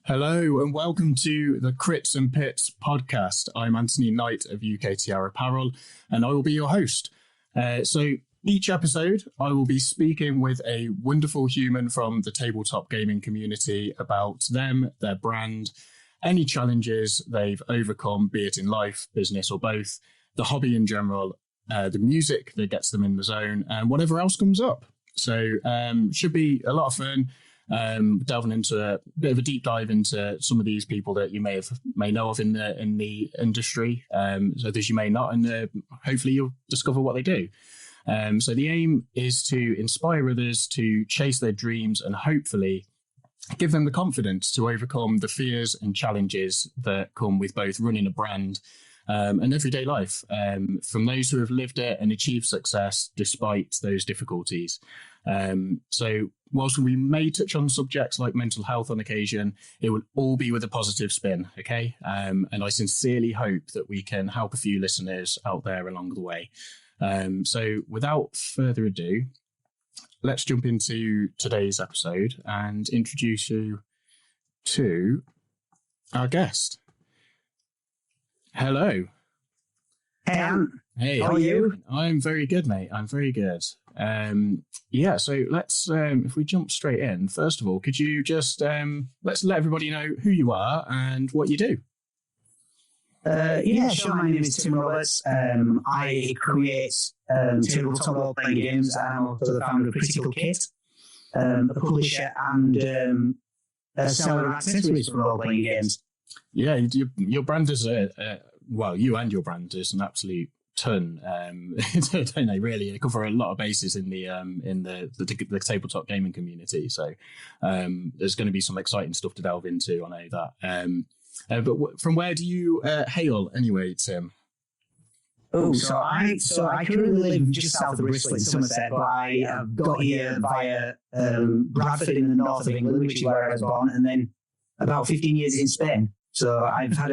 Hello and welcome to the Crits and Pits podcast. I'm Anthony Knight of UKTR Apparel and I will be your host. So each episode I will be speaking with a wonderful human from the tabletop gaming community about them, their brand, any challenges they've overcome, be it in life, business or both, the hobby in general, the music that gets them in the zone and whatever else comes up. So should be a lot of fun. Delving into a bit of a deep dive into some of these people that you may know of in the industry, so that you may not, and hopefully you'll discover what they do. So the aim is to inspire others to chase their dreams and hopefully give them the confidence to overcome the fears and challenges that come with both running a brand and everyday life, from those who have lived it and achieved success despite those difficulties. So whilst we may touch on subjects like mental health on occasion, it will all be with a positive spin, okay? And I sincerely hope that we can help a few listeners out there along the way. So without further ado, let's jump into today's episode and introduce you to our guest. Hello. Hey, Hey, how are you? I'm very good, mate. I'm very good. So let's, if we jump straight in, first of all, could you just, let's let everybody know who you are and what you do. Sure. My name is Tim Roberts. I create tabletop role-playing games, and I'm also the founder of Critical Kit, a publisher and a seller of accessories for role-playing games. Yeah, your brand is you and your brand is an absolute ton. Don't they really? They cover a lot of bases in the tabletop gaming community. So there's going to be some exciting stuff to delve into. I know that. But from where do you hail anyway, Tim? So I currently live just south of Bristol in Somerset, but I got here via Bradford in the north of England, which is where I was born, and then about 15 years in Spain. So I've had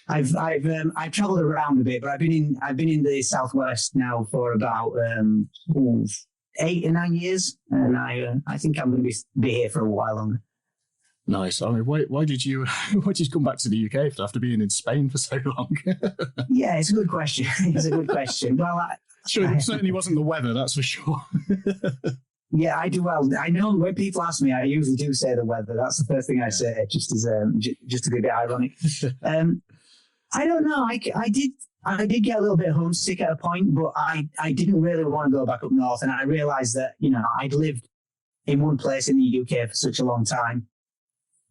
I've travelled around a bit, but I've been in the southwest now for about 8 or 9 years, and I think I'm going to be here for a while longer. Nice. I mean, why did you come back to the UK after being in Spain for so long? Yeah, it's a good question. It's a good question. Well, it certainly wasn't the weather, that's for sure. Yeah, I do. Well, I know when people ask me, I usually do say the weather. That's the first thing I say, just to be a bit ironic. I don't know. I did get a little bit homesick at a point, but I didn't really want to go back up north, and I realised that I'd lived in one place in the UK for such a long time,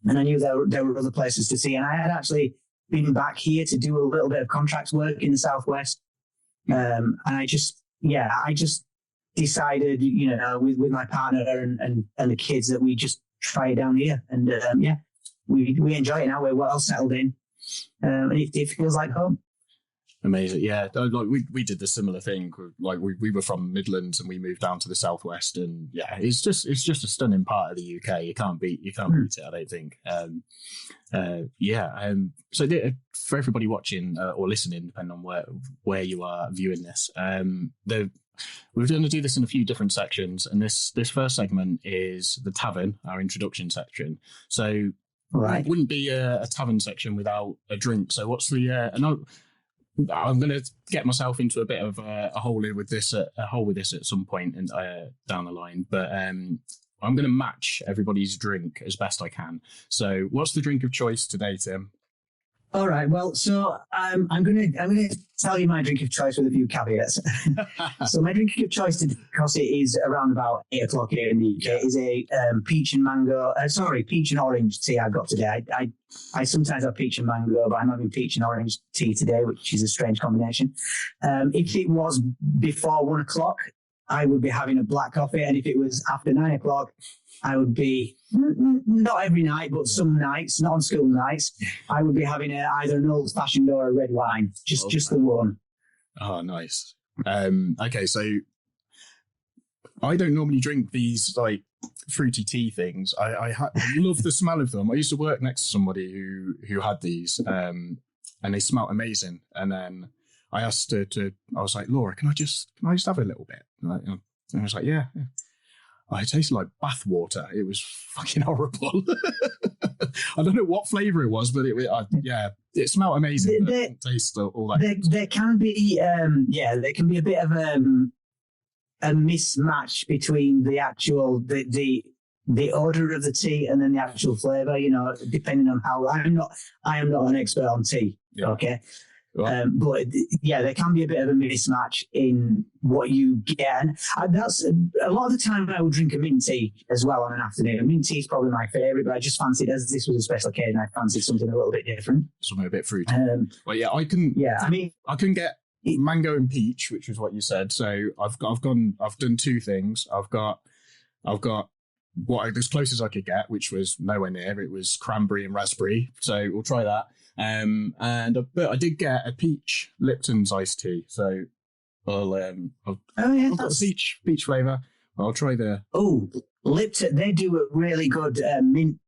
and I knew there were other places to see, and I had actually been back here to do a little bit of contracts work in the southwest, and I just decided, with my partner and the kids, that we just try it down here, and we enjoy it now. We're well settled in, and it feels like home. Amazing. Yeah, like we did the similar thing. Like we were from Midlands and we moved down to the southwest, and yeah, it's just a stunning part of the UK. You can't beat it, I don't think. So for everybody watching or listening, depending on where you are viewing this, we're going to do this in a few different sections, and this first segment is the tavern, our introduction section. So right. It wouldn't be a tavern section without a drink. So what's the I'm going to get myself into a bit of a hole with this at some point and down the line, but I'm going to match everybody's drink as best I can. So what's the drink of choice today, Tim? All right. Well, so I'm going to tell you my drink of choice with a few caveats. So my drink of choice today, because it is around about 8 o'clock here in the UK, is a peach and orange tea I got today. I sometimes have peach and mango, but I'm having peach and orange tea today, which is a strange combination. If it was before 1 o'clock, I would be having a black coffee, and if it was after 9 o'clock, I would be, not every night, but some nights, not on school nights, I would be having either an old-fashioned or a red wine, just the one. Oh, nice. Okay, so I don't normally drink these like fruity tea things. I love the smell of them. I used to work next to somebody who had these, and they smelled amazing. And then I asked her I was like, Laura, can I just have a little bit? And I was like, yeah. Oh, it tasted like bath water. It was fucking horrible. I don't know what flavour it was, but it smelled amazing. It didn't taste all that. There can be, there can be a bit of a mismatch between the actual the odor of the tea and then the actual flavour. You know, depending on how I am not an expert on tea. Yeah. Okay. Well, but there can be a bit of a mismatch in what you get. And that's a lot of the time I would drink a mint tea as well on an afternoon. Mint tea is probably my favourite, but I just fancied, as this was a special occasion, I fancied something a little bit different. Something a bit fruity. I can get mango and peach, which is what you said. So I've done two things. I've got what as close as I could get, which was nowhere near. It was cranberry and raspberry. So we'll try that. But I did get a peach Lipton's iced tea. So I've got peach flavour. I'll try the Lipton. They do a really good mint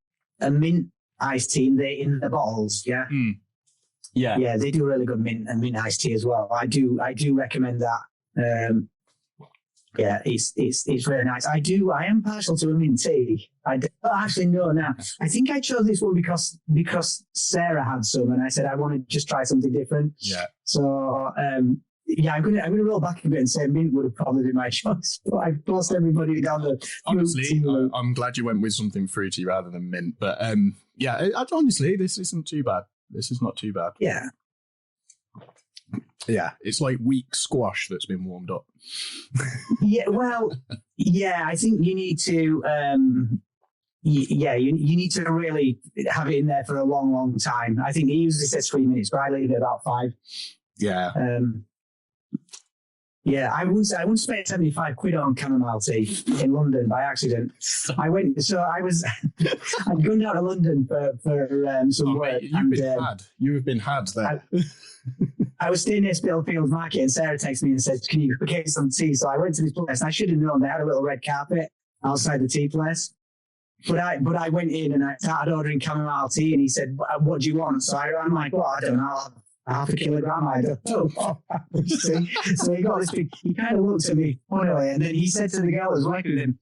iced tea in the bottles. Yeah. Yeah, they do a really good mint iced tea as well. I do recommend that. It's really nice. I am partial to a mint tea. I don't actually know now. I think I chose this one because Sarah had some, and I said I want to just try something different. Yeah. So I'm gonna roll back a bit and say mint would have probably been my choice. But I forced everybody down the. Honestly, I'm glad you went with something fruity rather than mint. But honestly, this isn't too bad. This is not too bad. Yeah. Yeah, it's like weak squash that's been warmed up. I think you need to you need to really have it in there for a long, long time. I think he usually says 3 minutes, but I leave it about 5. Yeah. I wouldn't spend 75 quid on chamomile tea in London by accident. I'd gone down to London for some work. You have been had there. I was staying near Spillfields Market and Sarah texted me and said, can you get some tea? So I went to this place and I should have known they had a little red carpet outside the tea place. But I went in and I started ordering chamomile tea and he said, what do you want? So I'm like, well, I don't know. Half a kilogram, I don't know. So he got this big, he kind of looked at me funnily, and then he said to the girl that was working with him,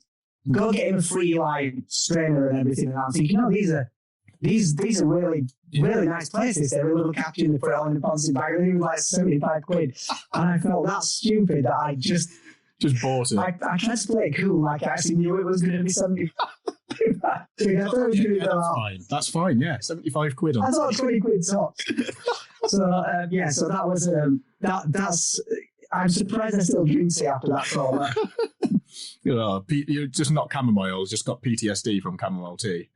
go get him a free strainer and everything. And I'm thinking, these are really, really nice places. They're a little caption, they put it all in a fancy bag, and it was like 75 quid. And I felt that stupid that I just bought it. I tried to play it cool, like I actually knew it was going to be 75 That's fine, yeah. 75 quid on. I thought 20 quid tops. So that was that's. I'm surprised I still drink tea after that trauma. You're just not chamomile, just got PTSD from chamomile tea.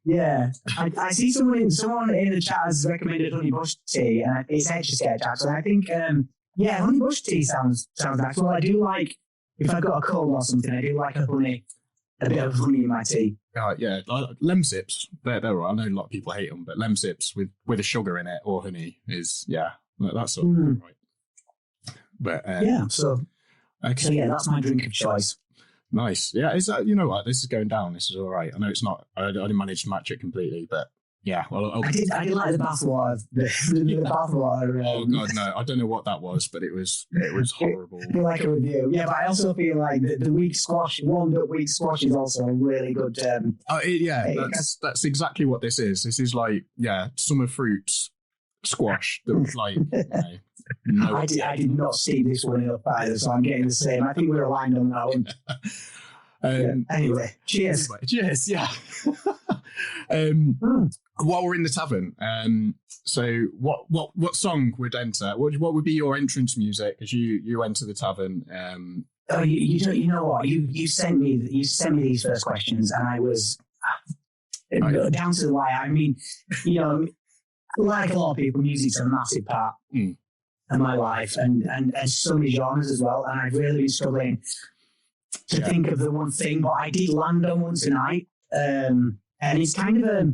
Yeah, I see someone in the chat has recommended honey bush tea, and it's Etch a Sketch actually. I think honey bush tea sounds nice. Well, I do like if I got a cold or something, I do like a bit of honey in my tea. Lem sips, they're right. I know a lot of people hate them, but lem sips with a sugar in it or honey is that's sort of right. But that's my drink of choice. Nice, yeah. Is that, you know what? This is going down. This is all right. I know it's not. I didn't manage to match it completely, but yeah. Well, I did like the bathwater. The bathwater. Oh god, no! I don't know what that was, but it was horrible. I feel like a review. Yeah, but I also feel like the weak squash, warmed up weak squash, is also a really good. That's exactly what this is. This is like summer fruits squash. That like. I did not see this one up either, so I'm getting the same. I think we're aligned on that one. Anyway, cheers. Cheers, yeah. While we're in the tavern, so what song would enter? What would be your entrance music as you enter the tavern? You know what? You sent me these first questions, and I was down to the wire. I mean, like a lot of people, music's a massive part of my life, and so many genres as well. And I've really been struggling to think of the one thing, but I did land on one tonight. And it's kind of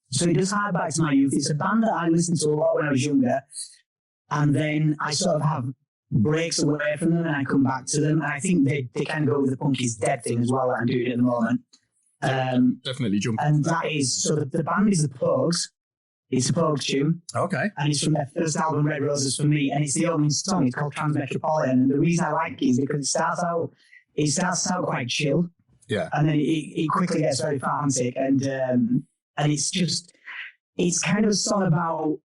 so it does hark back to my youth. It's a band that I listened to a lot when I was younger, and then I sort of have breaks away from them and I come back to them. And I think they kind of go with the Punk is Dead thing as well that I'm doing at the moment. Definitely jump. And that is, so the band is the Pogues. It's a Pogues tune. Okay. And it's from their first album, Red Roses for Me. And it's the opening song. It's called Transmetropolitan. And the reason I like it is because it starts out quite chill. Yeah. And then it quickly gets very frantic. And and it's kind of a song about.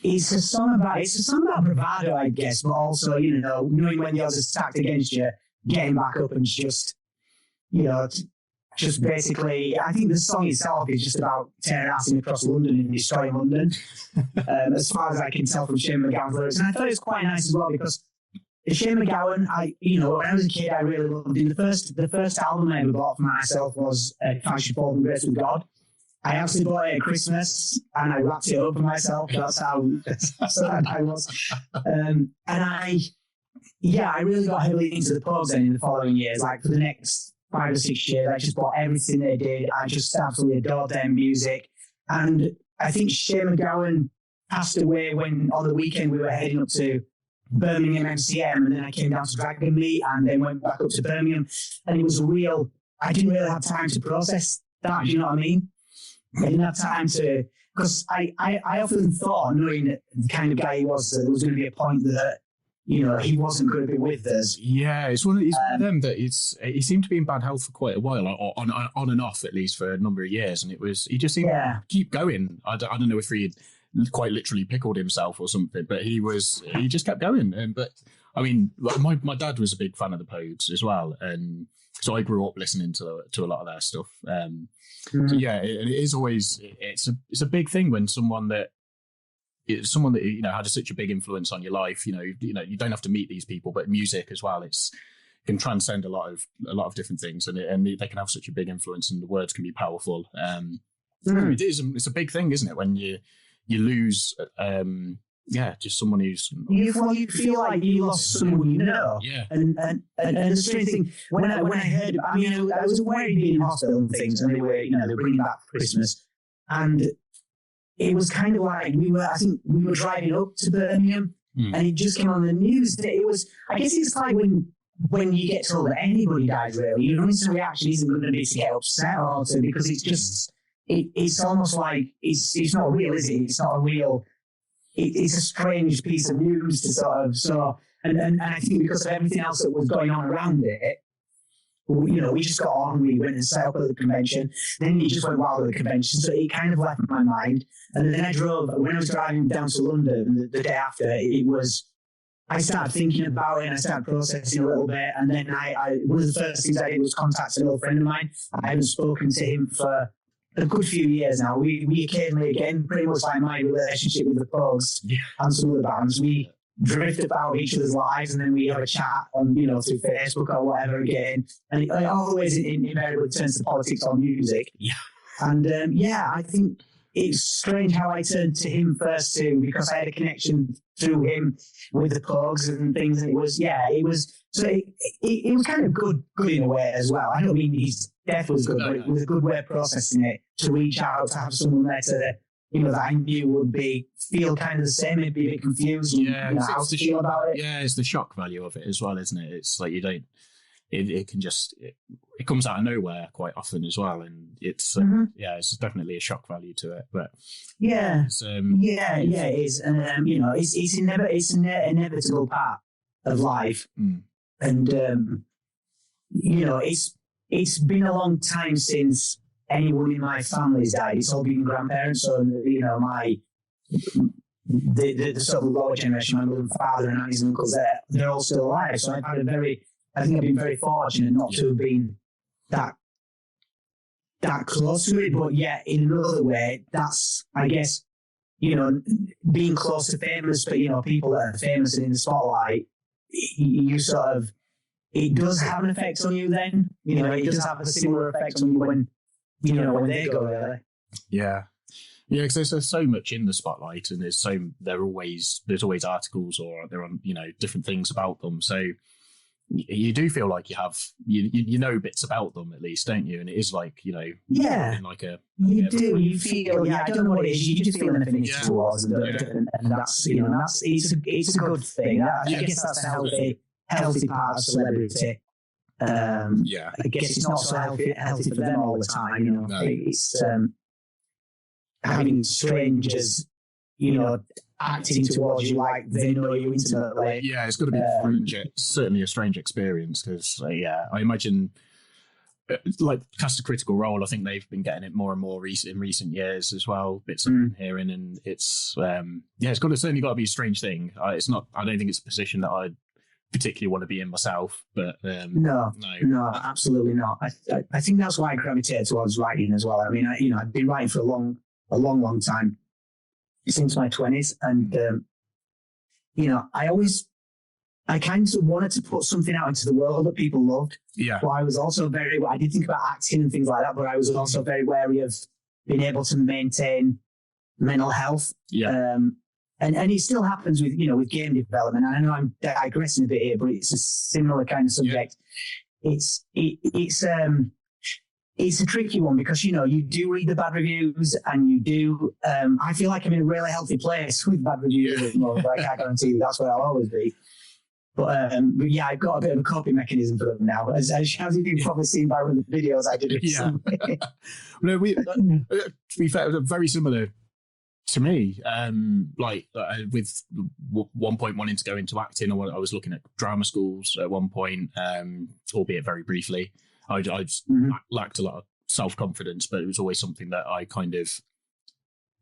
It's a song about bravado, I guess, but also, knowing when the odds are stacked against you, getting back up and just basically, I think the song itself is just about terrorising across London and destroying London, as far as I can tell from Shane MacGowan's lyrics. And I thought it was quite nice as well because Shane MacGowan, when I was a kid, I really loved him. The first album I ever bought for myself was If I Should Fall from Grace with God. I actually bought it at Christmas and I wrapped it up for myself. That's how sad I was. And I really got heavily into the Pogues then in the following years. Like for the next 5 or 6 years, I just bought everything they did. I just absolutely adored their music. And I think Shane MacGowan passed away when on the weekend we were heading up to Birmingham MCM, and then I came down to Dragon Meet and then went back up to Birmingham. And it was I didn't really have time to process that, do you know what I mean? I didn't have time to, because I often thought, knowing the kind of guy he was, that there was going to be a point that, he wasn't going to be with us. Yeah, it's one of them that he seemed to be in bad health for quite a while, or on and off at least for a number of years, and he just seemed to keep going. I don't know if he quite literally pickled himself or something, but he just kept going. But I mean, my dad was a big fan of the Pogues as well, and so I grew up listening to a lot of their stuff. So yeah, it is always it's a big thing when someone that had such a big influence on your life. You don't have to meet these people, but music as well. It can transcend a lot of different things, and they can have such a big influence, and the words can be powerful. It's a big thing, isn't it? When you lose, just someone who's you feel like you lost someone you know. Yeah. And the strange thing when I heard, I was aware he'd been in hospital and things, and they were bringing him back for Christmas, and it was kind of like we were driving up to Birmingham, and it just came on the news that it was. I guess it's like when you get told that anybody dies, really, your instant reaction isn't going to be to get upset or to, because it's just it's almost like it's not real, is it? It's not a real. It's a strange piece of news to sort of and I think because of everything else that was going on around it, we just got on. We went and set up at the convention. Then it just went wild at the convention, so it kind of left my mind. And then when I was driving down to London the day after, I started thinking about it and I started processing a little bit. And then one of the first things I did was contact an old friend of mine. I haven't spoken to him for a good few years now. We occasionally, again, pretty much like my relationship with the Pogues and some other bands, we drift about each other's lives, and then we have a chat on, through Facebook or whatever again. And it always invariably turns to politics or music. Yeah. And I think it's strange how I turned to him first too, because I had a connection through him with the Pogues and things. And it was kind of good in a way as well. I don't mean his death was good, but it was a good way of processing it, to reach out, to have someone there to, that I knew would feel kind of the same, maybe a bit confused, how to feel about it. Yeah, it's the shock value of it as well, isn't it? It's like it can just, it comes out of nowhere quite often as well, and it's it's definitely a shock value to it. But it is, and it's an inevitable part of life, and it's been a long time since anyone in my family's died. It's all been grandparents, so the sort of lower generation, my mother and father and aunties and uncles, they're all still alive. So I think I've been very fortunate not to have been that close to it. But yet, in another way, that's, I guess, being close to famous, but people that are famous and in the spotlight, you sort of, it does have an effect on you. Then it does have a similar effect on you when they go there. Yeah, because there's so much in the spotlight, and there's always articles, or there are different things about them. So you do feel like you have you know bits about them at least, don't you? And it is like like you do. You feel I don't know what it is. You just feel an affinity towards them, and that's it's a good thing. I guess that's a healthy part of celebrity. I guess it's not so healthy for them all the time. No. It's having strangers, acting towards you like they know you intimately. Yeah, it's got to be strange. It's certainly a strange experience, because I imagine like cast a critical role. I think they've been getting it more and more in recent years as well. Bits I've been hearing, and it's certainly got to be a strange thing. It's not. I don't think it's a position that I particularly want to be in myself. But no, absolutely not. I think that's why I gravitated towards writing as well. I mean, I've been writing for a long time, since my 20s, and I kind of wanted to put something out into the world that people loved. Yeah. But I was also I did think about acting and things like that, but I was also very wary of being able to maintain mental health. Yeah. And it still happens with game development. And I know I'm digressing a bit here, but it's a similar kind of subject. Yeah. It's a tricky one because, you do read the bad reviews and you do, I feel like I'm in a really healthy place with bad reviews at the moment, but I can't guarantee you that's where I'll always be. But yeah, I've got a bit of a coping mechanism for them now, as you've probably seen by one of the videos I did recently. Yeah. No, to be fair, very similar to me. With one point wanting to go into acting, I was looking at drama schools at one point, albeit very briefly. I just lacked a lot of self-confidence, but it was always something that I kind of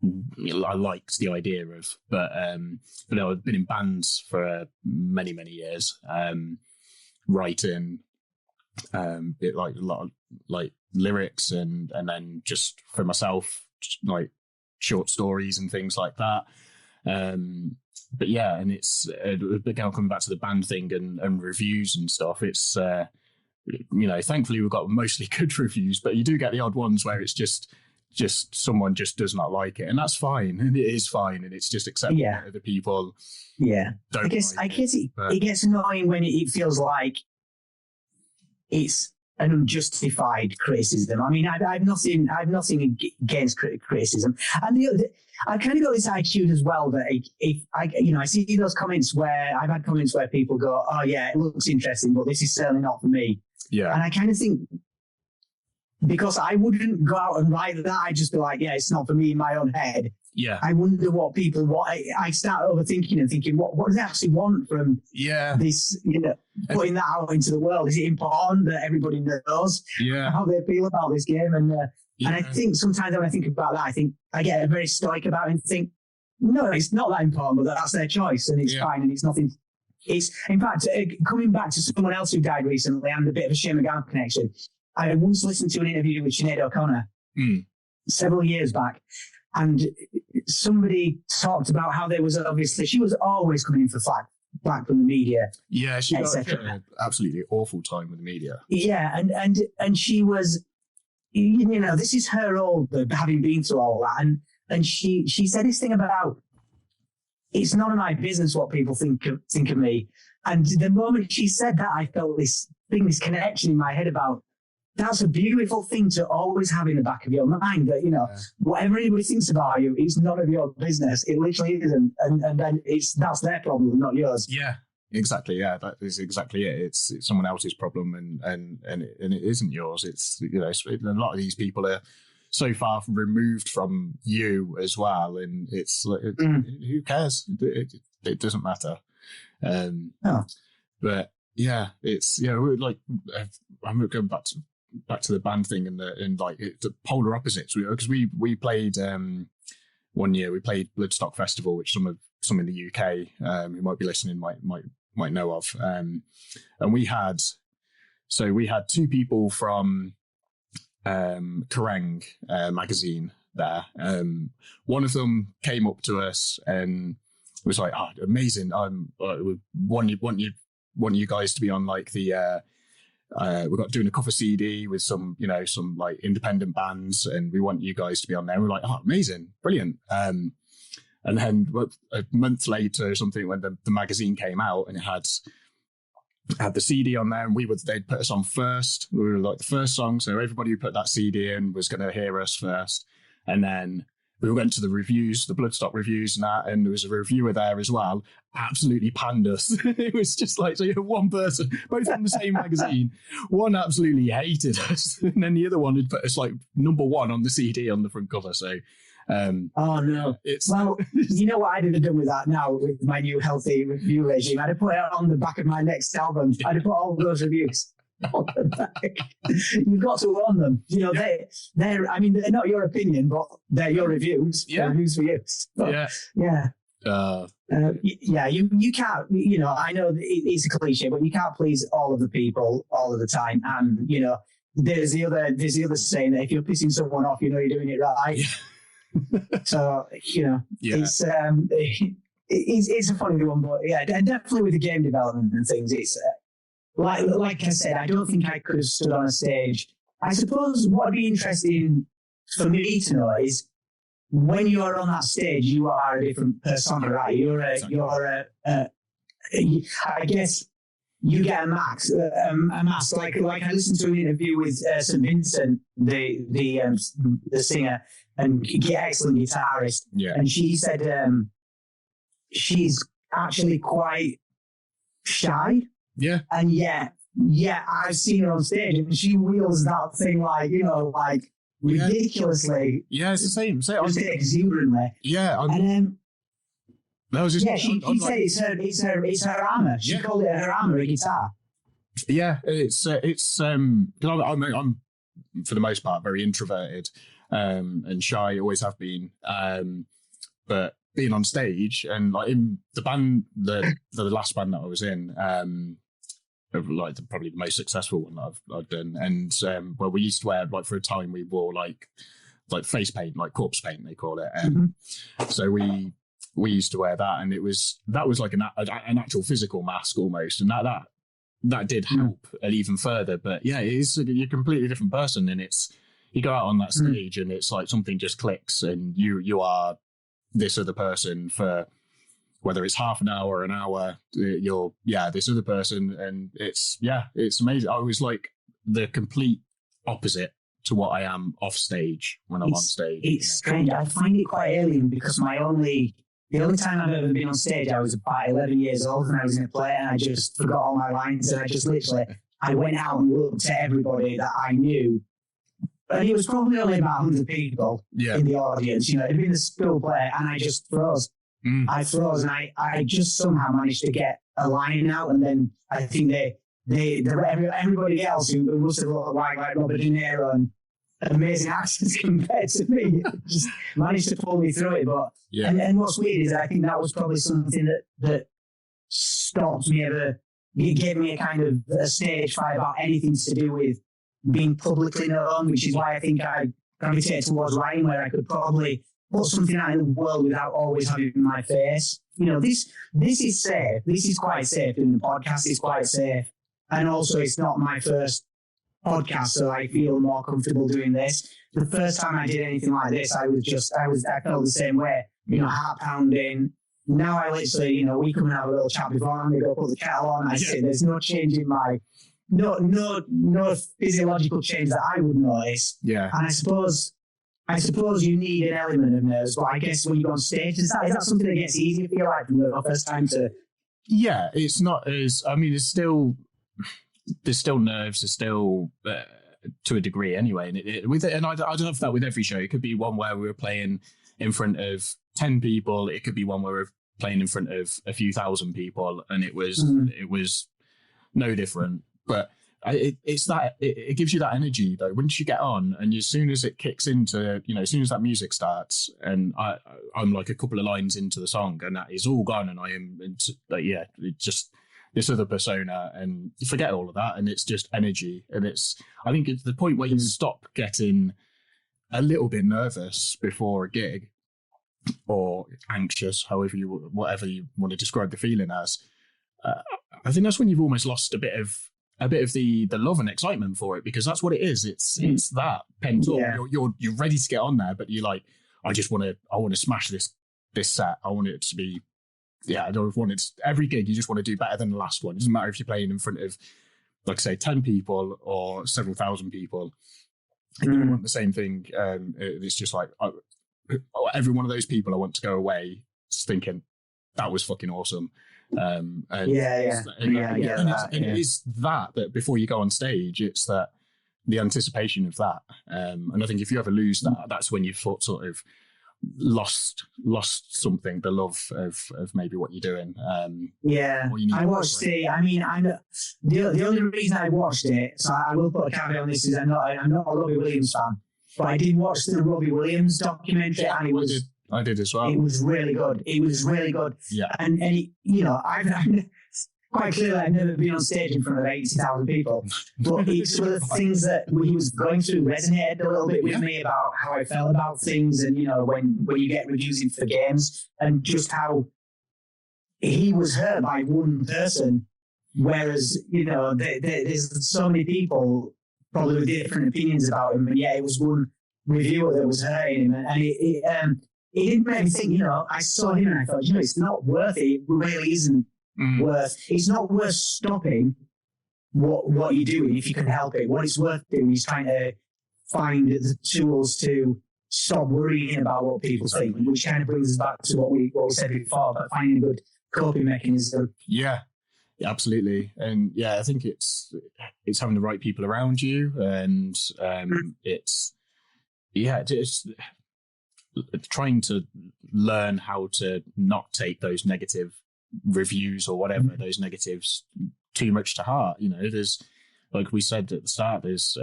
I liked the idea of, but I've been in bands for many years, writing it like a lot of like lyrics and then just for myself, like short stories and things like that. But yeah, and it's again coming back to the band thing and reviews and stuff. It's thankfully we've got mostly good reviews, but you do get the odd ones where it's just someone just does not like it, and that's fine, and it is fine, and it's just accepting that other people don't. I guess it gets annoying when it feels like it's an unjustified criticism. I mean, I've nothing against criticism, and I kind of got this attitude as well that if I see those comments where I've had comments where people go, "Oh yeah, it looks interesting, but this is certainly not for me." Yeah, and I kind of think, because I wouldn't go out and write that, I'd just be like, yeah, it's not for me in my own head. Yeah. I wonder what I start overthinking and thinking, what do they actually want from this, putting that out into the world? Is it important that everybody knows how they feel about this game? And I think sometimes when I think about that, I get very stoic about it and think, no, it's not that important, but that's their choice and it's fine and it's nothing. It's, in fact, coming back to someone else who died recently and a bit of a Shane McGowan connection, I once listened to an interview with Sinead O'Connor several years back, and somebody talked about how she was always coming in for flack from the media. Yeah, she had an absolutely awful time with the media. Yeah, and she was, this is her old, having been through all that, and she said this thing about, it's none of my business what people think of me. And the moment she said that, I felt this connection in my head about, that's a beautiful thing to always have in the back of your mind, that, whatever anybody thinks about you, it's none of your business. It literally isn't. And then that's their problem, not yours. Yeah, exactly. Yeah, that is exactly it. It's someone else's problem and it isn't yours. It's, a lot of these people are so far removed from you as well. And it's who cares? It doesn't matter. But yeah, it's, we're like, I'm going back to the band thing and the polar opposites, because we played one year. We played Bloodstock Festival, which some in the UK who might be listening might know of, and we had two people from Kerrang magazine there. One of them came up to us and was like, "Oh, amazing! We want you guys to be on like the." We've got doing a cover CD with some like independent bands, and we want you guys to be on there. We're like, oh, amazing, brilliant. And then a month later or something, when the magazine came out and it had the CD on there, and they'd put us on first. We were like the first song, so everybody who put that CD in was going to hear us first. And then we went to the reviews, the Bloodstock reviews and that, and there was a reviewer there as well, absolutely panned us. It was just like, so you have one person, both on the same magazine, one absolutely hated us, and then the other one had put us like number one on the CD on the front cover. So, oh no. Well, you know what I'd have done with that now, with my new healthy review regime? I'd have put it on the back of my next album. I'd have put all those reviews. You've got to warn them. You know, they're not your opinion, but they're your reviews. Yeah. They're reviews for you. But, you can't, you know, I know it's a cliche, but you can't please all of the people all of the time. And, you know, there's the other saying that if you're pissing someone off, you know you're doing it right. Yeah. So, you know, it's a funny one, but yeah, definitely with the game development and things, it's like I said, I don't think I could have stood on a stage. I suppose what would be interesting for me to know is when you're on that stage, you are a different persona, right? I guess you get a mask. Like I listened to an interview with St. Vincent, the singer and excellent guitarist, and she said she's actually quite shy. Yeah. And yet, I've seen her on stage and she wheels that thing like, you know, like ridiculously. Yeah, it's the same. Just exuberantly. Yeah. That was just, she said it's her armor. She called it her armor, a guitar. Yeah, it's I'm for the most part very introverted and shy, always have been. But being on stage and like in the band, the last band that I was in, like probably the most successful one that I've done, and well, we used to wear, like for a time we wore like face paint, like corpse paint they call it. So we used to wear that, and that was like an actual physical mask almost, and that did help even further. But yeah, you're a completely different person, and you go out on that stage and it's like something just clicks, and you are this other person for whether it's half an hour or an hour. You're this other person, and it's amazing. I was like the complete opposite to what I am off stage when I'm on stage. It's strange. I find it quite alien because the only time I've ever been on stage, I was about 11 years old and I was in a play and I just forgot all my lines, and I just literally, I went out and looked at everybody that I knew. And it was probably only about 100 people in the audience. You know, it'd been a school play and I just froze. I froze and I just somehow managed to get a line out, and then I think everybody else who must have looked like Robert De Niro and amazing accents compared to me just managed to pull me through it. But and what's weird is I think that was probably something that stopped me ever. It gave me a kind of a stage fright about anything to do with being publicly known, which is why I think I gravitated towards writing, where I could probably put something out in the world without always having my face. You know, this is safe. This is quite safe. Doing the podcast is quite safe. And also it's not my first podcast, so I feel more comfortable doing this. The first time I did anything like this, I felt the same way, you know, heart pounding. Now I literally, you know, we come and have a little chat before and we go put the kettle on. I say there's no change in my, no physiological change that I would notice. Yeah. And I suppose you need an element of nerves, but I guess when you go on stage, is that something that gets easier for you, like from the first time to? Yeah, it's not as, I mean, there's still nerves, there's still, to a degree anyway. And I don't know if that with every show. It could be one where we were playing in front of 10 people. It could be one where we're playing in front of a few thousand people, and it was no different. But it gives you that energy though. Once you get on, and as soon as it kicks into, you know, as soon as that music starts, and I'm like a couple of lines into the song, and that is all gone, and I am just this other persona, and you forget all of that, and it's just energy. And I think it's the point where you stop getting a little bit nervous before a gig, or anxious, whatever you want to describe the feeling as. I think that's when you've almost lost a bit of the love and excitement for it, because that's what it is. It's that pent up. Yeah. You're ready to get on there, but you're like, I want to smash this set. I want it to be. Yeah, I don't want it. Every gig, you just want to do better than the last one. It doesn't matter if you're playing in front of, like I say, 10 people or several thousand people. And you want the same thing. It's just like every one of those people, I want to go away just thinking that was fucking awesome. And it is that before you go on stage, it's that the anticipation of that. And I think if you ever lose that, that's when you sort of lost something, the love of maybe what you're doing. I watched it. I mean, the only reason I watched it, so I will put a caveat on this, is I'm not a Robbie Williams fan, but I did watch the Robbie Williams documentary, and it was. I did as well. It was really good. Yeah. And I've quite clearly, I've never been on stage in front of 80,000 people, but it's one of the things that he was going through resonated a little bit with me about how I felt about things, and when you get reviews in for games, and just how he was hurt by one person, whereas there's so many people probably with different opinions about him, and yet it was one reviewer that was hurting him, and it didn't make me think. I saw him and I thought, it's not worth it. It really isn't. It's not worth stopping what you're doing if you can help it. What it's worth doing is trying to find the tools to stop worrying about what people think, which kind of brings us back to what we said before about finding a good coping mechanism. Yeah, absolutely. And I think it's having the right people around you, and it's trying to learn how to not take those negative reviews or whatever, those negatives too much to heart. There's, like we said at the start, there's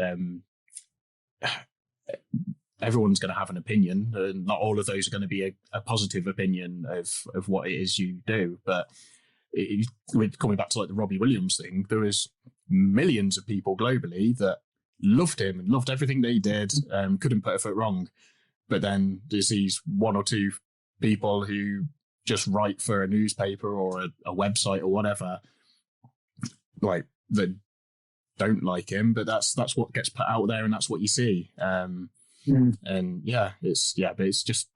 everyone's going to have an opinion, and not all of those are going to be a positive opinion of what it is you do. But with coming back to like the Robbie Williams thing, there was millions of people globally that loved him and loved everything that he did, couldn't put a foot wrong. But then there's these one or two people who just write for a newspaper or a website or whatever, like, that don't like him, but that's what gets put out there, and that's what you see. And but it's just,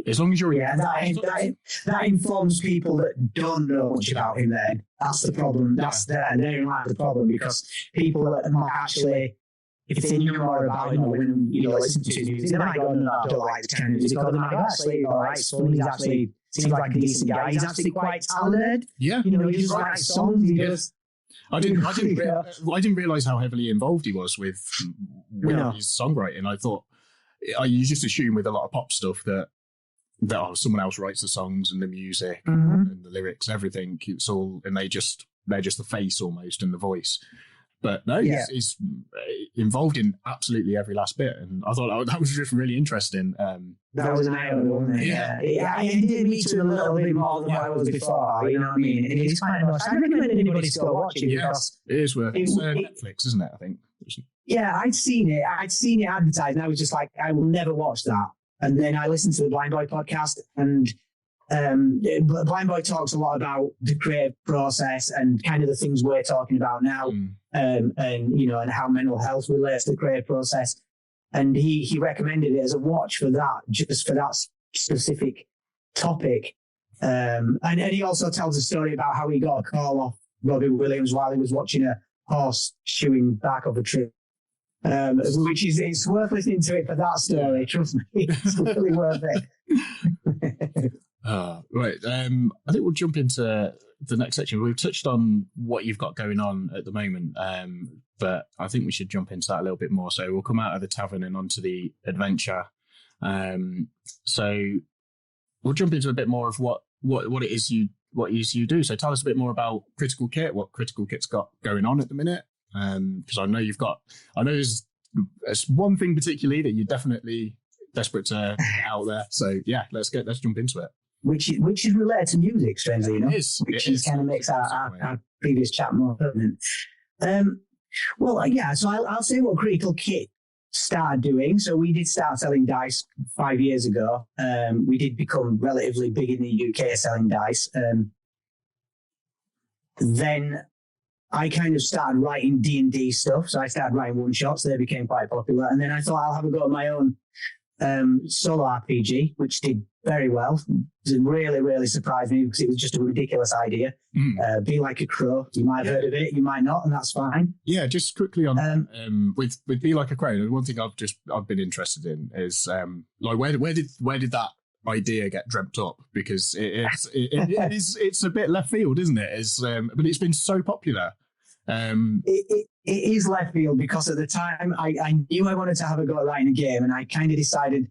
as long as you're that informs people that don't know much about him. Then that's the problem. That's therein lies the problem, because people that might actually, if they knew more about him, or when listen to his music, they might go, no, I don't like this kind of music, or they might go, actually, all right, so he's actually seems like a decent guy. He's actually quite talented. Yeah, he just writes songs. He does. I didn't realize how heavily involved he was with his songwriting. I thought, you just assume with a lot of pop stuff that someone else writes the songs and the music and the lyrics, everything. It's all, and they're just the face almost and the voice. But no, he's involved in absolutely every last bit, and I thought that was just really interesting. That was an eye-opener, wasn't it? Yeah. It did me to a little bit more than what I was before. You know what I mean? It's quite nice. I recommend anybody to go watch it, because it is worth it. It's Netflix, isn't it? I think. Yeah, I'd seen it advertised, and I was just like, I will never watch that. And then I listened to the Blind Boy podcast, and Blind Boy talks a lot about the creative process and kind of the things we're talking about now, and how mental health relates to the creative process. And he recommended it as a watch for that, just for that specific topic. And he also tells a story about how he got a call off Robbie Williams while he was watching a horse chewing back of a tree. Which is, it's worth listening to it for that story. Trust me, it's really worth it. Right. I think we'll jump into the next section. We've touched on what you've got going on at the moment, but I think we should jump into that a little bit more. So we'll come out of the tavern and onto the adventure. So we'll jump into a bit more of what it is you do. So tell us a bit more about Critical Kit, what Critical Kit's got going on at the minute. Because I know there's one thing particularly that you're definitely desperate to get out there. So yeah, let's jump into it. Which is related to music, strangely enough. Which kind of makes our previous chat more pertinent. So I'll say what Critical Kit started doing. So we did start selling dice 5 years ago. We did become relatively big in the UK selling dice. Then I kind of started writing D&D stuff. So I started writing one-shots. They became quite popular. And then I thought I'll have a go at my own solo RPG, which did very well. It really, really surprised me because it was just a ridiculous idea. Be Like a Crow. You might have heard of it, you might not, and that's fine. Yeah, just quickly on with Be Like a Crow. One thing I've been interested in is like where did that idea get dreamt up? Because it's a bit left field, isn't it? But it's been so popular. It is left field because at the time I knew I wanted to have a go at writing a game, and I kind of decided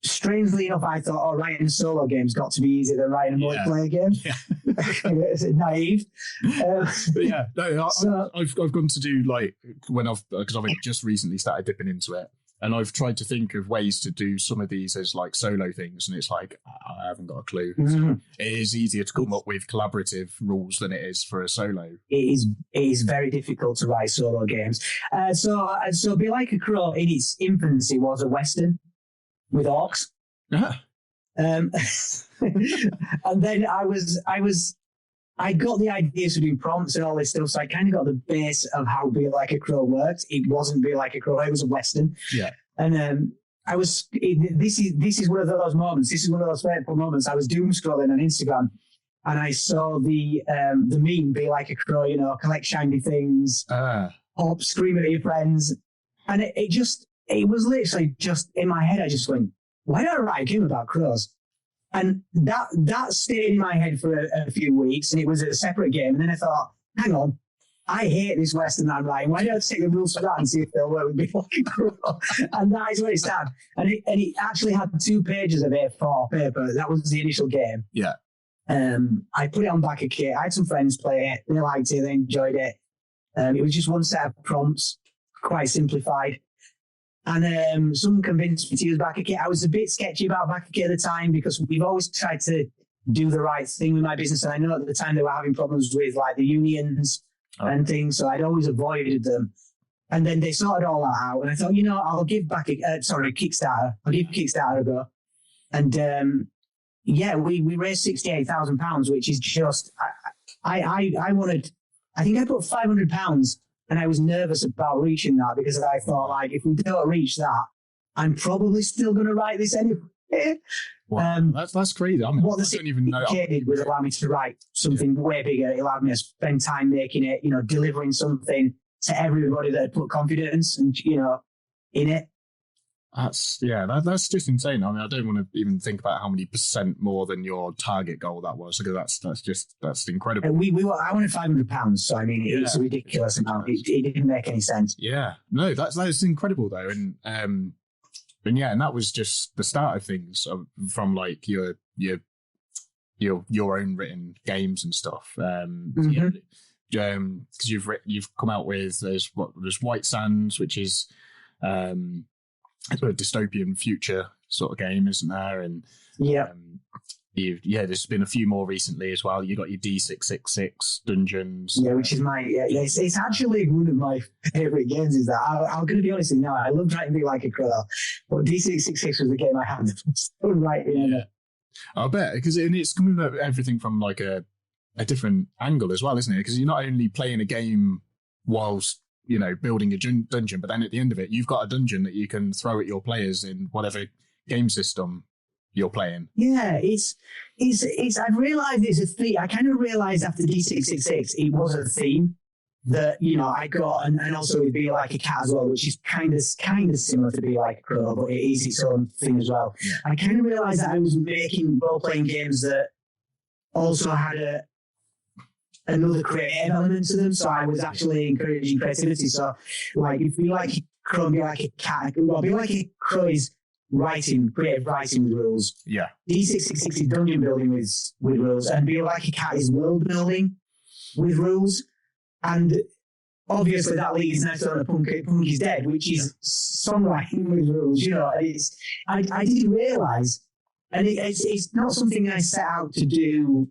strangely enough, I thought, writing a solo game's got to be easier than writing a multiplayer game. Yeah. It's naive. But yeah, no, I've gone to do like because I've just recently started dipping into it, and I've tried to think of ways to do some of these as like solo things, and it's like I haven't got a clue. Mm-hmm. It is easier to come up with collaborative rules than it is for a solo. It is very difficult to write solo games. So Be Like a Crow in its infancy was a Western with orcs. Yeah. And then I got the ideas for doing prompts and all this stuff, so I kind of got the base of how Be Like a Crow worked. It wasn't Be Like a Crow; it was a Western. Yeah. And this is one of those moments. This is one of those fateful moments. I was doom scrolling on Instagram, and I saw the meme Be Like a Crow. Collect shiny things, hop, scream at your friends, and it was literally just in my head. I just went, why don't I write a game about crows? And that stayed in my head for a few weeks, and it was a separate game. And then I thought, hang on, I hate this Western that I'm writing. Why don't I take the rules for that and see if they'll work with Be Like a Crow? And that is where it started. And it actually had 2 pages of A4 paper. That was the initial game. Yeah. I put it on back of kit. I had some friends play it. They liked it. They enjoyed it. It was just one set of prompts, quite simplified. And someone convinced me to use backer kit. I was a bit sketchy about backer kit at the time because we've always tried to do the right thing with my business. And I know at the time they were having problems with like the unions and things. So I'd always avoided them. And then they sorted all that out. And I thought, I'll give Kickstarter. I'll give Kickstarter a go. And we raised £68,000, which is just, I think I put £500. And I was nervous about reaching that because I thought, like, if we don't reach that, I'm probably still going to write this anyway. Wow, that's crazy. I mean, what I don't even know. Did was allow me to write something way bigger. It allowed me to spend time making it, delivering something to everybody that had put confidence and, in it. That's just insane. I mean, I don't want to even think about how many % more than your target goal that was, because that's incredible. I wanted £500, so I mean, it's a ridiculous amount. It didn't make any sense. Yeah, no, that's incredible though, and that was just the start of things from like your own written games and stuff. Because you've come out with there's White Sands, which is a dystopian future sort of game, isn't there? And there's been a few more recently as well. You got your D666 dungeons, which is it's actually one of my favorite games. Is that I'm going to be honest with you now, I love writing Be Like a Crow, but D666 was the game I had the most fun writing ever. I bet, because it's coming at everything from like a different angle as well, isn't it? Because you're not only playing a game whilst building a dungeon, but then at the end of it, you've got a dungeon that you can throw at your players in whatever game system you're playing. Yeah, it's I've realised it's a theme. I kind of realised after D666 it was a theme that I got, and also it'd Be Like a Cat as well, which is kind of similar to Be Like a Crow, but it is its own thing as well. Yeah. I kind of realised that I was making role-playing games that also had another creative element to them, so I was actually encouraging creativity. So, like, if Be Like a Crow and Be Like a Cat, Be Like a Crow is creative writing with rules. Yeah. D666 is dungeon building with rules, and Be Like a Cat is world building with rules. And obviously that leads next on to Punky's Dead, which is songwriting with rules. I didn't realise, and it's not something I set out to do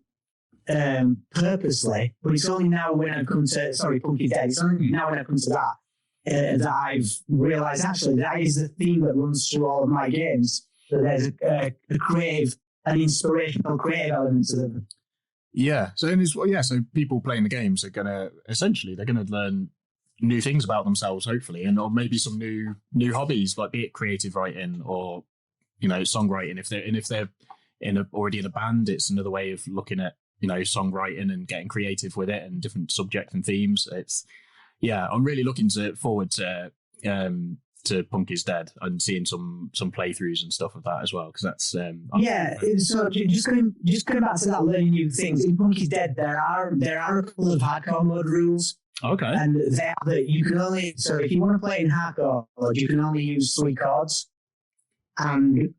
purposely, but it's only now when I've come to Punky's Dead. It's only now when I've come to that that I've realised actually that is the theme that runs through all of my games. That there's a creative, an inspirational creative element to them. Yeah. So people playing the games are gonna learn new things about themselves, hopefully, or maybe some new hobbies, like be it creative writing or songwriting. If they're already in a band, it's another way of looking at songwriting and getting creative with it and different subject and themes. I'm really looking forward to Punky's Dead and seeing some playthroughs and stuff of that as well, because that's So just going back to that, learning new things in Punky's Dead, there are a couple of hardcore mode rules. Okay. And they are that you can only, so if you want to play in hardcore mode, you can only use 3 chords. And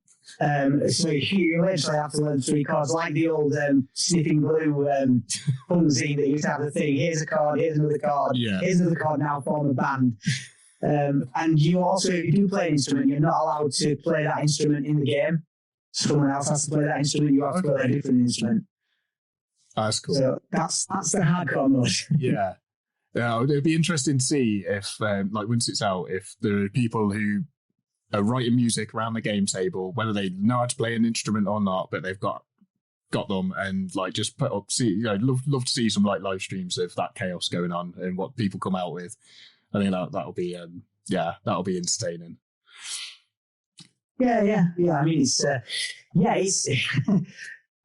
so you literally have to learn 3 chords, like the old sniffing glue punk scene that used to have the thing. Here's a chord, here's another chord, here's another chord. Now form a band. And you also, if you do play an instrument, you're not allowed to play that instrument in the game. Someone else has to play that instrument. You have to play a different instrument. That's cool. So that's the hardcore mode. Yeah. It'd be interesting to see if, like, once it's out, if there are people who are writing music around the game table, whether they know how to play an instrument or not, but they've got them, and like just put up. Love to see some like live streams of that chaos going on and what people come out with. I think that'll be that'll be entertaining. Yeah. I mean, it's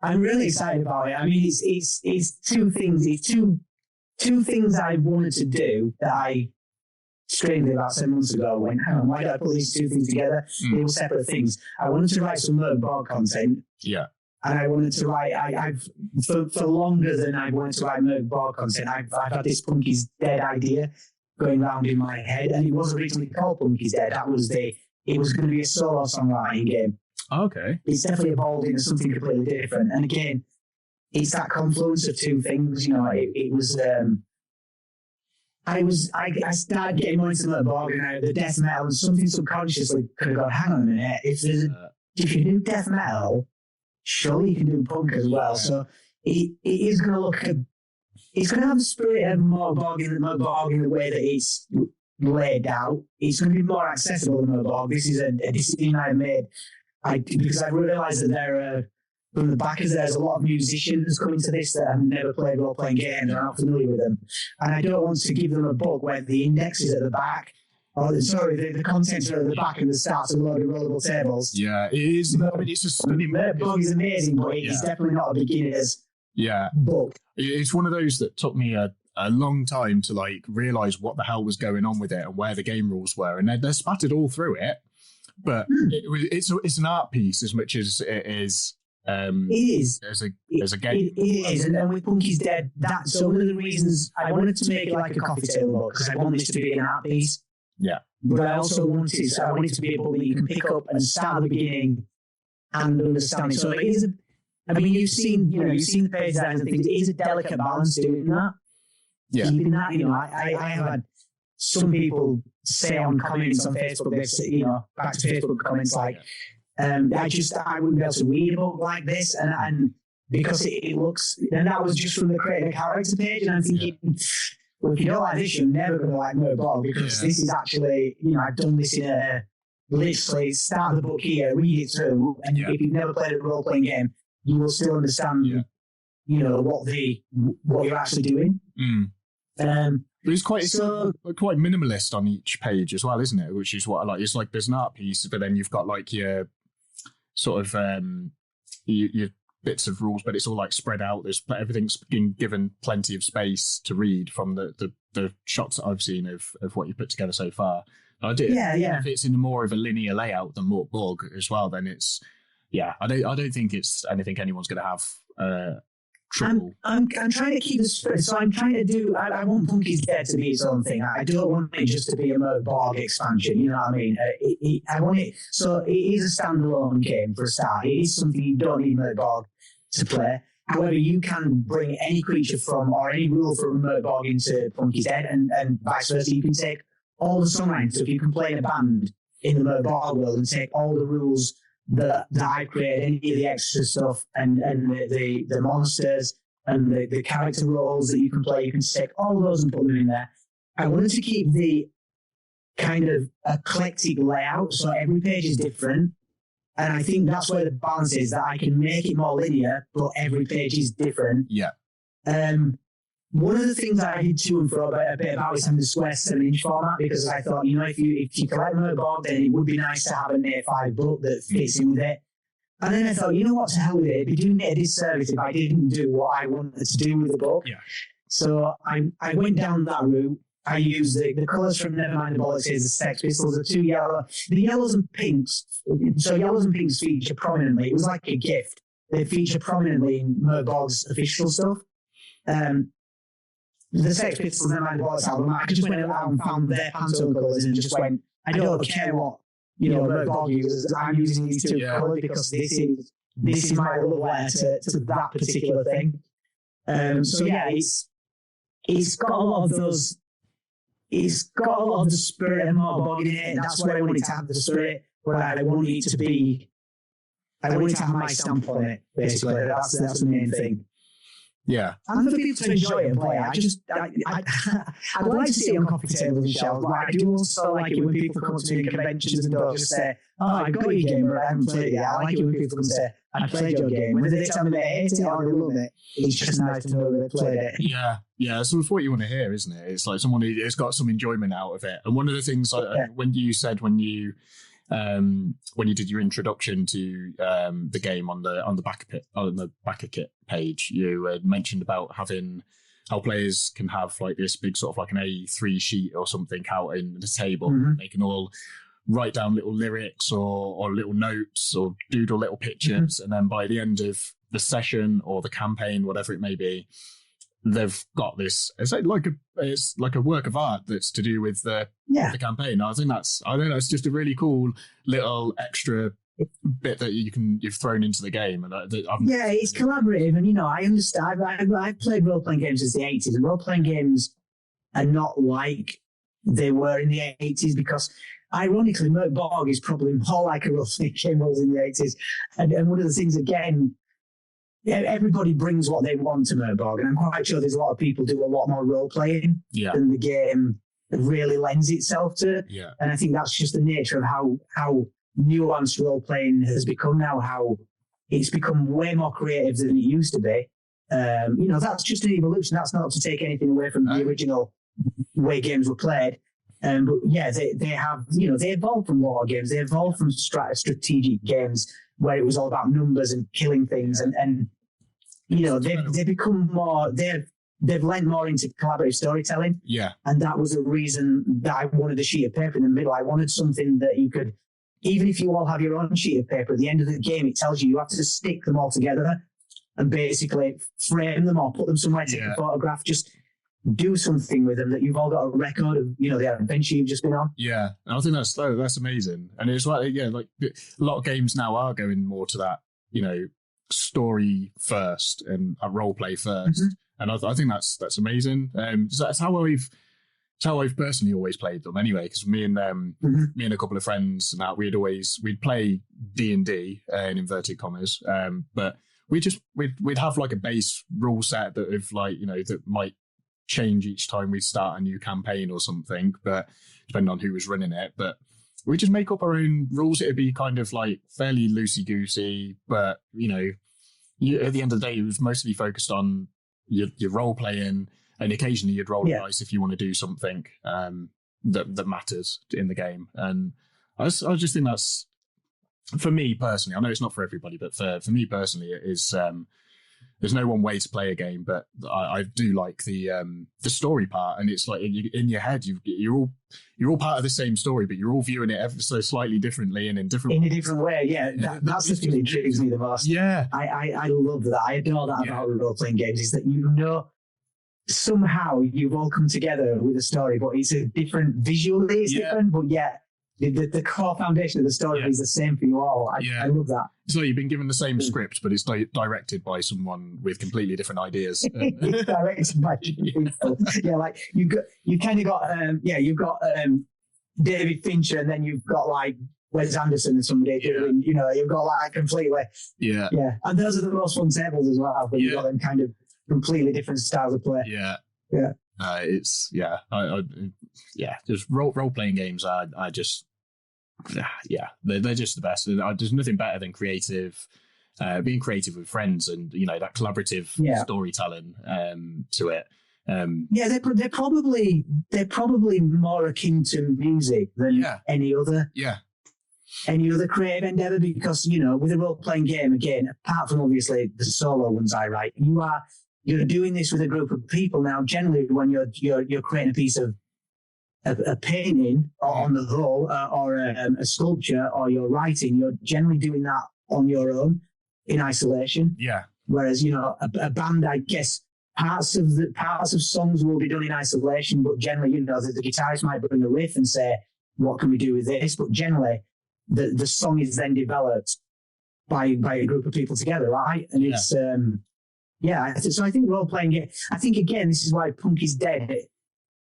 I'm really excited about it. I mean, it's two things. It's two things I wanted to do that I strangely about 7 months ago went, hang on, why did I put these two things together? They were separate things. I wanted to write some Mörk Borg content. Yeah. And I wanted to write, I've for longer than I wanted to write Mörk Borg content, I've had this Punky's Dead idea going around in my head, and it was originally called Punky's Dead. It was going to be a solo songwriting game. Okay. It's definitely evolved into something completely different. And again, it's that confluence of two things. You know, it was. I started getting more into Mörk Borg and the death metal, and something subconsciously could have gone, hang on a minute, if you do death metal, surely you can do punk as well. So it is going to look. It's going to have the spirit of Mörk Borg in the way that it's laid out. It's going to be more accessible than Mörk Borg. This is a decision I made because I realised that from the backers, there's a lot of musicians coming to this that have never played role-playing games, they're not familiar with them. And I don't want to give them a book where the index is at the back, the contents are at the back and the stats are a load of rollable tables. Yeah, it is. I mean, it's a stunning Mörk Borg is amazing, but it's definitely not a beginner's book. It's one of those that took me a long time to like realise what the hell was going on with it and where the game rules were, and they're spattered all through it. But it's an art piece as much as it is. It is as a game. It is, and then with Punky's Dead, that's one of the reasons I wanted to make it like a coffee table book, because I want this to be an art piece. Yeah, but I also want it to be a book that you can pick up and start at the beginning and understand it. So it is. I mean, you've seen the page designs and things. It is a delicate balance doing that. Yeah, keeping that. I have had some people say on comments on Facebook, back to Facebook comments like. I wouldn't be able to read a book like this, and because it looks, and that was just from the creating a character page, and I'm thinking, well, if you don't like this, you're never going to like Mörk Borg, because this is actually, I've done this in literally start the book here, read it through, and if you've never played a role-playing game, you will still understand, what you're actually doing. But it's quite minimalist on each page as well, isn't it? Which is what I like. It's like there's an art piece, but then you've got like your sort of your bits of rules, but it's all like spread out. Everything's been given plenty of space to read from the shots that I've seen of what you put together so far. If it's in more of a linear layout than Mörk Borg as well, then it's I don't think it's anything anyone's going to have. I'm trying to keep the spirit, so I'm trying to do. I want Punky's Dead to be its own thing. I don't want it just to be a Mörk Borg expansion. You know what I mean? I want it. So it is a standalone game for a start. It is something you don't need Mörk Borg to play. However, you can bring any creature from or any rule from Mörk Borg into Punky's Dead, and vice versa. You can take all the songlines. So if you can play in a band in the Mörk Borg world and take all the rules that I created, any of the extra stuff and the monsters and the character roles that you can play, you can take all those and put them in there. I wanted to keep the kind of eclectic layout, so every page is different. And I think that's where the balance is, that I can make it more linear, but every page is different. Yeah. One of the things I did to and fro a bit about is having the square 7-inch format, because I thought, if you collect Mörk Borg, then it would be nice to have an A5 book that fits in with it. And then I thought, what, to hell with it. It'd be doing it a disservice if I didn't do what I wanted to do with the book. Yeah. So I went down that route. I used the colours from Nevermind the Bollocks, the Sex Pistols, the two yellow, the yellows and pinks. So yellows and pinks feature prominently. It was like a gift. They feature prominently in Mörk Borg's official stuff. The Sex Pistols and Nevermind the Bollocks album, I just went out and found their Pantone colours and just went, I don't care what Mörk Borg uses, I'm using these two colours because this is my love letter to that particular thing. So yeah, it's got a lot of those. It's got a lot of the spirit of Mörk Borg in it. That's what I wanted to have, the spirit. But I wanted it to be. I wanted to have my stamp on it. Basically, that's the main thing. Yeah, and for people to enjoy it and play it, I'd like to see it on coffee tables and shelves, but I do also like it when people come to me in conventions and don't just say, "Oh, I got your game, but I haven't played it yet." I like it when people come and say, "I played your game." Whether they tell me they hate it or they love it, it's just nice to know they played it. Yeah. So it's what you want to hear, isn't it? It's like someone who has got some enjoyment out of it. And one of the things when you said when you did your introduction to the game on the back of kit page, you mentioned about how players can have like this big sort of like an A3 sheet or something out in the table. They can all write down little lyrics or little notes or doodle little pictures, and then by the end of the session or the campaign, whatever it may be, they've got this. It's like a work of art that's to do with the campaign. I think that's just a really cool little extra bit that you've thrown into the game. And it's collaborative, and I understand. I've played role playing games since the 80s, and role playing games are not like they were in the 80s because, ironically, Mörk Borg is probably more like a role playing game was in the 80s. And one of the things again. Everybody brings what they want to Mörk Borg, and I'm quite sure there's a lot of people do a lot more role playing than the game really lends itself to. Yeah. And I think that's just the nature of how nuanced role playing has become now. How it's become way more creative than it used to be. That's just an evolution. That's not to take anything away from the original way games were played. But yeah, they have they evolved from war games. They evolved from strategic games where it was all about numbers and killing things and they've become more, they've lent more into collaborative storytelling. Yeah. And that was a reason that I wanted a sheet of paper in the middle. I wanted something that you could, even if you all have your own sheet of paper, at the end of the game, it tells you have to stick them all together and basically frame them or put them somewhere, take a photograph, just do something with them that you've all got a record of, the adventure you've just been on. Yeah. And I think that's amazing. And it's like, like a lot of games now are going more to that, story first and a role play first. And I think that's amazing. That's how I've personally always played them anyway, because me and a couple of friends and that we'd play D&D in inverted commas, but we'd have like a base rule set that of like, that might change each time we start a new campaign or something, but depending on who was running it. But we just make up our own rules. It'd be kind of like fairly loosey-goosey, but at the end of the day, it was mostly focused on your role playing, and occasionally you'd roll a dice if you want to do something that matters in the game. And I just think that's, for me personally, I know it's not for everybody, but for me personally, it is. There's no one way to play a game, but I do like the story part, and it's like in your head you're all part of the same story, but you're all viewing it ever so slightly differently and in a different way. Yeah, that's the thing that intrigues me the most. Yeah, I love that. I adore that about role playing games, is that somehow you've all come together with a story, but it's a different visually. It's different, but the core foundation of the story is the same for you all. I love that. So you've been given the same script, but it's directed by someone with completely different ideas. It's directed by people. Yeah, like you've got David Fincher, and then you've got like Wes Anderson and somebody doing, you've got like completely. Yeah. Yeah. And those are the most fun tables as well, when you've got them kind of completely different styles of play. Yeah. Yeah. Just role playing games are just, they're just the best. There's nothing better than being creative with friends, and that collaborative storytelling to it. They're probably more akin to music than any other creative endeavor, because with a role playing game, again, apart from obviously the solo ones I write, you're doing this with a group of people. Now, generally, when you're creating a piece of a painting on the whole, or a sculpture, or you're writing, you're generally doing that on your own in isolation. Yeah. Whereas a band, I guess, parts of songs will be done in isolation, but generally, the guitarist might bring a riff and say, "What can we do with this?" But generally, the song is then developed by a group of people together, right? And it's so I think role-playing game, I think again, this is why Punk is Dead.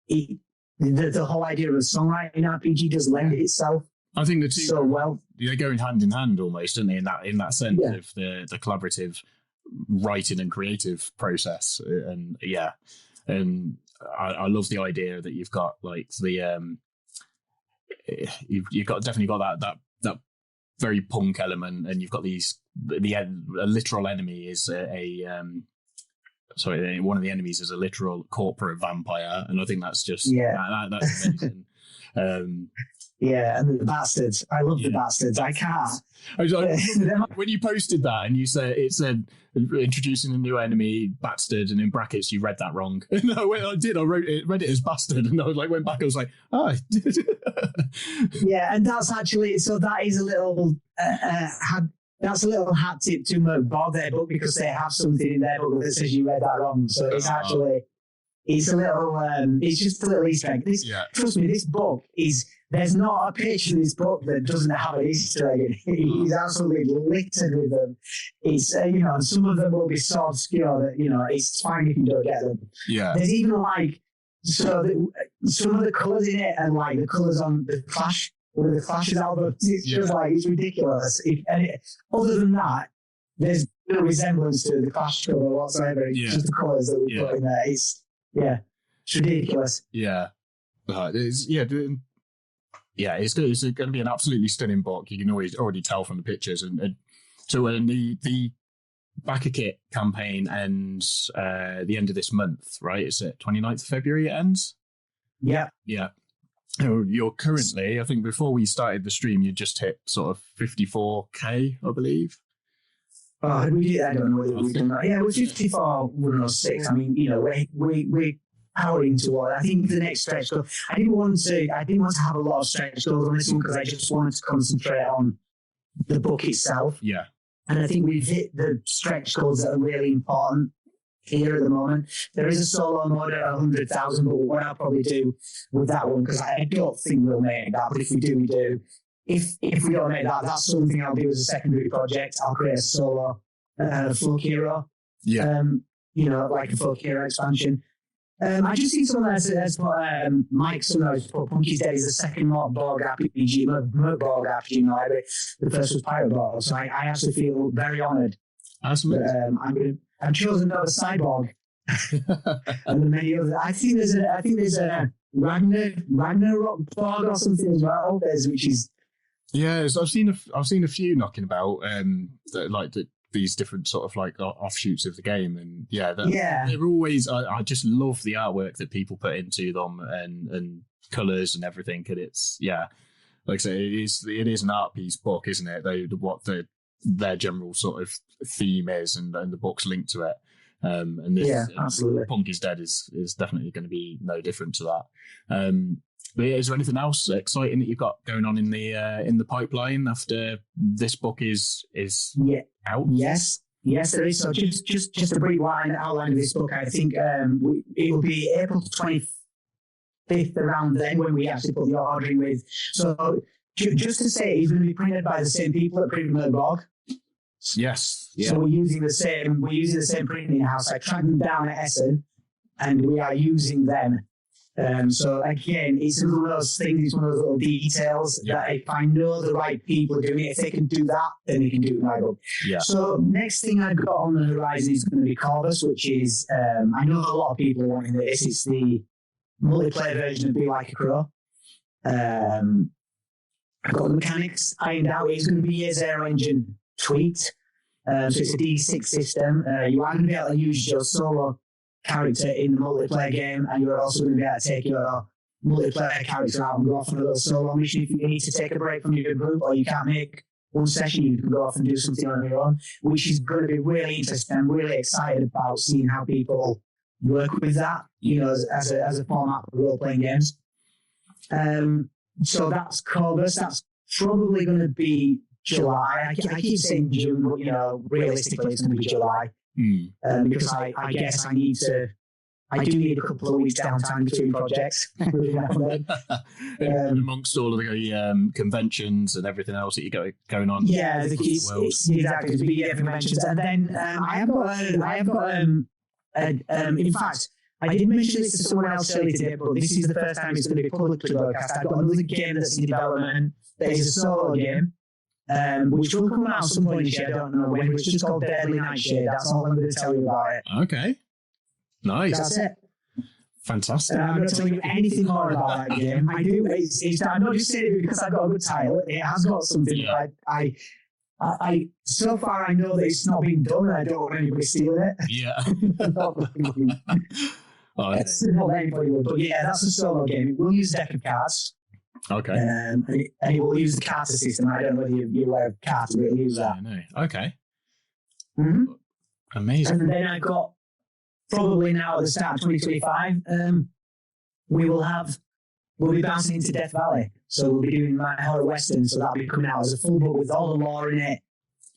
The whole idea of a songwriting RPG does lend itself. I think the two so well. They're going hand in hand almost, aren't they? In that sense of the collaborative writing and creative process, and I love the idea that you've got like the you've got definitely got that very punk element, and you've got a literal enemy is one of the enemies is a literal corporate vampire, and I think that's just that's amazing. And the bastards. I love the bastards. I can't. When you posted that and it said introducing a new enemy, bastard, and in brackets you read that wrong. No, I did. I read it as bastard, and I was like, went back. I was like, oh. And that's actually that is a little that's a little hat tip to Mörk Borg their book, because they have something in their book that says you read that wrong. So it's actually it's a little it's just a little Easter egg. Trust me, this book is. There's not a page in this book that doesn't have an Easter egg in it. He's absolutely littered with them. It's and some of them will be so obscure that it's fine if you don't get them. Yeah. There's even some of the colours in it, and like the colours on the Clash, one of the Clash's albums. It's just like it's ridiculous. Other than that, there's no resemblance to the Clash cover whatsoever. It's just the colours that we put in there. It's ridiculous. Yeah. It's good. It's going to be an absolutely stunning book. You can already tell from the pictures. And so when the Backer Kit campaign ends the end of this month, right? It's at 29th of February it ends? Yeah. Yeah. You're currently, I think before we started the stream, you just hit sort of 54K, I believe. Oh, I don't know whether we've done that. Yeah, it was 54, 106. I mean, we're powering toward. I think the next stretch goal. I didn't want to have a lot of stretch goals on this one, because I just wanted to concentrate on the book itself. Yeah. And I think we've hit the stretch goals that are really important here at the moment. There is a solo mode at 100,000, but what I'll probably do with that one, because I don't think we'll make that, but if we do, we do. If we don't make that, that's something I'll do as a secondary project. I'll create a solo folk hero. Yeah. Like a folk hero expansion. I just seen someone that's put Mike Sunrise put Punky's Dead is the second Mörk Borg RPG, Mörk Borg RPG in the library. The first was Pirate Borg, so I actually feel very honoured. I'm chosen over Cyborg and the many others. I think there's a Ragnarok Borg or something as well. Which is I've seen a few knocking about these different sort of like offshoots of the game, and they're always I just love the artwork that people put into them and colors and everything, and it's like I say, it is an art piece book, isn't it? Their general sort of theme is, and the book's linked to it, and this absolutely. Punk is Dead is definitely going to be no different to that. But is there anything else exciting that you've got going on in the pipeline after this book is out? Yes, there is. So just a brief outline of this book. I think it will be April 25th, around then, when we actually put the ordering with. So just to say, it's going to be printed by the same people at Printing Mörk Borg. Yes. Yeah. So we're using the same printing house. I tracked them down at Essen, and we are using them. So again, it's one of those things, it's one of those little details that if I know the right people doing it, if they can do that, then they can do it in my book. Yeah. So next thing I've got on the horizon is going to be Corvus, which is, I know a lot of people are wanting this. It's the multiplayer version of Be Like a Crow. I've got the mechanics ironed out. It's going to be a Zero Engine tweaked. So it's a D6 system. You are going to be able to use your solo character in the multiplayer game, and you're also going to be able to take your multiplayer character out and go off on a little solo mission if you need to take a break from your group, or you can't make one session, you can go off and do something on your own, which is going to be really interesting. I'm really excited about seeing how people work with that, as a format for role-playing games. So that's Corvus. That's probably going to be July. I keep saying June, but realistically it's going to be July. Because I guess I need to I do need a couple of weeks downtime between projects. Amongst all of the conventions and everything else that you got going on. Yeah, exactly. The BDF conventions, and then I have got. In fact, I did mention this to someone else earlier today, but this is the first time it's going to be publicly broadcast. I've got another game that's in development that is a solo game, which will come out at some point this year. I don't know when. It's just called Deadly Nightshade. That's all I'm going to tell you about it. Okay. Nice. That's it. Fantastic. I'm not telling you anything more about that game. I do. I'm not just saying it because I've got a good title. It has got something. Yeah. I so far I know that it's not been done. And I don't want anybody stealing it. Yeah. It's not anybody would. But yeah, that's a solo game. It will use a deck of cards. Okay. And it will use the Carter system. I don't know whether you're aware of Carter, but it'll use that. No. Okay. Mm-hmm. Amazing. And then I've got probably now at the start of 2025, we'll be bouncing into Death Valley. So we'll be doing my horror western. So that'll be coming out as a full book with all the lore in it.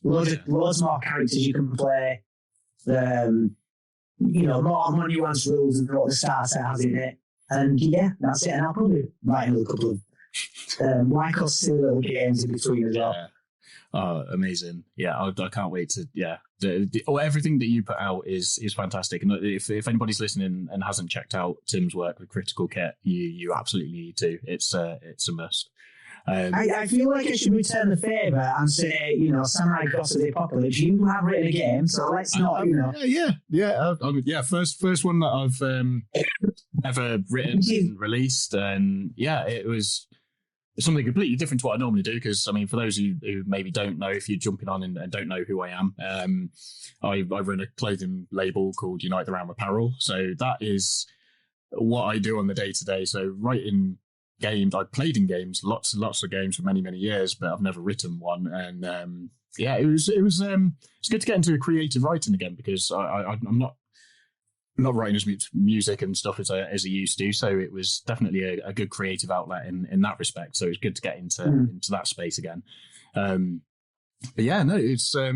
Loads more characters you can play. More nuanced rules and what the starter set has in it. And yeah, that's it. And I'll probably write another couple of Wyckoff silly little games in between as well. Yeah. Oh, amazing. Yeah, I can't wait to, everything that you put out is fantastic. And if anybody's listening and hasn't checked out Tim's work with Critical Kit, you absolutely need to. It's a must. I feel like I should return the favour and say, Samurai Gods of the Apocalypse, you have written a game, so let's not, First one that I've ever written and released. And it was something completely different to what I normally do, because for those who maybe don't know, if you're jumping on and don't know who I am, I run a clothing label called Unite the Realm Apparel. So that is what I do on the day-to-day. So writing games, I've played in games, lots and lots of games for many years, but I've never written one. And it was good to get into creative writing again, because I'm not writing as much music and stuff as I used to. So it was definitely a good creative outlet in that respect. So it's good to get into that space again. But yeah, no, it's a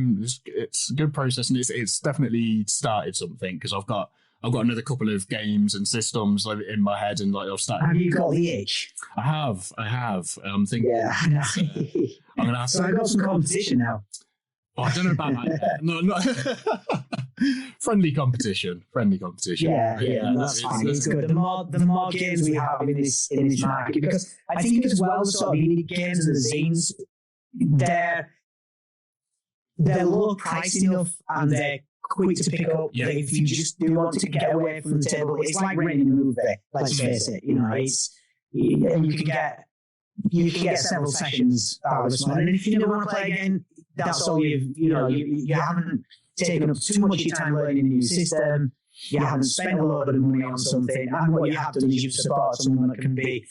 good process, and it's definitely started something, because I've got another couple of games and systems in my head, and I've started. Have you got the itch? I have. I'm thinking. Yeah. I'm gonna have so I've got some competition now. Oh, I don't know about that. No, not friendly competition. Yeah, that's fine. It's good. The more games we have in this market, because I think as well, the sort of indie games and the zines, they're low price enough and they're quick to pick up. Yeah. If you just do want to get away from the table, it's like renting a movie. Let's face it. And you can get several sessions out of this one. And if you don't want to play again, that's all you haven't taken up too much of your time learning a new system. You haven't spent a lot of money on something, and what you have done is you've supported someone that can be,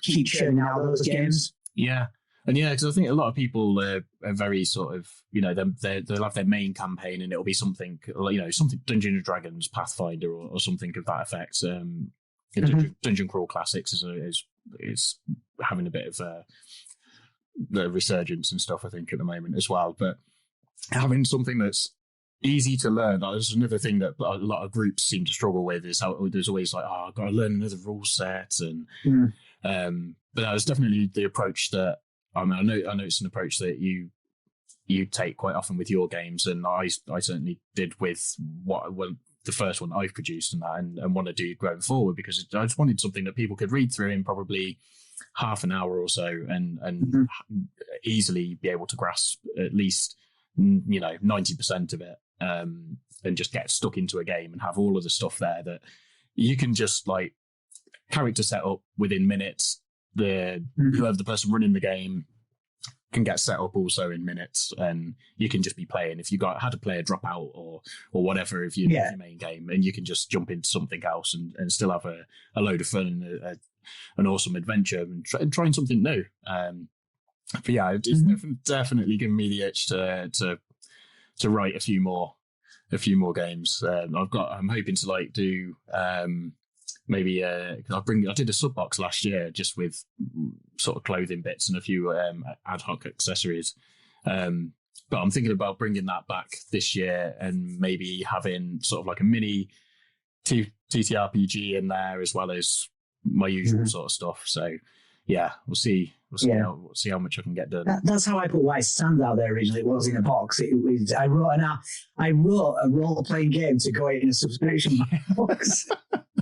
keep churning out those games. Yeah. And because I think a lot of people are very sort of, they'll have their main campaign and it'll be something, something Dungeons and Dragons, Pathfinder, or something of that effect. Dungeon Crawl Classics is having a bit of the resurgence and stuff, I think, at the moment as well. But having something that's easy to learn, that's another thing that a lot of groups seem to struggle with, is how there's always like, I've got to learn another rule set. And but that was definitely the approach that, I know it's an approach that you take quite often with your games, and I certainly did with the first one I've produced and want to do going forward, because I just wanted something that people could read through in probably half an hour or so and easily be able to grasp at least 90% of it, and just get stuck into a game and have all of the stuff there that you can just like character set up within minutes. Whoever the person running the game can get set up also in minutes, and you can just be playing. If you had a player drop out or whatever, if you're your main game, and you can just jump into something else and still have a load of fun and an awesome adventure and trying something new. But yeah, it's definitely given me the itch to write a few more games. I'm hoping to do maybe I did a sub box last year just with sort of clothing bits and a few ad hoc accessories, but I'm thinking about bringing that back this year and maybe having sort of like a mini ttrpg in there as well as my usual sort of stuff. So yeah, we'll see how much I can get done. That's how I put White Sands out there originally. It was in a box. I wrote a role playing game to go in a subscription box.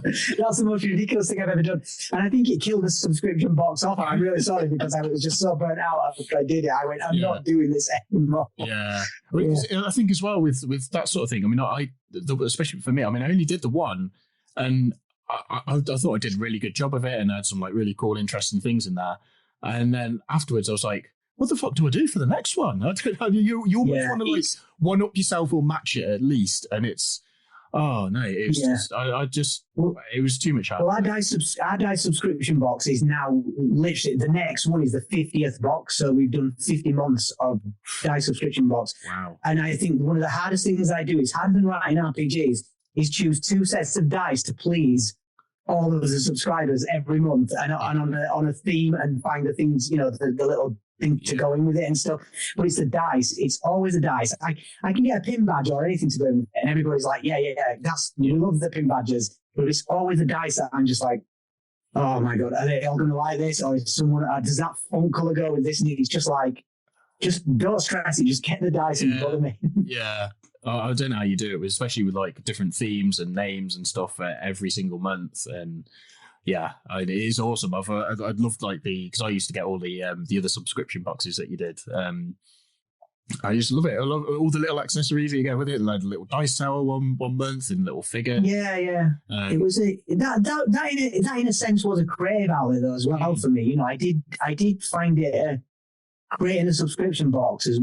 That's the most ridiculous thing I've ever done, and I think it killed the subscription box off. I'm really sorry because I was just so burnt out after I did it. I went, I'm not doing this anymore. Yeah, I think as well with that sort of thing. I mean, especially for me. I mean, I only did the one, and I thought I did a really good job of it, and I had some like really cool, interesting things in there. And then afterwards, I was like, "What the fuck do I do for the next one?" You almost want to like one up yourself or match it at least, and it's. Oh no! It was it was too much. Well, our DICE subscription box is now literally the next one is the 50th box. So we've done 50 months of DICE subscription box. Wow! And I think one of the hardest things I do is harder than writing RPGs is choose 2 sets of dice to please all of the subscribers every month and on a theme and find the things the little thing to go in with it and stuff. But it's the dice. It's always the dice. I can get a pin badge or anything to go in with it, and everybody's like, yeah, you love the pin badges, but it's always the dice that I'm just like, oh my god, are they all going to like this, or is someone does that font color go with this? And it's just like, just don't stress it. Just get the dice and put them in. Yeah. I don't know how you do it, especially with like different themes and names and stuff every single month. And yeah, it is awesome. I'd love like because I used to get all the other subscription boxes that you did. I just love it. I love all the little accessories that you get with it, like the little dice tower one month and little figure. Yeah. It was that in a sense was a creative outlet though as well for me. I did find it creating a subscription boxes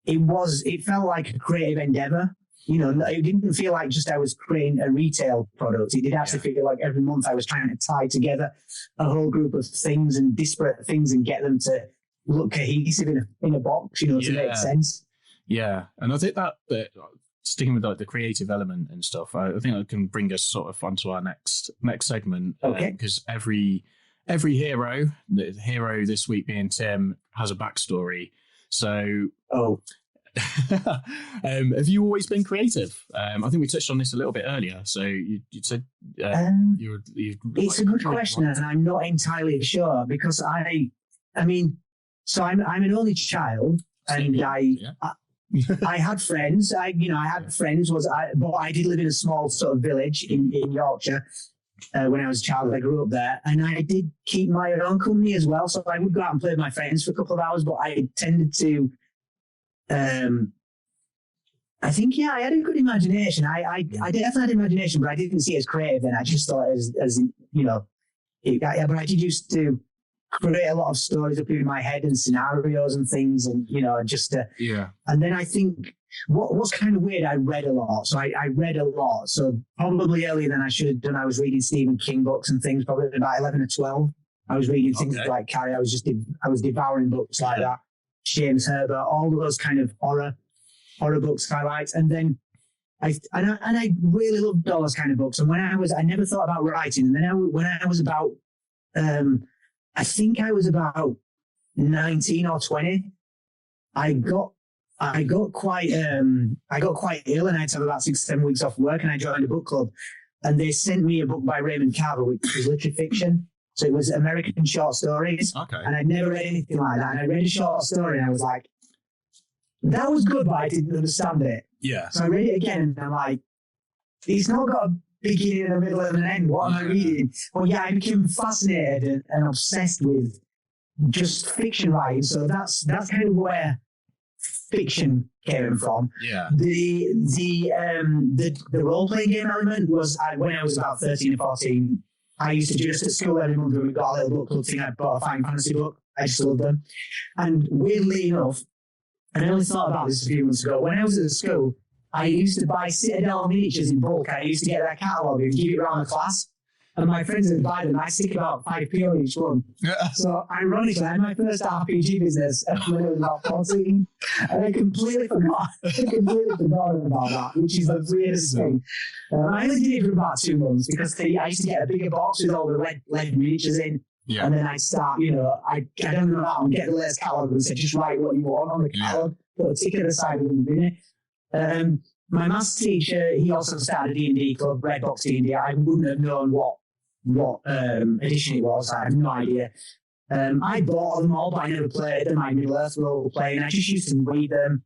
it felt like a creative endeavor. It didn't feel like just I was creating a retail product. It did actually feel like every month I was trying to tie together a whole group of things and disparate things and get them to look cohesive in a box, to make sense. Yeah, and I think that sticking with like the creative element and stuff, I think that can bring us sort of onto our next segment. Okay. Because every hero, the hero this week being Tim, has a backstory. So, have you always been creative? I think we touched on this a little bit earlier. So you said you. It's a good question, and I'm not entirely sure because I'm an only child, and I had friends. I had friends. But I did live in a small sort of village in Yorkshire. When I was a child, I grew up there, and I did keep my own company as well. So I would go out and play with my friends for a couple of hours, but I tended to. I think I had a good imagination. I definitely had imagination, but I didn't see it as creative. Then I just thought as but I did used to create a lot of stories up in my head and scenarios and things, and And then I think what's kind of weird, I read a lot. So I read a lot. So probably earlier than I should have done. I was reading Stephen King books and things. Probably about 11 or 12. I was reading things like Carrie. I was devouring books like that. James Herbert, all those kind of horror books I liked. And then I really loved all those kind of books. And I never thought about writing. And then when I was about, I think I was about 19 or 20, I got quite ill, and I had to have about 6-7 weeks off work, and I joined a book club, and they sent me a book by Raymond Carver, which was literary fiction. So it was American short stories. Okay. And I'd never read anything like that. And I read a short story and I was like, that was good, but I didn't understand it. Yeah. So I read it again and I'm like, it's not got a beginning, a middle, and an end. What am I reading? Well, I became fascinated and obsessed with just fiction writing. So that's kind of where fiction came from. Yeah. The role-playing game element was when I was about 13 or 14. I used to just at school every month when we got a little book club thing. I bought a Final Fantasy book. I just loved them. And weirdly enough, and I only thought about this a few months ago, when I was at school, I used to buy Citadel miniatures in bulk. I used to get their catalogue and give it around the class. And my friends would buy them. I stick about 5p on each one. Yeah. So ironically, I had my first RPG business when I was about 14. And I completely forgot about that, which is the weirdest thing. I only did it for about 2 months because I used to get a bigger box with all the lead miniatures in. Yeah. And then I'd start, I'd get them out and get the latest catalogue and say, just write what you want on the catalogue, put a ticket aside within a minute. my maths teacher, he also started a D&D club, Red Box D&D. I wouldn't have known what edition it was. I have no idea. I bought them all, but I never played them. I Middle Earth role playing. I just used to read them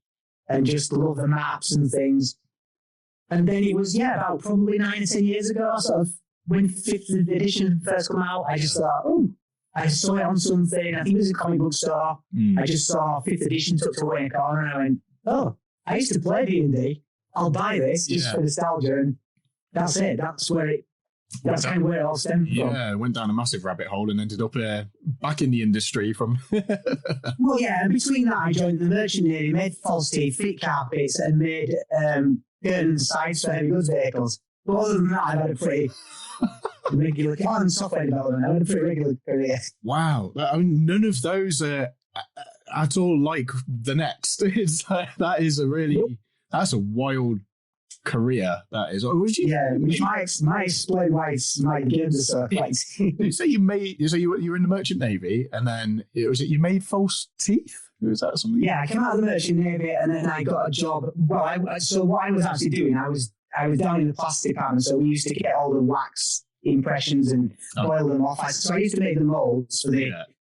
and just love the maps and things. And then it was, about probably 9 or 10 years ago, sort of when 5th edition first came out, I just thought, I saw it on something. I think it was a comic book store. I just saw 5th edition tucked away in a corner, and I went, I used to play D&D. I'll buy this just for nostalgia, and that's it. That's kind of where it all stemmed from. Yeah, went down a massive rabbit hole and ended up back in the industry from... Well, yeah, and between that, I joined the Merchant Navy, made false teeth, fit carpets, and made curtain sides for heavy goods vehicles. But other than that, I've had a pretty regular... and software development, I've had a pretty regular career. Wow. I mean, none of those are at all like the next. That is a really... That's a wild career, that is. Which might explain why my games are so quite... So you were in the Merchant Navy, and then you made false teeth? Was that something? Yeah, I came out of the Merchant Navy, and then I got a job. Well, so what I was actually doing, I was down in the plastic department, so we used to get all the wax impressions and boil them off. So I used to make the molds for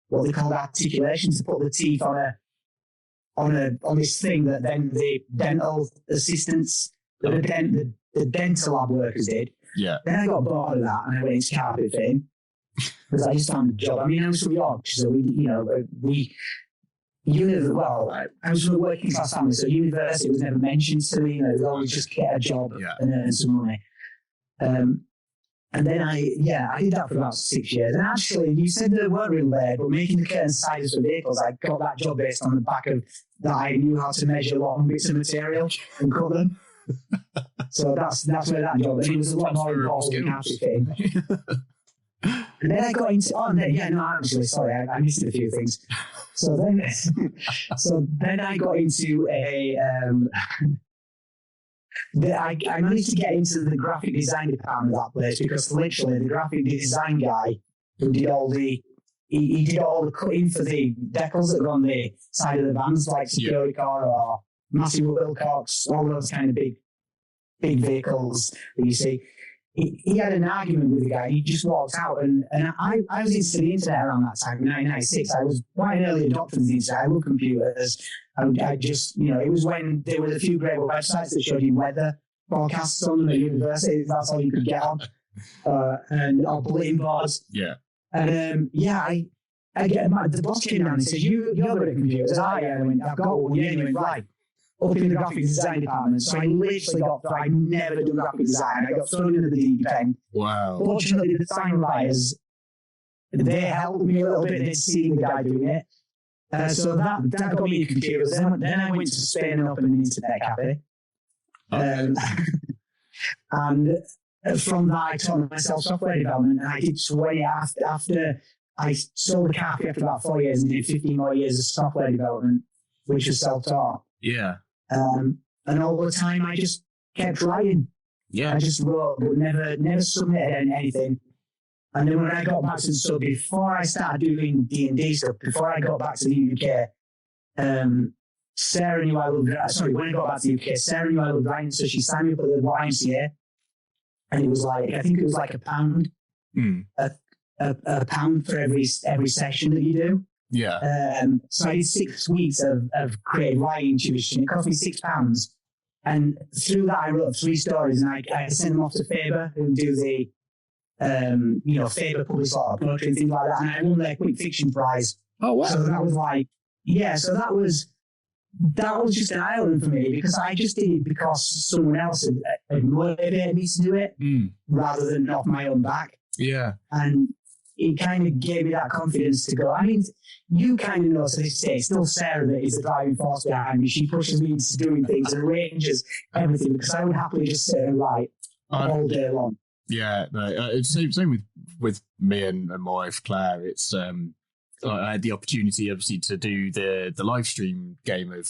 what they called articulations, to put the teeth on this thing that then the dental assistants, the dental lab workers did. Yeah. Then I got bored of that, and I went into carpet fitting because I just found a job. I mean, I was from Yorkshire, so I was from a working class family, so university was never mentioned to me. It was always just get a job and earn some money. And then I did that for about 6 years. And actually, you said they weren't really there, but making the curtain sizes for vehicles, I got that job based on the back of that I knew how to measure long bits of material and cut them. So that's where that job, and it was a lot more involved in carpet fitting. And then I got into, I missed a few things. So then I got into I managed to get into the graphic design department of that place, because literally the graphic design guy who did all the cutting for the decals that were on the side of the vans, like Security Car or Massey Wilcox, all those kind of big vehicles that you see. He had an argument with the guy. He just walked out, and I was into the internet around that time, in 1996. I was quite an early adopter of the internet. I love computers. I just, it was when there were a few great websites that showed you weather forecasts on them at university. That's all you could get on, or bulletin boards. Yeah. And I get the boss came down and said, "You're good at computers." I went, "I've got one." Yeah, and he went, "Right." Up in the graphic design department. So I literally I'd never done graphic design. I got thrown into the deep end. Wow. Fortunately, the design writers, they helped me a little bit. They'd seen the guy doing it. So that got me into computers. Then I went to Spain and opened an internet cafe. And from that, I taught myself software development. And I did 20 after I sold the cafe after about 4 years, and did 15 more years of software development, which was self-taught. Yeah. And all the time I just kept writing. Yeah. I just wrote, but never submitted anything. And then when I got back so before I started doing D&D stuff, before I got back to the UK, Sarah knew I loved writing. When I got back to the UK, Sarah knew I loved writing, so she signed me up at the YMCA. And it was like, I think it was like £1, a pound for every session that you do. Yeah. So I did 6 weeks of creative writing tuition. It cost me £6. And through that, I wrote 3 stories, and I sent them off to Faber, who do the, Faber published a lot of poetry and things like that. And I won their quick fiction prize. Oh, wow. So that was like, so that was just an eye-opener for me, because I just did it because someone else had motivated me to do it, rather than off my own back. Yeah. And it kind of gave me that confidence to go. I mean, you kind of know to this day, it's still Sarah that is the driving force behind me. She pushes me into doing things and arranges everything, because I would happily just sit and write all day long. Yeah, no, it's same with me and my wife Claire. It's I had the opportunity, obviously, to do the live stream game of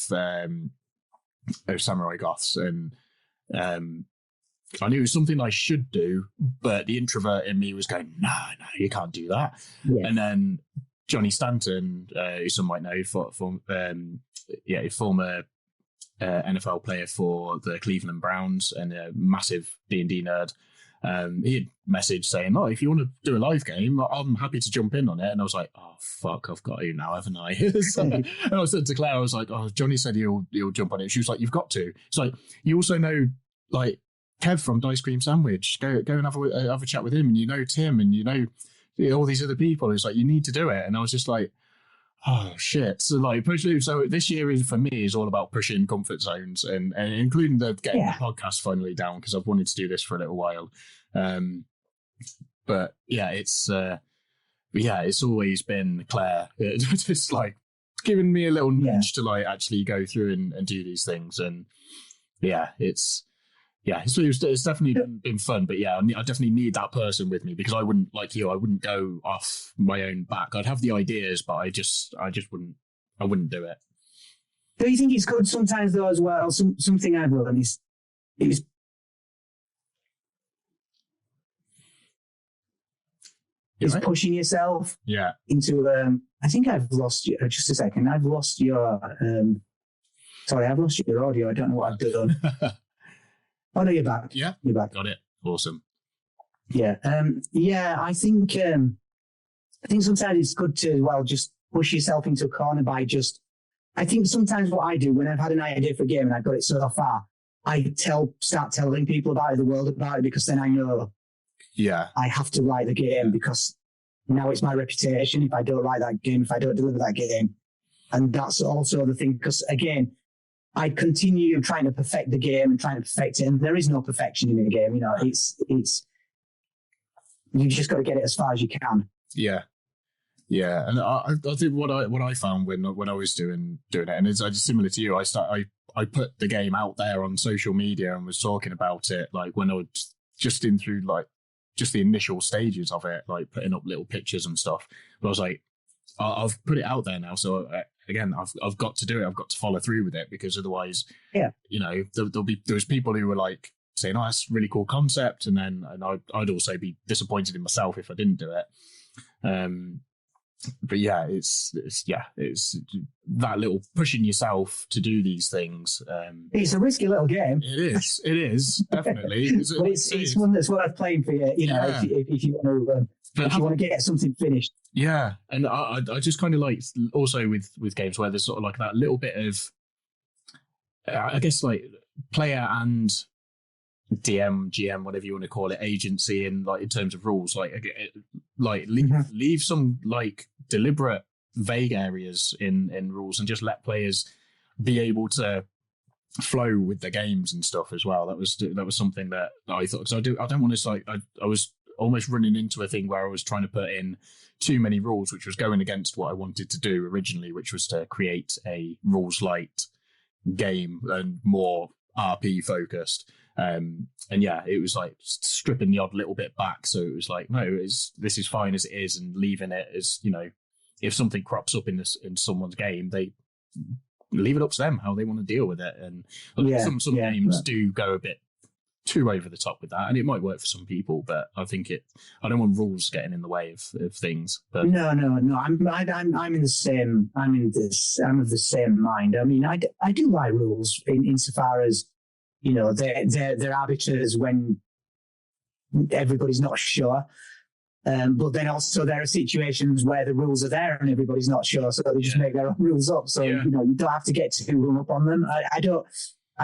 Samurai Goths, and I knew it was something I should do, but the introvert in me was going, no, you can't do that. Yeah. And then Johnny Stanton, who some might know, former NFL player for the Cleveland Browns and a massive D&D nerd. He had messaged saying, "Oh, if you want to do a live game, I'm happy to jump in on it." And I was like, "Oh fuck, I've got to now, haven't I?" And I said to Claire, I was like, "Oh, Johnny said he'll jump on it." She was like, "You've got to." It's like, you also know, like, Kev from Dice Cream Sandwich. Go and have a chat with him, and you know Tim, and you know all these other people. It's like, you need to do it. And I was just like, oh shit. So like pushing, so this year is for me is all about pushing comfort zones and including getting the podcast finally down, because I've wanted to do this for a little while. But yeah, it's always been Claire just like giving me a little nudge to like actually go through and do these things. And it's definitely been fun. But yeah, I definitely need that person with me, because I wouldn't, like you, I wouldn't go off my own back. I'd have the ideas, but I just wouldn't do it. Do you think it's good sometimes though as well? Something I've learned is pushing yourself into I think I've lost you. Just a second. I've lost your I've lost your audio. I don't know what I've done. Oh no, you're back. Yeah, you're back. Got it. Awesome. Yeah, I think sometimes it's good to just push yourself into a corner by just. I think sometimes what I do when I've had an idea for a game and I've got it so far, I start telling people about it, the world about it, because then I know. Yeah, I have to write the game, because now it's my reputation if I don't write that game, if I don't deliver that game, and that's also the thing. Because again, I continue trying to perfect the game and trying to perfect it, and there is no perfection in a game. You know, it's you just got to get it as far as you can. Yeah, and I think what I found when I was doing it, and it's just similar to you. I put the game out there on social media and was talking about it, like when I was just in through like just the initial stages of it, like putting up little pictures and stuff. But I was like, I've put it out there now, so again, I've got to do it. I've got to follow through with it, because otherwise, you know, there's people who were like saying, "Oh, that's a really cool concept," and I'd also be disappointed in myself if I didn't do it. But yeah, it's that little pushing yourself to do these things. It's a risky little game. It is definitely. But it's one that's worth playing for you. You know, if you want to. If you want to get something finished. Yeah. And I just kind of like also with games where there's sort of like that little bit of, I guess, like player and DM, GM, whatever you want to call it, agency in like in terms of rules, like leave some like deliberate vague areas in rules and just let players be able to flow with the games and stuff as well. That was something that I thought, because I don't want to like I was almost running into a thing where I was trying to put in too many rules, which was going against what I wanted to do originally, which was to create a rules light game and more RP focused. And yeah, it was like stripping the odd little bit back. So it was like, no, this is fine as it is, and leaving it as, you know, if something crops up in someone's game, they leave it up to them how they want to deal with it. And some games do go a bit too over the top with that, and it might work for some people, but I think I don't want rules getting in the way of things. But no. I'm in the same. I'm of the same mind. I mean, I do like rules insofar as, you know, they're arbiters when everybody's not sure. But then also there are situations where the rules are there and everybody's not sure, so they just make their own rules up. So you know, you don't have to get too hung up on them. I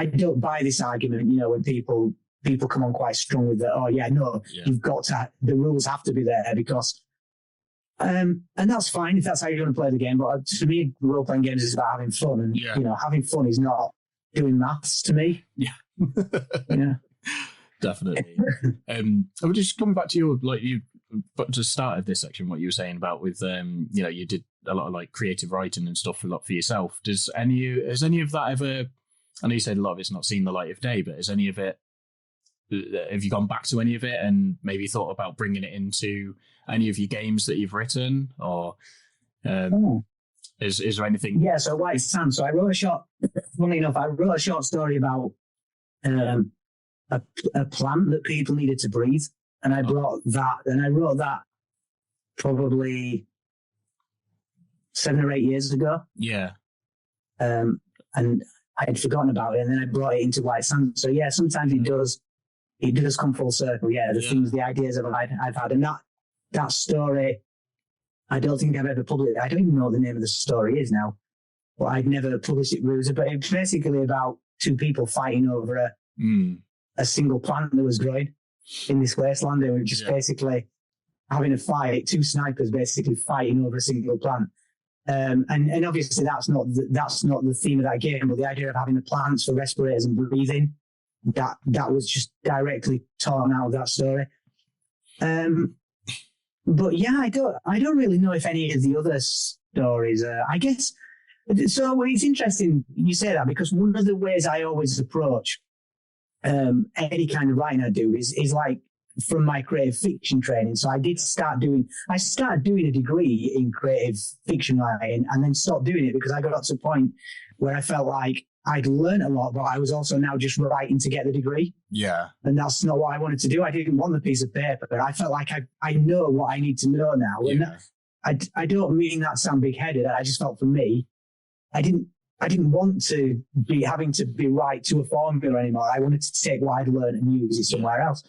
don't buy this argument. You know, when people come on quite strong with that. You've got to. The rules have to be there because. And that's fine if that's how you're going to play the game. But to me, role playing games is about having fun, and you know, having fun is not doing maths to me. Yeah. Yeah. Definitely. I'm just coming back to your but to start of this section, what you were saying about with you know, you did a lot of like creative writing and stuff a lot for yourself. Has any of that ever? I know you said a lot of it's not seen the light of day, but has any of it? Have you gone back to any of it and maybe thought about bringing it into any of your games that you've written, or is there anything? Yeah. So White Sand. So I wrote a short. Funny enough, I wrote a short story about a plant that people needed to breathe. And I brought that, and I wrote that probably 7 or 8 years ago. Yeah. And I'd forgotten about it, and then I brought it into White Sand. So yeah, sometimes it does come full circle. Yeah, the ideas I've had, and that story, I don't think I've ever published. I don't even know what the name of the story is now, but I'd never published it. But it was basically about two people fighting over a single plant that was growing in this wasteland. They were just basically having a fight, two snipers basically fighting over a single plant. And obviously that's not the theme of that game, but the idea of having the plants for respirators and breathing, that was just directly torn out of that story. But yeah, I don't really know if any of the other stories I guess so. It's interesting you say that, because one of the ways I always approach any kind of writing I do is like from my creative fiction training. So I started doing a degree in creative fiction writing, and then stopped doing it because I got to a point where I felt like I'd learned a lot, but I was also now just writing to get the degree. Yeah. And that's not what I wanted to do. I didn't want the piece of paper. I felt like I know what I need to know now. Yeah. And I don't mean that sound big-headed. I just felt for me, I didn't want to be having to be right to a formula anymore. I wanted to take what I'd learned and use it somewhere else.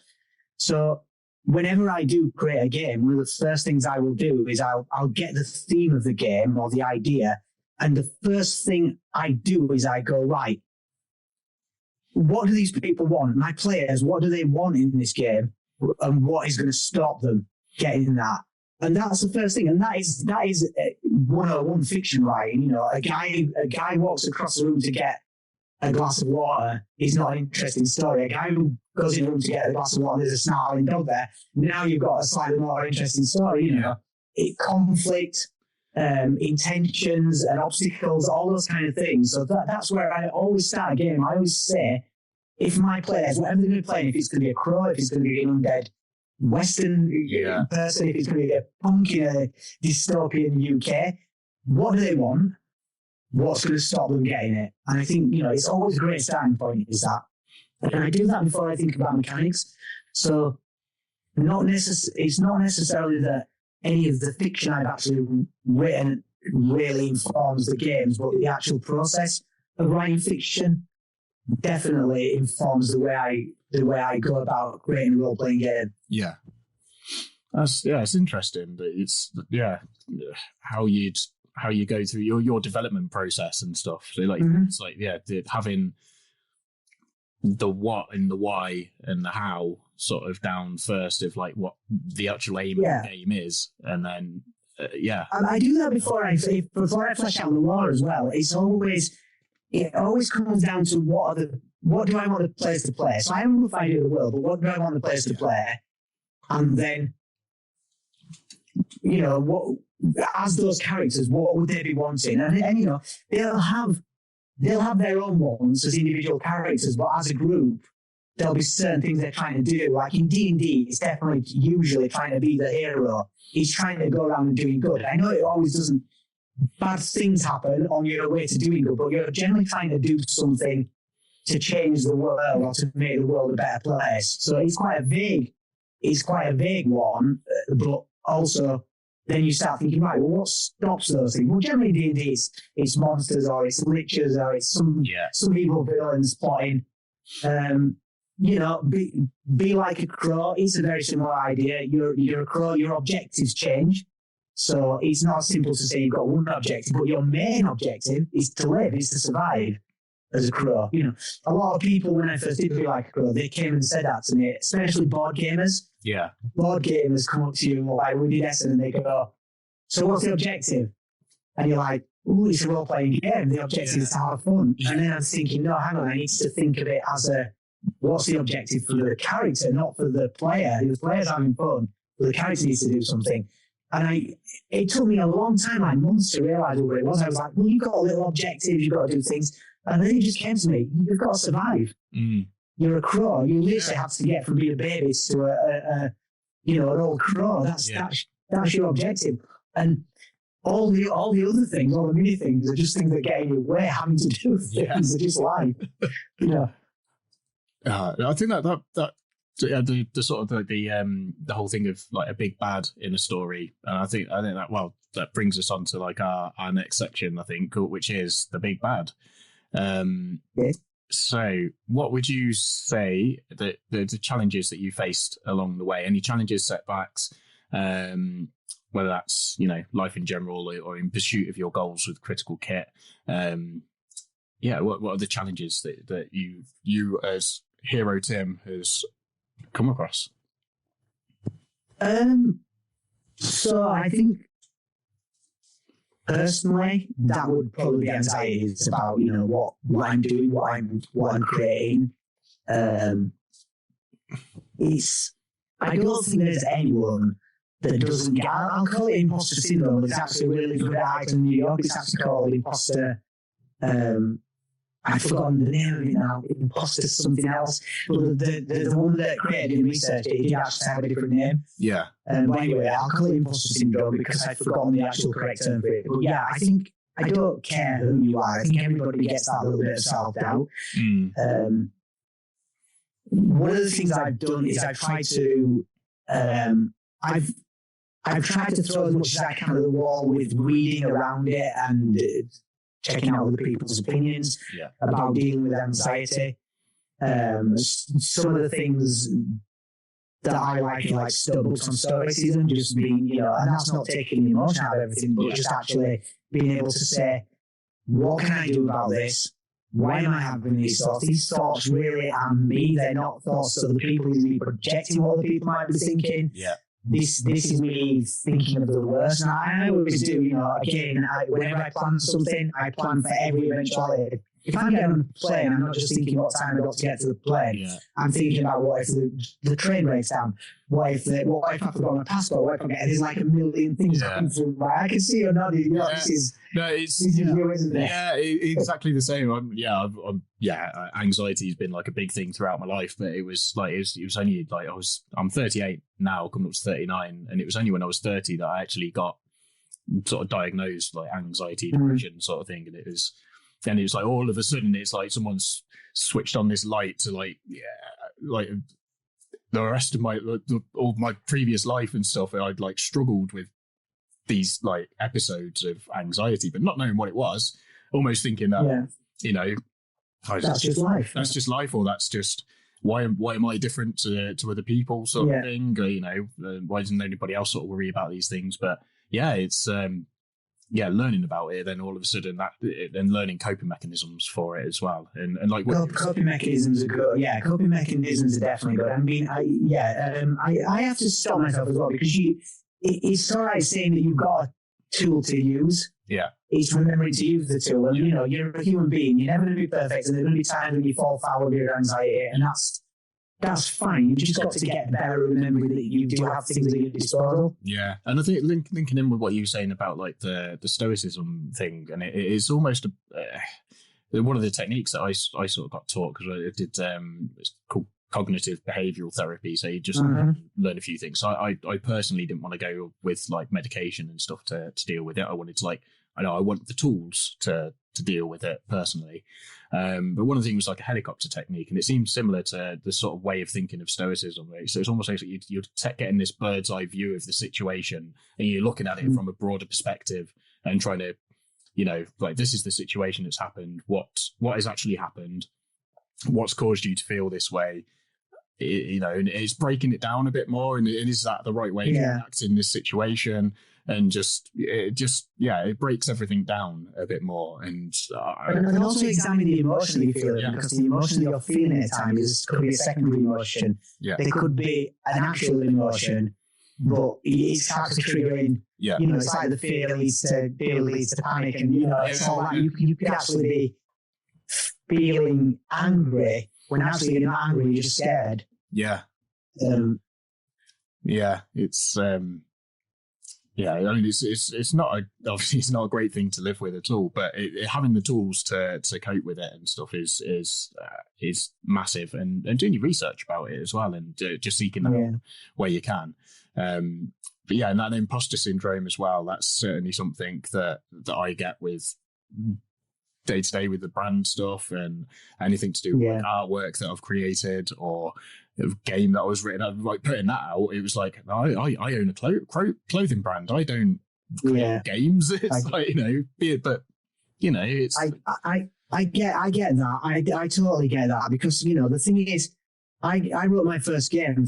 So whenever I do create a game, one of the first things I will do is I'll get the theme of the game or the idea. And the first thing I do is I go, right, what do these people want? My players, what do they want in this game? And what is going to stop them getting that? And that's the first thing. And that is 101 fiction writing. You know, a guy walks across the room to get a glass of water is not an interesting story. A guy who goes in the room to get a glass of water, there's a snarling dog there. Now you've got a slightly more interesting story. You know, conflict, intentions and obstacles, all those kind of things. So that's where I always start a game. I always say, if my players, whatever they're going to play, if it's going to be a crow, if it's going to be an undead Western person, if it's going to be a punk in a dystopian UK, what do they want? What's going to stop them getting it? And I think, it's always a great starting point is that. And I do that before I think about mechanics. So it's not necessarily that any of the fiction I've actually written really informs the games, but the actual process of writing fiction definitely informs the way I go about creating a role-playing game. Yeah. It's interesting that it's how you go through your development process and stuff. So it's like having the what and the why and the how sort of down first of like what the actual aim of the game is, and then And I do that before I flesh out the lore as well. It always comes down to what do I want the players to play. So I have a rough idea of the world, but what do I want the players to play? And then, what as those characters, what would they be wanting? And they'll have their own ones as individual characters, but as a group, there'll be certain things they're trying to do. Like in D&D, it's definitely usually trying to be the hero. He's trying to go around and doing good. I know it always doesn't. Bad things happen on your way to doing good, but you're generally trying to do something to change the world or to make the world a better place. So it's quite a vague one, but also then you start thinking, right, well, what stops those things? Well, generally D&D, it's monsters or it's lichers or it's some evil villains plotting. Be like a crow. It's a very similar idea. You're a crow. Your objectives change. So it's not simple to say you've got one objective, but your main objective is to live, is to survive as a crow. A lot of people, when I first did Be Like a Crow, they came and said that to me, especially board gamers. Yeah. Board gamers come up to you like we did Essen and they go, so what's the objective? And you're like, ooh, it's a role-playing game. The objective is to have fun. And then I'm thinking, no, hang on, I need to think of it as what's the objective for the character, not for the player. The player's having fun, but the character needs to do something. And it took me a long time, like months, to realise what it was. I was like, well, you've got a little objective, you've got to do things. And then it just came to me, you've got to survive. You're a crow. You literally have to get from being a baby to an old crow. That's your objective. And all the other things, all the mini things are just things that get in your way. Having to do things are just life. I think that the sort of the whole thing of like a big bad in a story, and I think that brings us on to like our next section, I think, which is the big bad. Yes. So, what would you say that the challenges that you faced along the way? Any challenges, setbacks, whether that's life in general or in pursuit of your goals with critical kit? What are the challenges that you as Hero Tim has come across? So I think personally, that would probably be anxiety. It's about what I'm doing, what I'm creating. I don't think there's anyone that doesn't get. I'll call it imposter syndrome, but it's actually a really good item in New York. It's actually called imposter. I've forgotten the name of it now. Imposter something else. But the one that created and researched it, it actually have a different name. Yeah. But anyway, I'll call it imposter syndrome because I've forgotten the actual correct term for it. But yeah, I think I don't care who you are. I think everybody gets that little bit of self-doubt. One of the things I've done is I've tried to I've tried to throw as much as I can at the wall with reading around it and checking out other people's opinions about dealing with anxiety. Some of the things that I like are like books on stoicism, just being, and that's not taking the emotion out of everything, but just actually being able to say, what can I do about this? Why am I having these thoughts? These thoughts really are me. They're not thoughts of the people who me projecting what other people might be thinking. Yeah. This is me thinking of the worst. And I always do, again, whenever I plan something, I plan for every eventuality. If I'm getting on the plane, I'm not just thinking what time I got to get to the plane. Yeah. I'm thinking about what if the train breaks down? What if I forgot my passport? What if I get, there's like a million things coming through. I can see you're nodding. This is you, isn't it? Yeah, exactly the same. Anxiety has been like a big thing throughout my life, but it was only like I'm 38 now, coming up to 39, and it was only when I was 30 that I actually got sort of diagnosed like anxiety, depression sort of thing, and it was like all of a sudden it's like someone's switched on this light to like the rest of all my previous life and stuff. I'd like struggled with these like episodes of anxiety, but not knowing what it was, almost thinking that that's just life. That's just life, or that's just why am I different to other people, sort of thing. Why doesn't anybody else sort of worry about these things? But it's learning about it, then all of a sudden then learning coping mechanisms for it as well, and like coping mechanisms are good. Yeah, coping mechanisms are definitely good. I mean, I have to stop myself as well because it's all right saying that you've got a tool to use. Yeah, it's remembering to use the tool, and you're a human being. You're never going to be perfect, and there's going to be times when you fall foul of your anxiety, and that's fine. You've just got to get better at remembering that you do have things at your disposal. Yeah, and I think linking in with what you were saying about like the stoicism thing, and it is almost one of the techniques that I sort of got taught because I did it's called cognitive behavioral therapy. So you just learn a few things. So I personally didn't want to go with like medication and stuff to deal with it. I wanted to I want the tools to deal with it personally. But one of the things was like a helicopter technique, and it seems similar to the sort of way of thinking of stoicism. Right? So it's almost like you're getting this bird's eye view of the situation, and you're looking at it from a broader perspective and trying to, like, this is the situation that's happened. What has actually happened? What's caused you to feel this way? And it's breaking it down a bit more, and is that the right way to act in this situation? And it breaks everything down a bit more, and also examine the emotion you feel, because the emotion that you're feeling at times could be a secondary emotion. Yeah. They could be an actual emotion, but it starts triggering. Yeah. It's like the fear leads to panic, and it's all that you could actually be feeling angry when actually you're not angry, you're just scared. Yeah. It's I mean, it's not obviously it's not a great thing to live with at all, but having the tools to cope with it and stuff is massive, and doing your research about it as well, and just seeking that where you can. And that imposter syndrome as well. That's certainly something that I get with day to day with the brand stuff and anything to do with artwork that I've created or a game that I was written. Like putting that out, it was like I own a clothing brand. I don't create games. It's it's. I get that. I totally get that because the thing is, I wrote my first game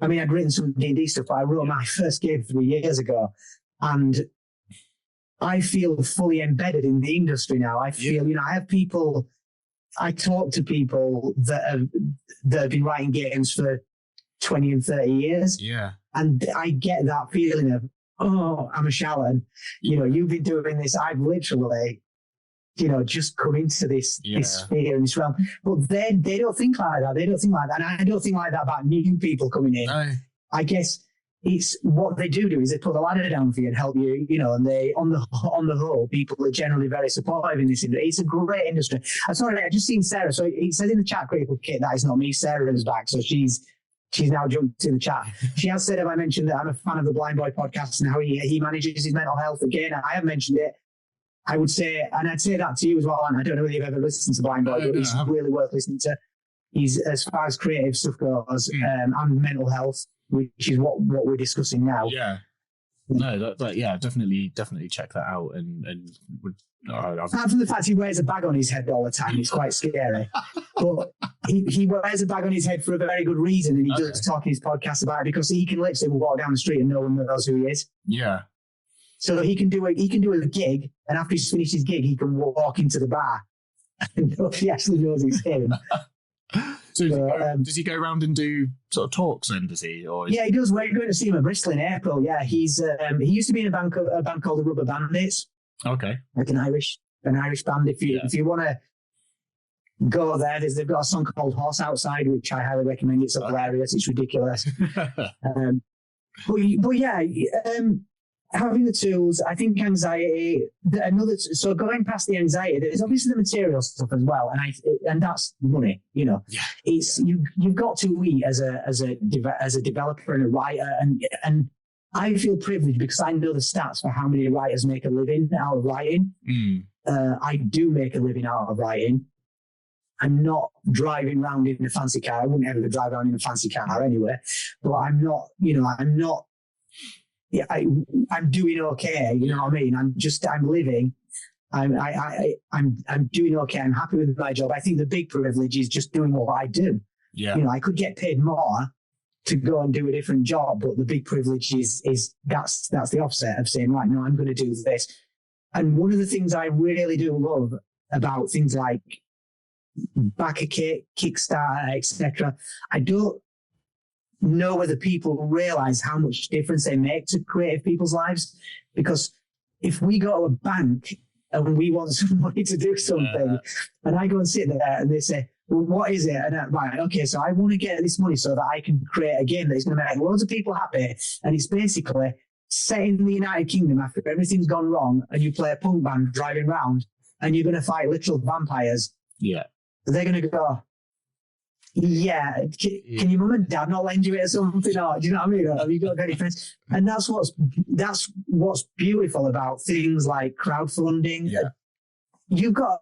I'd written some D&D stuff, but I wrote my first game 3 years ago, and I feel fully embedded in the industry now. I feel, I talk to people that have been writing games for 20 and 30 years. Yeah. And I get that feeling of, oh, I'm a charlatan. You've been doing this. I've literally, just come into this sphere and this realm. But they don't think like that. They don't think like that. And I don't think like that about new people coming in. No. I guess it's what they do is they put the ladder down for you and help you, and they, on the whole, people are generally very supportive in this industry. It's a great industry. I'm sorry, I just seen Sarah. So it says in the chat, Critical Kit, that is not me. Sarah is back. So she's now jumped in the chat. She has said, have I mentioned that I'm a fan of the Blind Boy podcast and how he manages his mental health? Again, I have mentioned it. I would say, and I'd say that to you as well, and I don't know whether you've ever listened to Blind Boy, but he's really worth listening to. He's, as far as creative stuff goes, and mental health, which is what we're discussing now. Yeah. No, definitely check that out. And apart from the fact he wears a bag on his head all the time, it's quite scary. But he wears a bag on his head for a very good reason, and he does talk in his podcast about it because he can literally walk down the street and no one knows who he is. Yeah. So he can do a gig, and after he's finished his gig, he can walk into the bar, and nobody actually knows it's him. So does he go around and do sort of talks then, does he? Yeah, he does. We're going to see him at Bristol in April. Yeah, he used to be in a band called the Rubber Bandits. Okay. Like an Irish band. If you want to go there, they've got a song called Horse Outside, which I highly recommend. It's hilarious. It's ridiculous. But yeah, having the tools, I think anxiety. So going past the anxiety, there's obviously the material stuff as well, and that's money. Yeah. You've got to eat as a developer and a writer, and I feel privileged because I know the stats for how many writers make a living out of writing. I do make a living out of writing. I'm not driving around in a fancy car. I wouldn't ever drive around in a fancy car anyway. But I'm not. Yeah, I'm doing okay. You know what I mean? I'm living. I'm doing okay. I'm happy with my job. I think the big privilege is just doing what I do. Yeah. I could get paid more to go and do a different job, but the big privilege is that's the offset of saying, right, no, I'm going to do this. And one of the things I really do love about things like Back a Kit, Kickstarter, etc., I don't know whether people realize how much difference they make to creative people's lives. Because if we go to a bank and we want some money to do something, and I go and sit there and they say, well, what is it? And right, okay, so I want to get this money so that I can create a game that is going to make loads of people happy. And it's basically set in the United Kingdom after everything's gone wrong, and you play a punk band driving around, and you're going to fight literal vampires. Yeah. They're going to go, yeah, can your mum and dad not lend you it or something? Or, do you know what I mean? Or have you got any friends? And that's what's beautiful about things like crowdfunding. Yeah. You've got,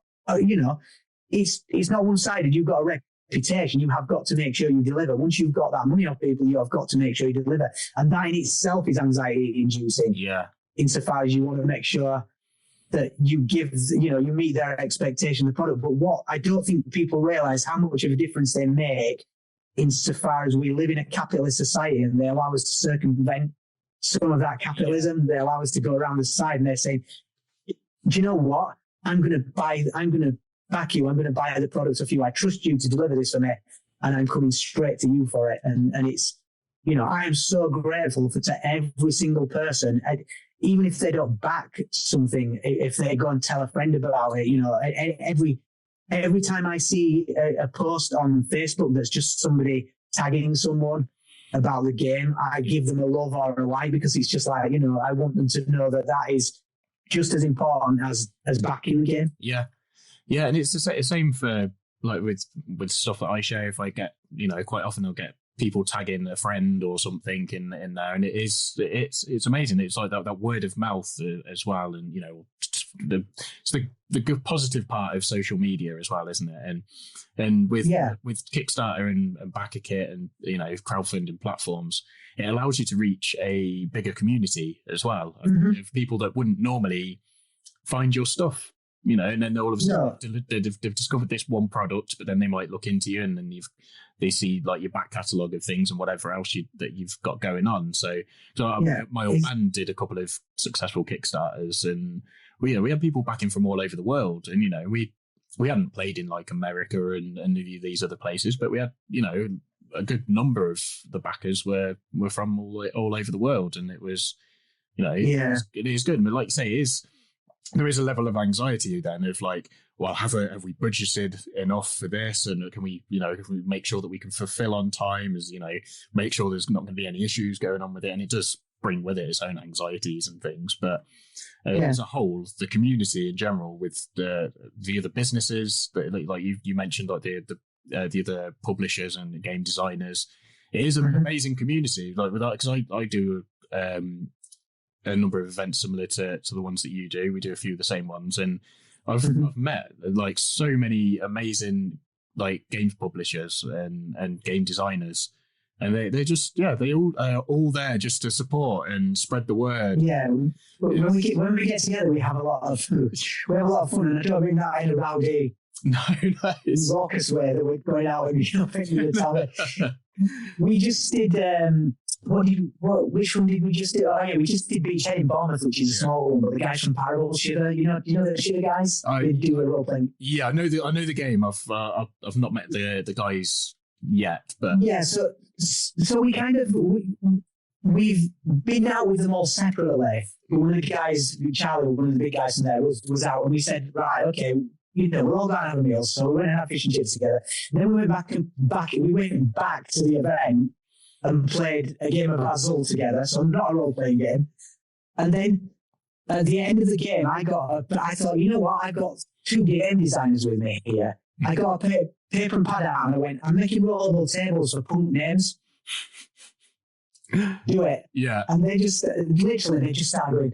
it's not one-sided. You've got a reputation. You have got to make sure you deliver. Once you've got that money off people, you have got to make sure you deliver. And that in itself is anxiety-inducing. Yeah. Insofar as you want to make sure that you give, you meet their expectation of the product. But what I don't think people realize how much of a difference they make insofar as we live in a capitalist society, and they allow us to circumvent some of that capitalism. They allow us to go around the side, and they're saying, do you know what? I'm going to back you. I'm going to buy the products off you. I trust you to deliver this for me, and I'm coming straight to you for it. And it's, I am so grateful to every single person. Even if they don't back something, if they go and tell a friend about it, every time I see a post on Facebook that's just somebody tagging someone about the game, I give them a love or a like, because it's just like, I want them to know that is just as important as backing the game. Yeah. Yeah. And it's the same for like with stuff that I share. If I get, quite often I'll get people tagging a friend or something in there, and it's amazing. It's like that word of mouth as well, and it's the good positive part of social media as well, isn't it? And with Kickstarter and Back a Kit and crowdfunding platforms, it allows you to reach a bigger community as well, of people that wouldn't normally find your stuff. and then all of a sudden they've discovered this one product, but then they might look into you and then they see like your back catalogue of things and whatever else that you've got going on. So my old man did a couple of successful Kickstarters, and we had people backing from all over the world, and we hadn't played in like America and any of these other places, but we had a good number of the backers were from all over the world, and it was it is good. But like you say, there is a level of anxiety then of like, well, have we budgeted enough for this, and can we make sure that we can fulfill on time, as make sure there's not going to be any issues going on with it. And it does bring with it its own anxieties and things, but as a whole, the community in general, with the other businesses that like you mentioned, like the other publishers and game designers, it is an amazing community. Like with that, because I do a number of events similar to the ones that you do. We do a few of the same ones, and I've met like so many amazing like games publishers and game designers, and they just they all are all there just to support and spread the word. Yeah, when we get together, we have a lot of fun, and I don't mean that in a rowdy, raucous way that we're going out and we just did. Which one did we just do? Oh yeah, we just did Beachhead in Bournemouth, which is a small one, but the guys from Parable Shiver, you know the Shiver guys? They do a role playing. Yeah, I know the game. I've not met the guys yet, but yeah. So we kind of we've been out with them all separately. One of the guys, Charlie, one of the big guys from there, was out, and we said, right, okay, we're all going to have a meal, so we went and had fish and chips together. And then we went back. We went back to the event and played a game of Azul together, so not a role-playing game. And then at the end of the game, I thought, you know what, I've got two game designers with me here. I got a paper and pad out, and I went, I'm making rollable tables for punk names. Do it. Yeah. And they just, literally, started with,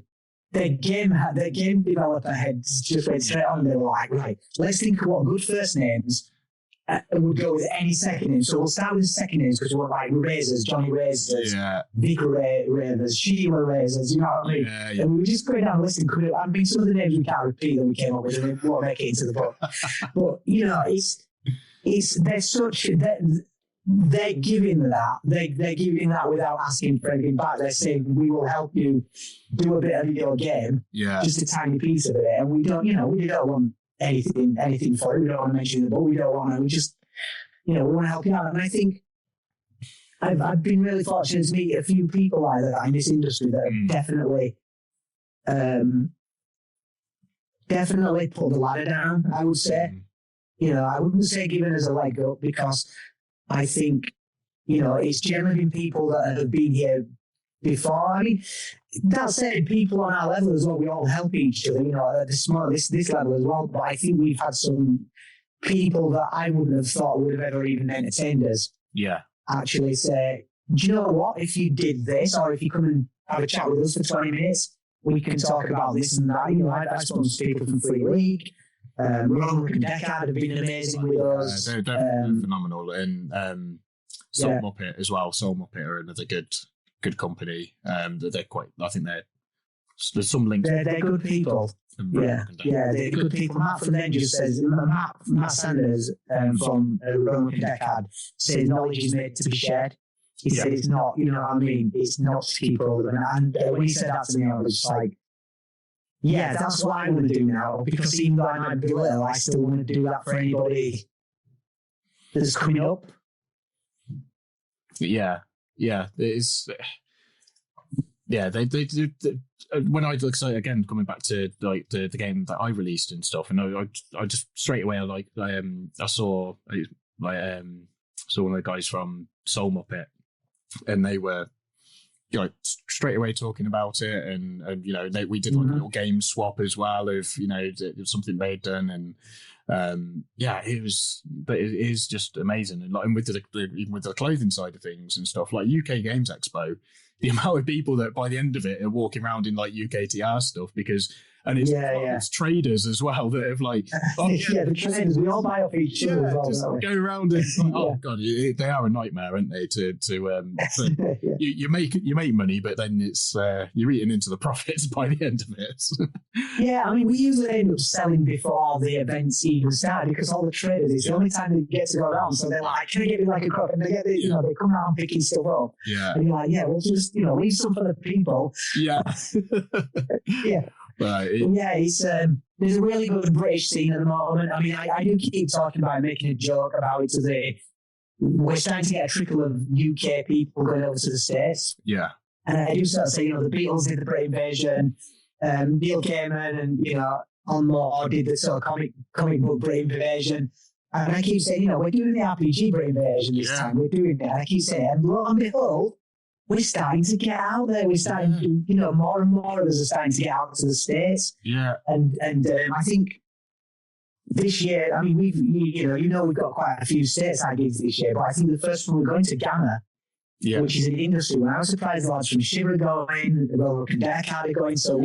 their game developer heads just went straight on. They were like, right, let's think of what good first names would go with any second name. So we'll start with the second names because we're like Razors, Johnny Razors, Vic Ravers, Sheila Razors, you know what I mean? Yeah. And we were just going down the list and some of the names we can't repeat that we came up with, and we won't make it into the book. But they're giving that. They're giving that without asking for anything back. They're saying, we will help you do a bit of your game, just a tiny piece of it, and we don't want anything for it. We don't want to mention the book. We don't want to. We just, we want to help you out. And I think I've been really fortunate to meet a few people like that in this industry that have definitely put the ladder down. I would say, I wouldn't say giving us a leg up, because I think, it's generally been people that have been here before. I mean, that said, people on our level as well, we all help each other, at this level as well. But I think we've had some people that I wouldn't have thought would have ever even entertained us. Yeah. Actually say, do you know what? If you did this, or if you come and have a chat with us for 20 minutes, we can talk about this and that. I've spoken to people from Free League. Mörk and Deckard have been amazing with us. They're definitely phenomenal. And Soul Muppet as well. Soul Muppet are another good company. They're quite. I think there's some links. They're good people. Yeah, they're good people. Matt from them just says, Matt Sanders from Mörk and Deckard says knowledge is made to be shared. He said it's not. You know what I mean? It's not to keep over. And when he said that to me, I was just like, yeah, that's what I want to do now. Because even though I might be little, I still want to do that for anybody that's coming up. Yeah, it's they do. When I look, so again, coming back to like the game that I released and stuff, and I just straight away I saw one of the guys from Soul Muppet, and they were straight away talking about it, and we did like a little game swap as well of something they'd done, and it is just amazing. And with even with the clothing side of things and stuff, like UK Games Expo, the amount of people that by the end of it are walking around in like UKTR stuff, because And it's traders as well that have like, the traders, we all buy off each other as well. Just go around and god, they are a nightmare, aren't they? You make money, but then it's you're eating into the profits by the end of it. Yeah, I mean, we usually end up selling before the events even start because all the traders, it's the only time they get to go around. So they're like, can I get me like a cup? And they get they come around picking stuff up. Yeah. And you're like, we'll just, leave some for the people. Yeah. Yeah. Right. It's there's a really good British scene at the moment. I mean, I do keep talking about making a joke about it today. We're starting to get a trickle of UK people going over to the States. Yeah. And I do sort of say, the Beatles did the Brit Invasion, Neil Gaiman and, On Moore did the sort of comic book Brit Invasion. And I keep saying, we're doing the RPG Brit Invasion this time. We're doing it. And I keep saying, and lo and behold, we're starting to get out there. We're starting to, more and more of us are starting to get out to the States. Yeah. And I think this year, I mean, we've got quite a few stateside gigs this year, but I think the first one we're going to Ghana, which is an industry one. I was surprised the lads from Shiver are going, the Royal Condecard are going. So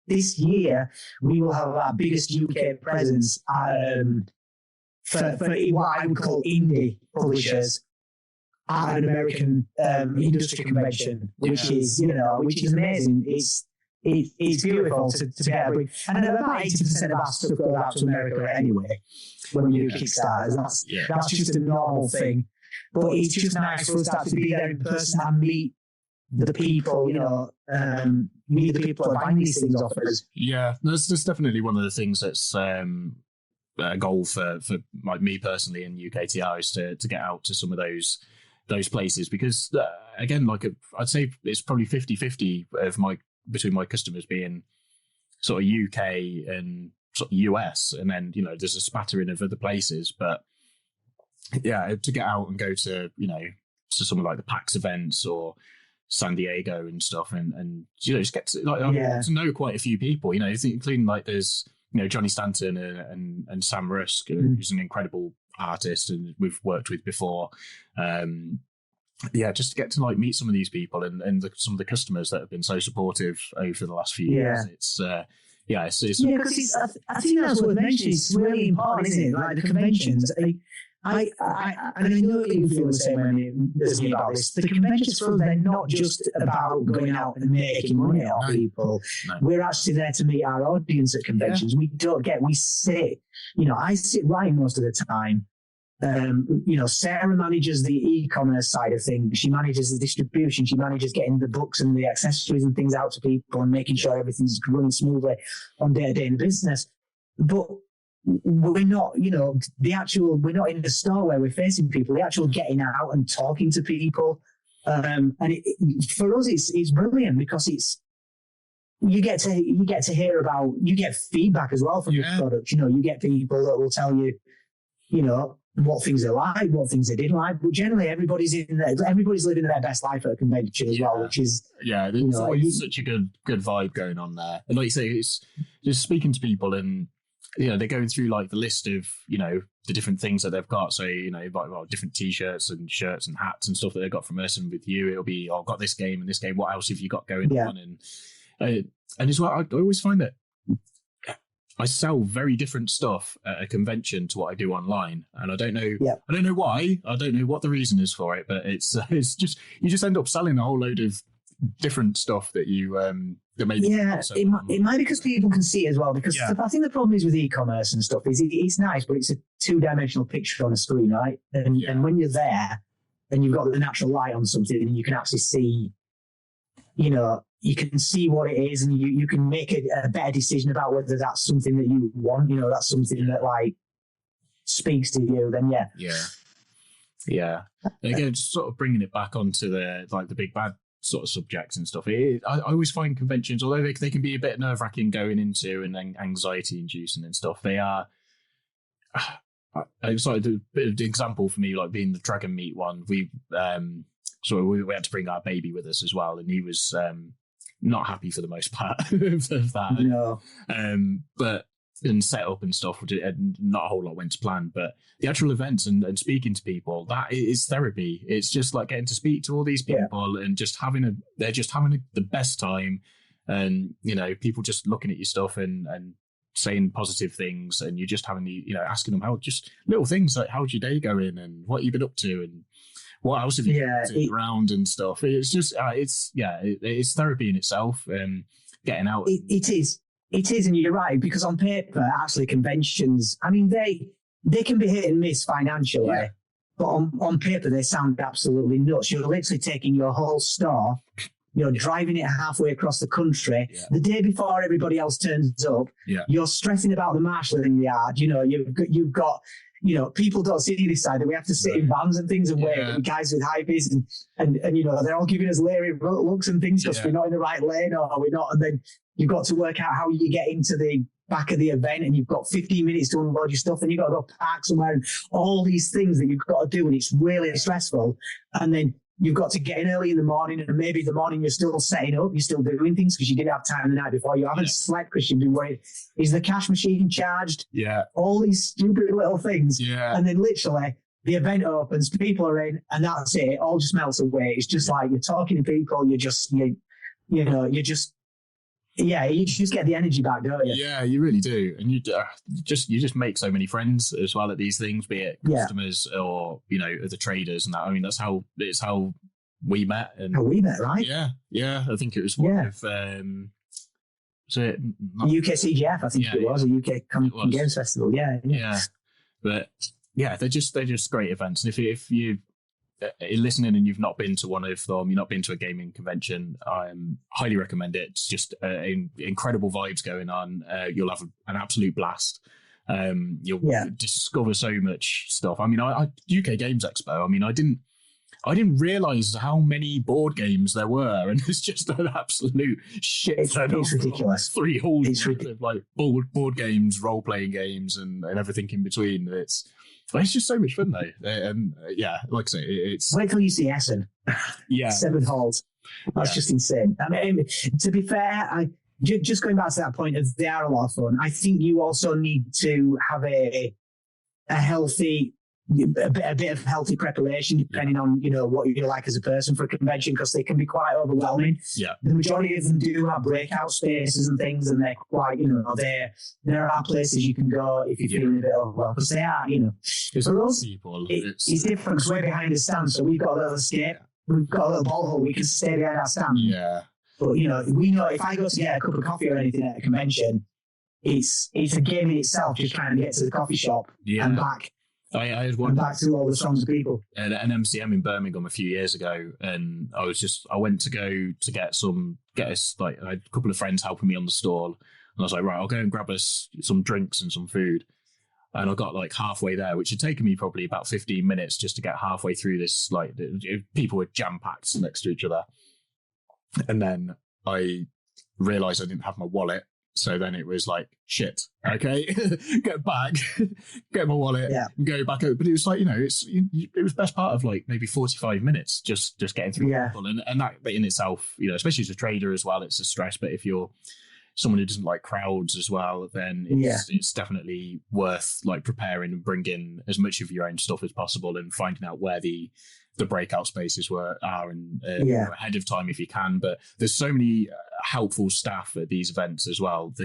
this year, we will have our biggest UK presence for what I would call indie publishers at an American industry convention, which is amazing. It's beautiful to get a big, and about 80% of our stuff goes out to America anyway when we do Kickstarters. That's just a normal thing. But it's just nice for us to have to be there in person and meet the people, meet the people that are buying these things off us. Yeah, that's definitely one of the things that's a goal for like me personally in UKTR is to get out to some of those places because again, like I'd say it's probably 50-50 of between my customers being sort of UK and sort of US, and then there's a spattering of other places, but to get out and go to to some of like the PAX events or San Diego and stuff, and just get to to know quite a few people, including like there's Johnny Stanton and Sam Rusk, who's an incredible artist and we've worked with before. Just to get to like meet some of these people and some of the customers that have been so supportive over the last few years. It's because I think that's worth mentioning. It's really important, isn't it? Like the conventions. I know you feel the same way as me about this. The conventions for us, they're not just about going out and making money off people. No. We're actually there to meet our audience at conventions. We sit, I sit right most of the time. Sarah manages the e-commerce side of things. She manages the distribution. She manages getting the books and the accessories and things out to people and making sure everything's running smoothly on day-to-day in the business. But we're not, we're not in the store where we're facing people. The actual getting out and talking to people, and for us, it's brilliant because you get to hear about, you get feedback as well from the product. You get people that will tell you, what things they like, what things they didn't like. But generally, everybody's living their best life at a convention as well, which is there's always such a good vibe going on there. And like you say, it's just speaking to people and they're going through like the list of the different things that they've got. So like different t-shirts and shirts and hats and stuff that they've got from us. And with you, it'll be I've got this game and this game. What else have you got going on? And as well, I always find that I sell very different stuff at a convention to what I do online, and I don't know why. I don't know what the reason is for it, but it's just you just end up selling a whole load of different stuff that you that maybe it might be because people can see it as well. Because I think the problem is with e-commerce and stuff is it's nice, but it's a 2-dimensional picture on a screen, right? And when you're there and you've got the natural light on something, and you can actually see, you can see what it is, and you can make a better decision about whether that's something that you want, that's something that like speaks to you, then yeah. And again, just sort of bringing it back onto the big bad sort of subjects and stuff. I always find conventions, although they can be a bit nerve-wracking going into and then anxiety-inducing and stuff, they are. It's like a bit of an example for me, like being the Dragon Meat one. We had to bring our baby with us as well, and he was not happy for the most part of that. No. But and set up and stuff, and not a whole lot went to plan. But the actual events and speaking to people, that is therapy. It's just like getting to speak to all these people and they're just having the best time. and people just looking at your stuff and saying positive things, and you're just having asking them how, just little things like, how's your day going and what you've been up to and what else have you been around and stuff. It's just it's therapy in itself, getting out. It is, and you're right, because on paper, actually, conventions, I mean, they can be hit and miss financially, but on paper they sound absolutely nuts. You're literally taking your whole store, driving it halfway across the country the day before everybody else turns up. You're stressing about the marshalling yard. You've got people don't see this side, that we have to sit in vans and things and wait for guys with high vis and they're all giving us leery looks and things because we're not in the right lane or we're not. And then you've got to work out how you get into the back of the event, and you've got 15 minutes to unload your stuff, and you've got to go park somewhere, and all these things that you've got to do, and it's really stressful. And then you've got to get in early in the morning, and maybe the morning you're still setting up, you're still doing things because you didn't have time the night before. You haven't slept because you've been worried. Is the cash machine charged? All these stupid little things. And then literally the event opens, people are in, and that's it. It all just melts away. It's just like you're talking to people. You just get the energy back, don't you? Yeah, you really do. And you just make so many friends as well at these things, be it customers or the traders and that. I mean, it's how we met. And how we met, right? Yeah. I think it was one of UK CGF. I think it was a UK Games Festival. Yeah. But they're just great events. And if you listening and you've not been to one of them, you've not been to a gaming convention, I highly recommend it. It's just incredible vibes going on. You'll have an absolute blast. You'll discover so much stuff. I mean, UK Games Expo, I mean, I didn't realize how many board games there were, and it's just an absolute shit. It's ridiculous. 3 whole of like board games, role playing games, and everything in between. It's just so much fun though. Like I say, it's... Wait till you see Essen. 7 halls. That's just insane. I mean, to be fair, just going back to that point, they are a lot of fun. I think you also need to have a bit of healthy preparation, depending on what you like as a person for a convention, because they can be quite overwhelming. The majority of them do have breakout spaces and things, and they're quite there are places you can go if you're feeling a bit overwhelmed, because they are for us people it's different because we're behind the stand, so we've got a little escape, we've got a little ball hole, we can stay behind our stand. But we know if I go to get a cup of coffee or anything at a convention, it's a game in itself, just trying to get to the coffee shop and back. I had one back to all the songs of people at an MCM in Birmingham a few years ago, and I went to go to get us like, I had a couple of friends helping me on the stall, and I was like, right, I'll go and grab us some drinks and some food, and I got like halfway there, which had taken me probably about 15 minutes just to get halfway through this. Like, people were jam packed next to each other, and then I realized I didn't have my wallet. So then it was like, shit, okay, get back, get my wallet, and go back out. But it was like, it was best part of like maybe 45 minutes just getting through people. And that in itself, especially as a trader as well, it's a stress. But if you're someone who doesn't like crowds as well, then it's definitely worth like preparing and bringing as much of your own stuff as possible and finding out where the breakout spaces are and ahead of time if you can. But there's so many helpful staff at these events as well who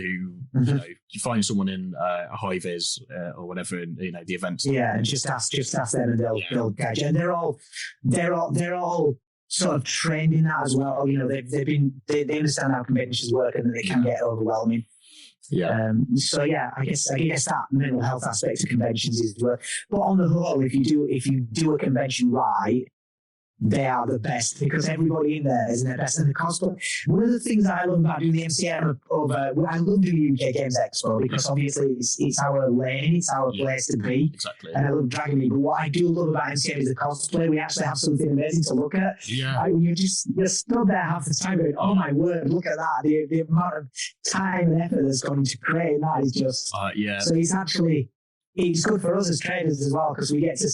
you find someone in a high vis or whatever in the events and just ask them and they'll guide you. And they're all sort of trained in that as well. They understand how conventions work, and they can get overwhelming. I guess that mental health aspect of conventions is work. But on the whole, if you do a convention right, they are the best, because everybody in there is their best. And the cosplay, one of the things that I love about doing the MCM I love doing UK Games Expo, because obviously it's our lane, it's our place to be. Exactly. And I love Dragon League. But what I do love about MCM is the cosplay. We actually have something amazing to look at. You're stood there half the time going, oh my word, look at that. The amount of time and effort that's gone into creating that is just... So it's good for us as traders as well, because we get to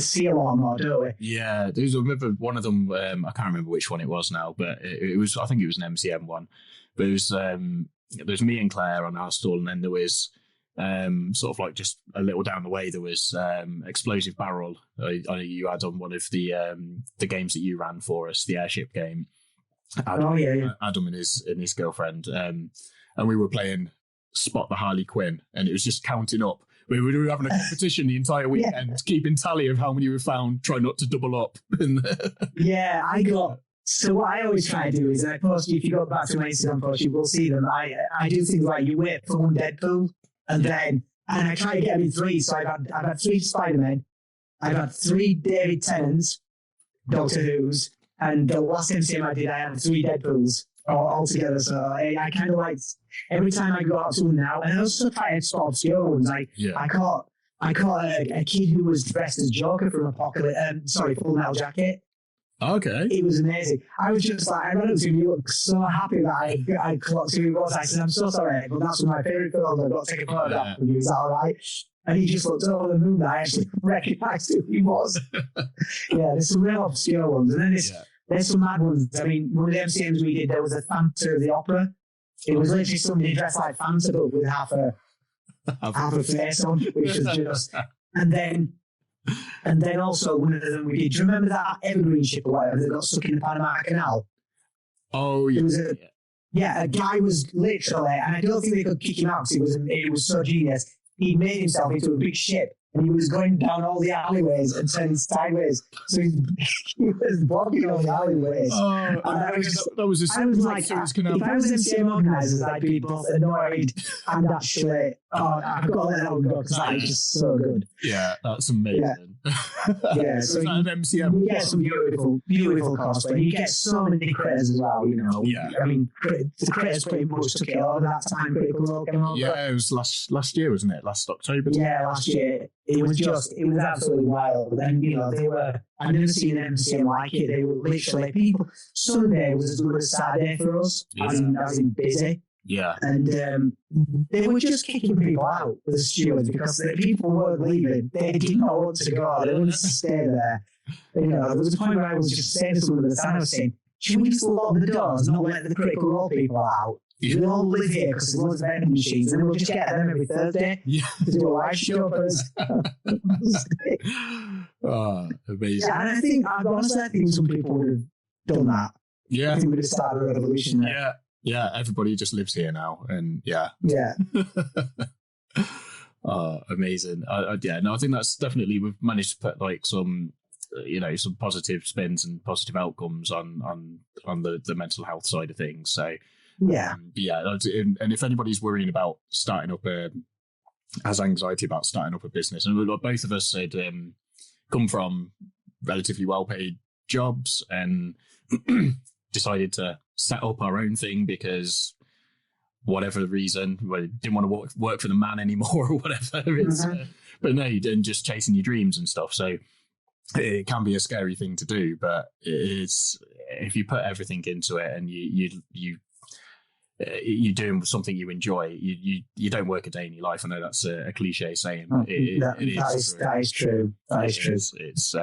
see a lot more, don't we? Yeah, I remember one of them. I can't remember which one it was now, but it was. I think it was an MCM one. But it was there was me and Claire on our stall, and then there was sort of like just a little down the way there was Explosive Barrel. I know you had on one of the games that you ran for us, the airship game. Adam and his girlfriend, and we were playing Spot the Harley Quinn, and it was just counting up. We were having a competition the entire weekend, keeping tally of how many we found, try not to double up. So what I always try to do is I post, if you go back to my Instagram post, you will see them. I do things like you wait for one Deadpool, and I try to get them in three. So I've had 3 Spider-Men, I've had 3 David Tennants, Doctor Who's, and the last MCM I did, I had 3 Deadpools all together. So I kind of like, every time I go out to them now, and I also try to spot obscure ones. I caught a kid who was dressed as Joker from Full Metal Jacket. Okay. It was amazing. I was just like, I ran up to him, he looked so happy that I clocked who he was. I said, I'm so sorry, but that's one of my favourite films. I've got to take a photograph of you. Is that all right? And he just looked over the moon that I actually recognised who he was. There's some real obscure ones. And then there's some mad ones. I mean, one of the MCMs we did, there was a Fanta of the Opera. It was literally somebody dressed like Fanta, but with half a face on, which was just... And then also one of them we did. Do you remember that Evergreen ship or whatever that got stuck in the Panama Canal? Oh, yeah. A guy was literally, and I don't think they could kick him out because it was so genius. He made himself into a big ship, and he was going down all the alleyways and turning sideways. So he was walking all the alleyways. That was like, if I was MCM organisers, I'd be both annoyed and actually, I've got to let that one go because that is just so good. Yeah, that's amazing. So an MCM. You get some beautiful cosplay. You get so many critters as well, you know. Yeah. I mean, the critters pretty much took it over that time. Critical Role came over. Yeah, it was last year, wasn't it? Last October. Yeah, last year. It was absolutely wild. And, you know, I've never seen an MCM like it. They were literally, Sunday was as good as Saturday for us. As in busy. Yeah. And they were just kicking people out with the stewards because the people weren't leaving. They did not want to go. They wanted to stay there. You know, there was a point where I was just saying to someone at the stand, I was saying, should we just lock the doors and not let the Critical Role people out? We'll all live here because there's loads of vending machines and we'll just get them every Thursday to do a live show for us. Amazing. Yeah, and I think some people would have done that. Yeah. I think we'd have started a revolution there. Yeah, everybody just lives here now, and yeah. Amazing. I think that's definitely, we've managed to put like some positive spins and positive outcomes on the mental health side of things. So and if anybody's worrying about starting up has anxiety about starting up a business, and both of us had come from relatively well-paid jobs and decided to set up our own thing because whatever the reason, we didn't want to work for the man anymore or whatever. But no, and just chasing your dreams and stuff. So it can be a scary thing to do, but it is, if you put everything into it and you're doing something you enjoy, you don't work a day in your life. I know that's a cliche saying, but that is true. That is true. It's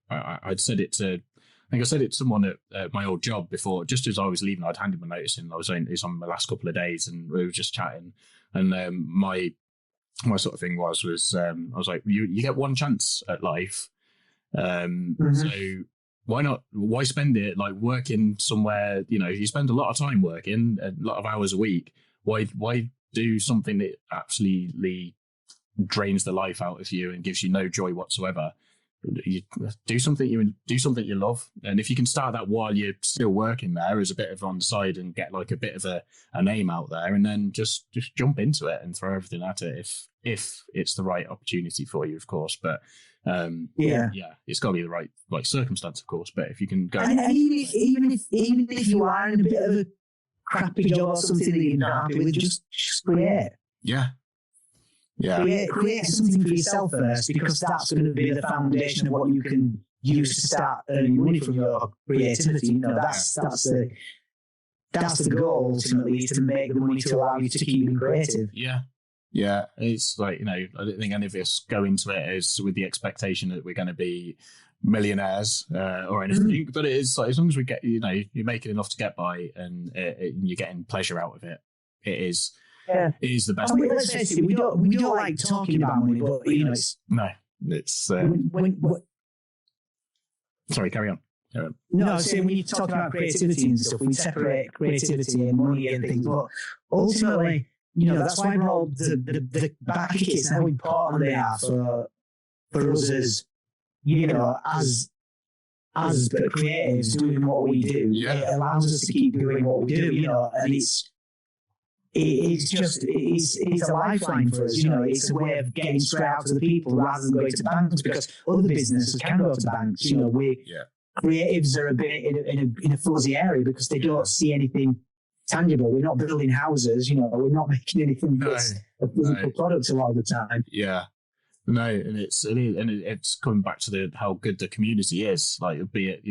I'd said it to, I think I said it to someone at my old job before, just as I was leaving. I'd handed my notice in. It's on my last couple of days, and we were just chatting. And my sort of thing was I was like, you get one chance at life, so why spend it like working somewhere? You know, you spend a lot of time working, a lot of hours a week. Why do something that absolutely drains the life out of you and gives you no joy whatsoever? You do something you love, and if you can start that while you're still working there as a bit of on the side and get like a bit of a name out there, and then just jump into it and throw everything at it if it's the right opportunity for you, of course. But it's got to be the right circumstance, of course. But if you can go, and even if you are in a bit of a crappy job or something that you're not happy with, just create. Create something for yourself first, because that's going to be the foundation of what you can use to start earning money from your creativity. You know, that's the goal ultimately, is to make the money to allow you to keep being creative. Yeah. It's like, you know, I don't think any of us go into it as with the expectation that we're going to be millionaires or anything, but it is like, as long as we get, you know, you're making enough to get by and you're getting pleasure out of it, it is. Yeah. It is the best. Let's face it, we don't like talking about money, but you know, sorry, carry on. No, so when you talk about creativity and stuff, we separate creativity and money and things, but ultimately, that's why we're all the back kits and how important they are for us as, as creatives doing what we do. It allows us to keep doing what we do, and it's a lifeline for us, it's a way of getting straight out to the people rather than going to banks, because other businesses can go to banks. Creatives are a bit in a fuzzy area because they don't see anything tangible. We're not building houses, we're not making anything that's a physical product a lot of the time. Yeah. No, and it's coming back to how good the community is, like, be it,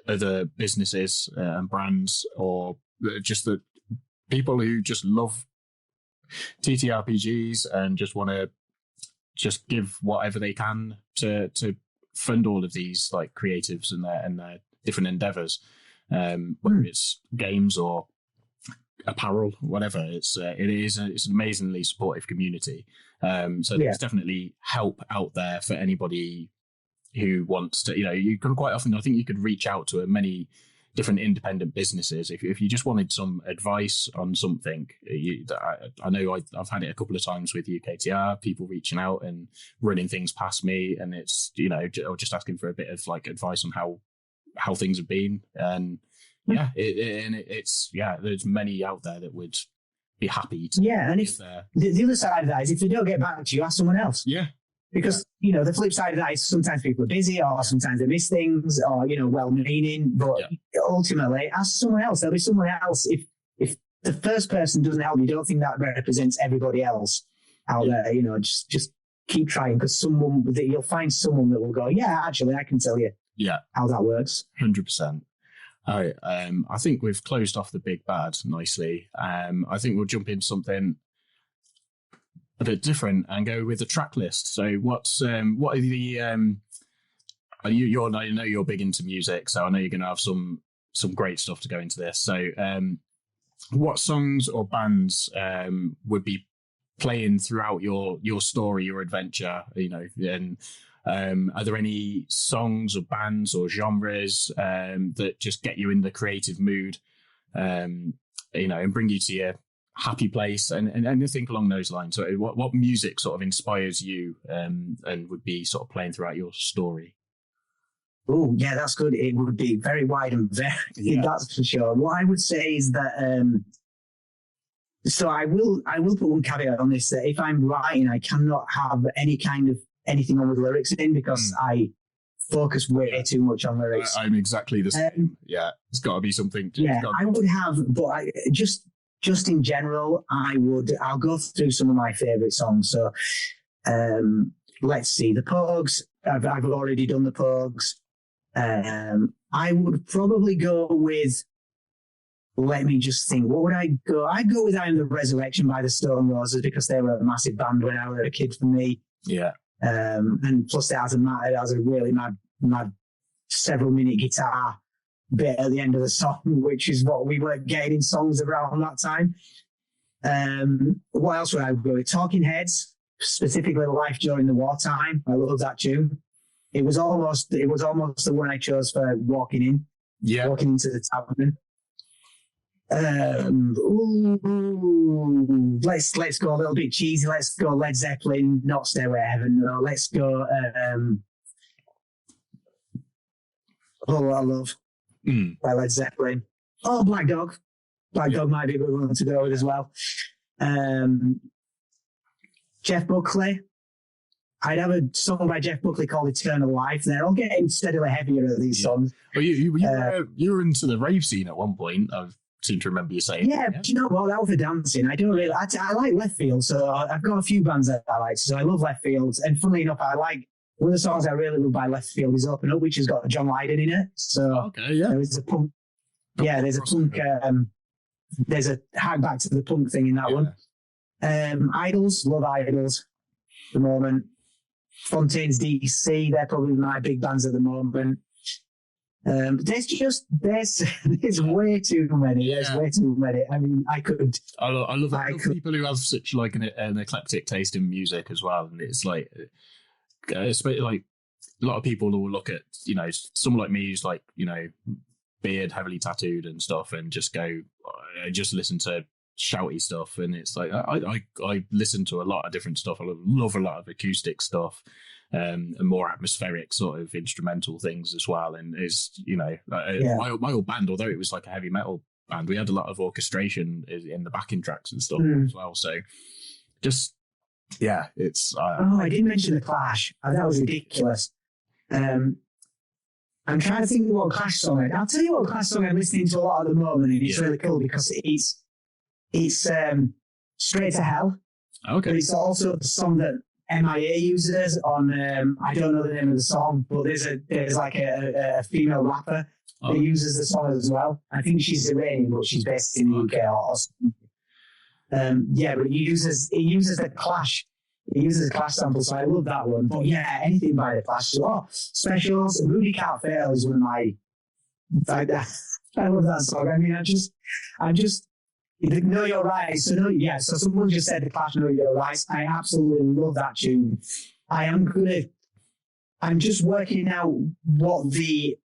other businesses and brands, or just the people who just love ttrpgs and just want to just give whatever they can to fund all of these like creatives and their different endeavors, whether it's games or apparel, whatever. It's an amazingly supportive community. So there's definitely help out there for anybody who wants to. You can quite often, I think you could reach out to many different independent businesses if you just wanted some advice on something. I know I've had it a couple of times with UKTR, people reaching out and running things past me, and it's or just asking for a bit of like advice on how things have been. And there's many out there that would be happy to. And if the other side of that is, if they don't get back to you, ask someone else. Because, the flip side of that is sometimes people are busy, or sometimes they miss things, or, well-meaning. But ultimately, ask someone else. There'll be someone else. If the first person doesn't help you, don't think that represents everybody else out there. Just keep trying, because you'll find someone that will go, actually, I can tell you how that works. 100%. All right. I think we've closed off the big bad nicely. I think we'll jump into something a bit different and go with the track list. So what are the I know you're big into music, so I know you're going to have some great stuff to go into this. So what songs or bands would be playing throughout your story, your adventure, and are there any songs or bands or genres that just get you in the creative mood, and bring you to your happy place, and anything along those lines? So what music sort of inspires you and would be sort of playing throughout your story? Oh yeah, that's good. It would be very wide and varied, that's for sure. What I would say is that so I will put one caveat on this, that if I'm writing, I cannot have anything on with lyrics in, because I focus way too much on lyrics. I'm exactly the same. It's got to be something. I would have, but just in general, I'll go through some of my favourite songs. So let's see, the Pogues. I've already done the Pogues. I would probably go with, let me just think, what would I go? I'd go with I Am the Resurrection by the Stone Roses, because they were a massive band when I was a kid for me. And plus it has a really mad several minute guitar bit at the end of the song, which is what we were getting in songs around that time. What else would I go with? Talking Heads, specifically Life During the Wartime. I love that tune. It was almost the one I chose for walking into the tavern. Let's go a little bit cheesy. Let's go Led Zeppelin, not Stairway to Heaven. No, let's go Whole Lot of Love by Led Zeppelin. Oh, Black Dog. Black Dog might be a good one to go with as well. Jeff Buckley. I'd have a song by Jeff Buckley called Eternal Life. They're all getting steadily heavier at these songs. Well, you were into the rave scene at one point. I seem to remember you saying. Yeah, but you know what? That was for dancing. I don't really. I like Left Field, so I've got a few bands that I like. So I love Left Field, and funnily enough, I like one of the songs I really love by Left Field is Open Up, which has got John Lydon in it. So there's a punk. There's a punk. There's a hang back to the punk thing in that one. Idols, love Idols at the moment. Fontaine's DC, they're probably my big bands at the moment. There's way too many. There's way too many. I mean, I love people who have such like an eclectic taste in music as well, and it's like, especially like a lot of people will look at, someone like me who's like, beard heavily tattooed and stuff, and just go, I just listen to shouty stuff. And it's like, I listen to a lot of different stuff. I love a lot of acoustic stuff, and more atmospheric sort of instrumental things as well. And it's, my old band, although it was like a heavy metal band, we had a lot of orchestration in the backing tracks and stuff as well. So just, it's... I didn't mention the Clash. That was ridiculous. I'm trying to think of what Clash song I'll tell you what Clash song I'm listening to a lot at the moment, and it's really cool because it's Straight to Hell. Okay. But it's also the song that MIA uses on, I don't know the name of the song, but there's like a female rapper that uses the song as well. I think she's Iranian, but she's based in the UK or something. But it uses the Clash. It uses a Clash sample, so I love that one. But yeah, anything by the Clash. Specials. Rudy Can't Fail is one of my... I love that song. I mean, I'm just... Know Your Rights. So someone just said the Clash, Know Your Rights. I absolutely love that tune. I'm just working out what the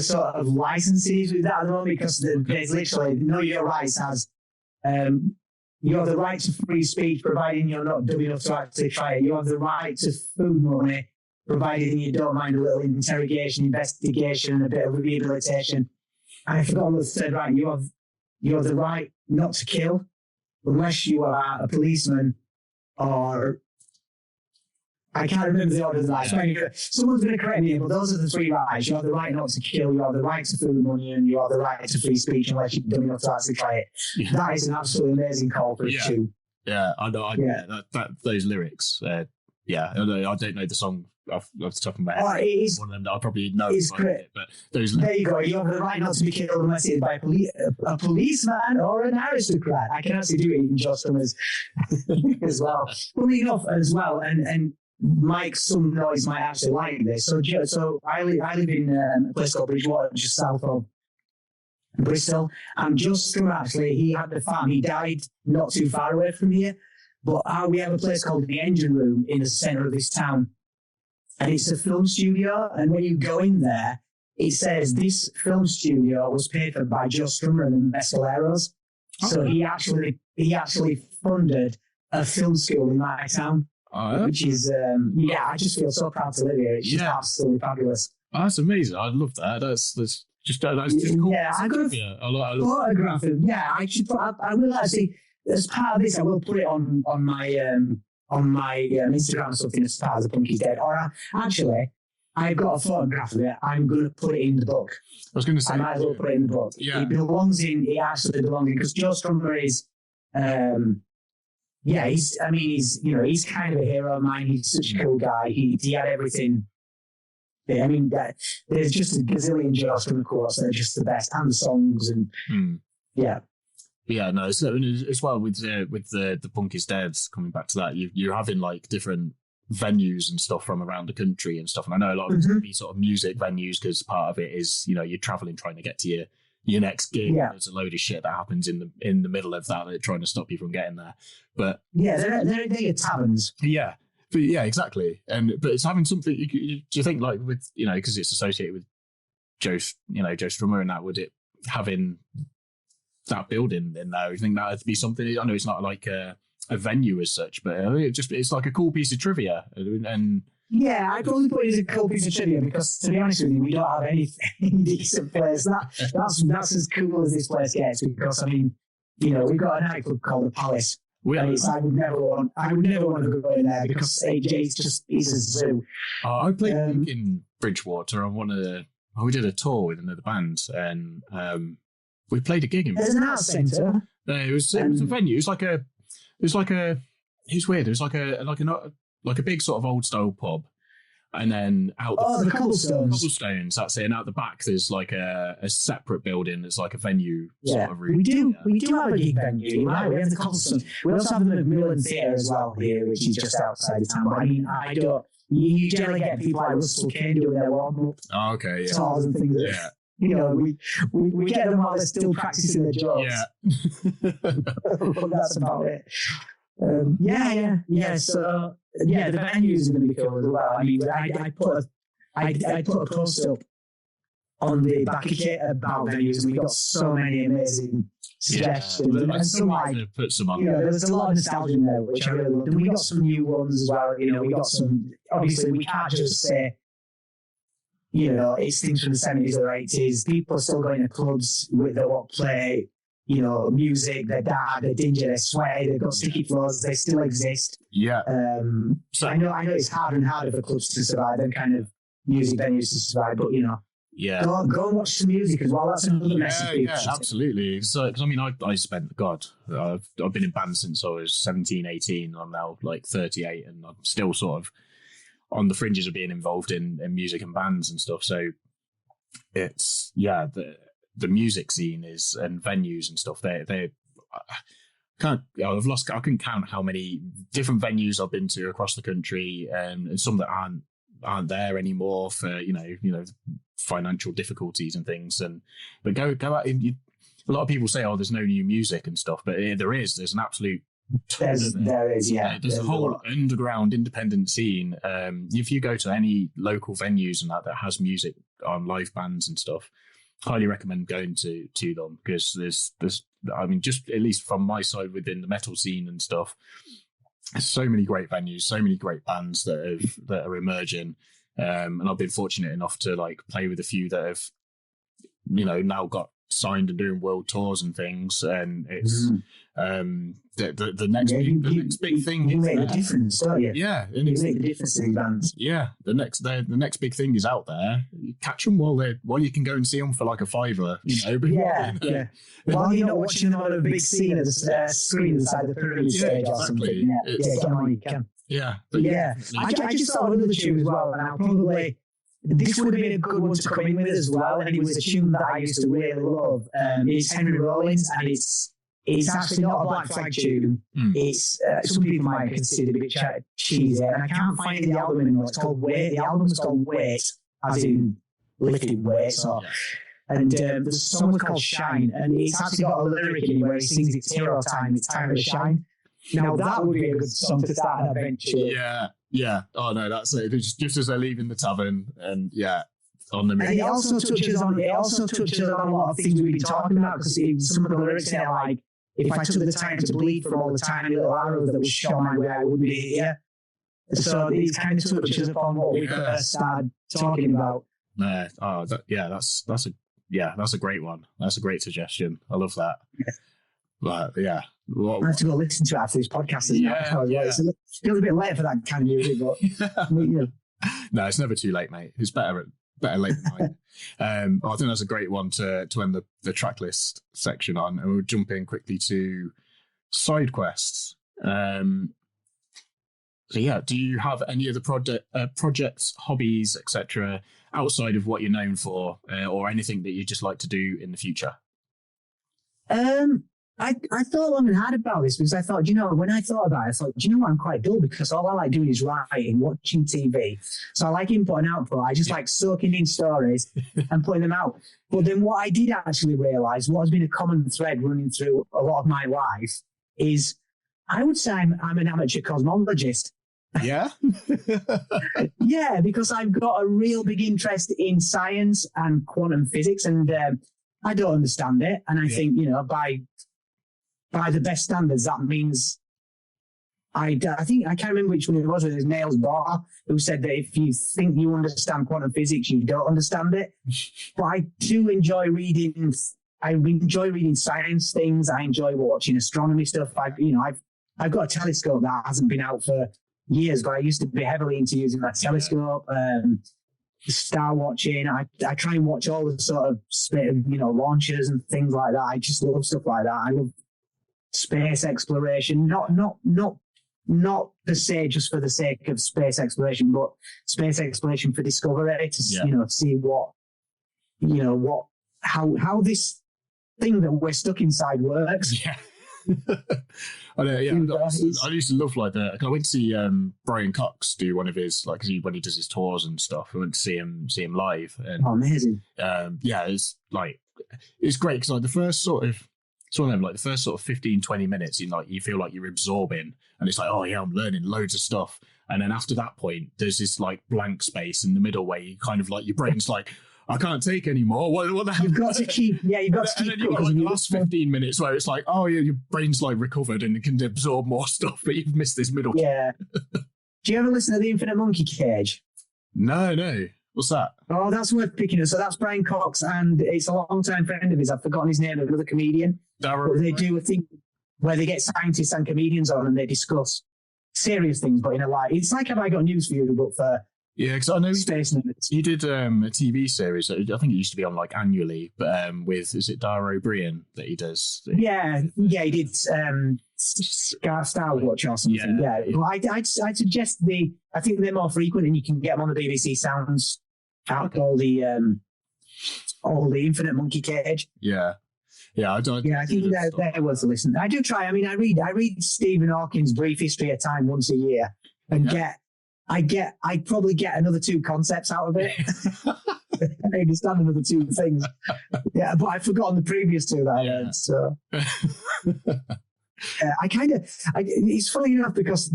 sort of licenses with that at the moment, because there's literally Know Your Rights has... you have the right to free speech, providing you're not dumb enough to actually try it. You have the right to food money, providing you don't mind a little interrogation, investigation, and a bit of rehabilitation. And I forgot what the third right. You have the right not to kill, unless you are a policeman or... I can't remember the order of the rights. Someone's going to correct me, but those are the three rights. You have the right not to kill, you have the right to food money, and you have the right to free speech unless you're dumb enough to actually try it. Yeah. That is an absolutely amazing call for a tune. Yeah, I know. Those lyrics. I don't know the song off the top of my head. It is, one of them that I probably know. It's great. But those there you go. You have the right not to be killed unless it's by a policeman or an aristocrat. I can actually do it in Joe Strummer's as well. Funny enough, as well, and Mike, some noise might actually like this. So I live in a place called Bridgewater, just south of Bristol. And Joe Strummer, actually, he had a farm. He died not too far away from here. But we have a place called the Engine Room in the centre of this town. And it's a film studio. And when you go in there, it says this film studio was paid for by Joe Strummer and the Mescaleros. So he actually funded a film school in my town. Which is, I just feel so proud to live here. It's just absolutely fabulous. Oh, that's amazing. I love that. That's just cool. Yeah, I got a photograph of. Yeah, I will actually, as part of this, I will put it on my Instagram or something as part of The Punk Is Dead. Or actually, I've got a photograph of it. I'm going to put it in the book. I was going to say, I might as well put it in the book. Yeah. It actually belongs in, because Joe Strummer is. He's kind of a hero of mine. He's such a cool guy. He had everything. I mean, there's just a gazillion Joe Strummer quotes that are just the best, and the songs, and so as well with the Punk Is Dead, coming back to that, you're having like different venues and stuff from around the country and stuff. And I know a lot of it's going to be sort of music venues, because part of it is, you're traveling trying to get to your next gig. Yeah. There's a load of shit that happens in the middle of that. They're trying to stop you from getting there. But they're taverns. Yeah, but yeah, exactly. But it's having something. Do you think, like, with because it's associated with Joe Strummer, and that, would it having that building in there? You think that would be something? I know it's not like a venue as such, but it's like a cool piece of trivia. And yeah, I'd probably put it as a cool piece of trivia, because, to be honest with you, we don't have any decent players. That's as cool as this place gets, because, I mean, we've got a nightclub called the Palace. I would never want to go in there, because it's a zoo. I played in Bridgewater on we did a tour with another band, and we played a gig in. There's an art centre. It was a venue. It was like a. It's weird. It was like a big sort of old style pub, and then out the cobblestones. That's it. And out the back, there's like a separate building that's like a venue sort of room. We do have a gig venue. Right? We have the cobblestones. We also have the Macmillan Theatre as well here, which is just outside the town. But I mean, I don't. You generally get people like Russell Kane doing their warm up. Oh, okay, yeah. Tours and things. Yeah. We get them while they're still practicing their jobs. Yeah. But that's about it. So yeah, the venues are going to be cool as well. I mean, I put a post up on the back of it about venues, and we got so many amazing suggestions. And some like, put some on. There's a lot of nostalgia in there, which I really loved. And we got some new ones as well. We got some. Obviously, we can't just say, it's things from the 70s or 80s. People are still going to clubs that will play, music. They're dark, they're dingy, they're sweaty, they've got sticky floors. They still exist. Yeah. So I know it's harder and harder for clubs to survive and kind of music venues to survive, but yeah, go and watch some music as well. That's another message. Yeah, absolutely. So, because I mean, I spent, I've been in bands since I was 17, 18. I'm now like 38, and I'm still sort of on the fringes of being involved in music and bands and stuff. So it's, the music scene is, and venues and stuff, I couldn't count how many different venues I've been to across the country, and some that aren't there anymore for financial difficulties and things. But go out. A lot of people say, "Oh, there's no new music and stuff," but there's an absolute. There's a whole underground independent scene. If you go to any local venues and that has music on, live bands and stuff, highly recommend going to them, because there's I mean, just at least from my side within the metal scene and stuff, so many great venues, so many great bands that are emerging, and I've been fortunate enough to like play with a few that have now got signed and doing world tours and things, and it's the next big thing. You make the difference, don't you? Yeah, you make the difference in bands. Yeah, the next big thing is out there. You catch them while you can go and see them for like a $5. Yeah. While you're not watching them on a big scene at the screen inside the pyramid stage or something. Come on, you can. Yeah, I just thought of another tune as well, and I'll probably. This would have been a good one to come in with as well, and it was a tune that I used to really love. It's Henry Rollins, and it's actually not a Black Flag tune. It's some people might consider it a bit cheesy, and I can't find the album anymore. It's called Wait. The album is called Wait, as in lifted weights. And there's a song called Shine, and it's actually got a lyric in where he sings "It's hero time, it's time to shine." Now that would be a good song to start an adventure. Yeah. Oh no, that's it. It's just as they're leaving the tavern, and on the. And it also touches on a lot of things we've been talking about, because some of the lyrics there, like, if I took the time to bleed from all the tiny little arrows that were shot my way, I wouldn't be here. So it kind of touches upon what we first started talking about. That's a great one. That's a great suggestion. I love that. But I have to go listen to it after this podcast. It feels a bit late for that kind of music, but No, it's never too late, mate. It's better late than right. I think that's a great one to end the track list section on, and we'll jump in quickly to side quests. Do you have any other projects, hobbies, etc., outside of what you're known for, or anything that you just like to do in the future? I thought long and hard about this, because I thought, when I thought about it, I thought, what, I'm quite dull, because all I like doing is writing, watching TV. So I like input and output. I just like soaking in stories and putting them out. But then what I did actually realise, what has been a common thread running through a lot of my life, is I would say I'm an amateur cosmologist. Yeah? Yeah, because I've got a real big interest in science and quantum physics, and I don't understand it. And I think, by the best standards, that means I think I can't remember which one it was. It was Niels Bohr who said that if you think you understand quantum physics, you don't understand it. But I do enjoy reading. I enjoy reading science things. I enjoy watching astronomy stuff. I've got a telescope that hasn't been out for years, but I used to be heavily into using that telescope. Star watching. I try and watch all the sort of launches and things like that. I just love stuff like that. I love space exploration, not per se just for the sake of space exploration, but space exploration for discovery, to see how this thing that we're stuck inside works. Yeah. I used to love like that. I went to see Brian Cox do one of his, like, when he does his tours and stuff. I went to see him live. And, amazing. It's great, because like the first sort of 15, 20 minutes, you feel like you're absorbing, and it's like, oh yeah, I'm learning loads of stuff. And then after that point, there's this like blank space in the middle where you kind of like, your brain's like, I can't take anymore. What the hell? You've got to keep, you've got to keep. And then you've got like the last 15 minutes where it's like, oh, yeah, your brain's like recovered and it can absorb more stuff, but you've missed this middle. Yeah. Do you ever listen to the Infinite Monkey Cage? No. What's that? Oh, that's worth picking up. So that's Brian Cox, and it's a long-time friend of his. I've forgotten his name, another comedian. But they do a thing where they get scientists and comedians on and they discuss serious things, but in a light. It's like Have I Got News for You, but for because I know space nerds. He did a TV series. I think it used to be on like annually, but with, is it Dara O'Brien that he does? Yeah, he did Star Watch or something. Yeah. Well, I'd suggest I think they're more frequent, and you can get them on the BBC Sounds app, all the Infinite Monkey Cage. Yeah. I think they're worth a listen. I do try. I mean, I read Stephen Hawking's Brief History of Time once a year, and I probably get another 2 concepts out of it. I understand another 2 things. Yeah, but I've forgotten the previous 2 that I read. So it's funny enough because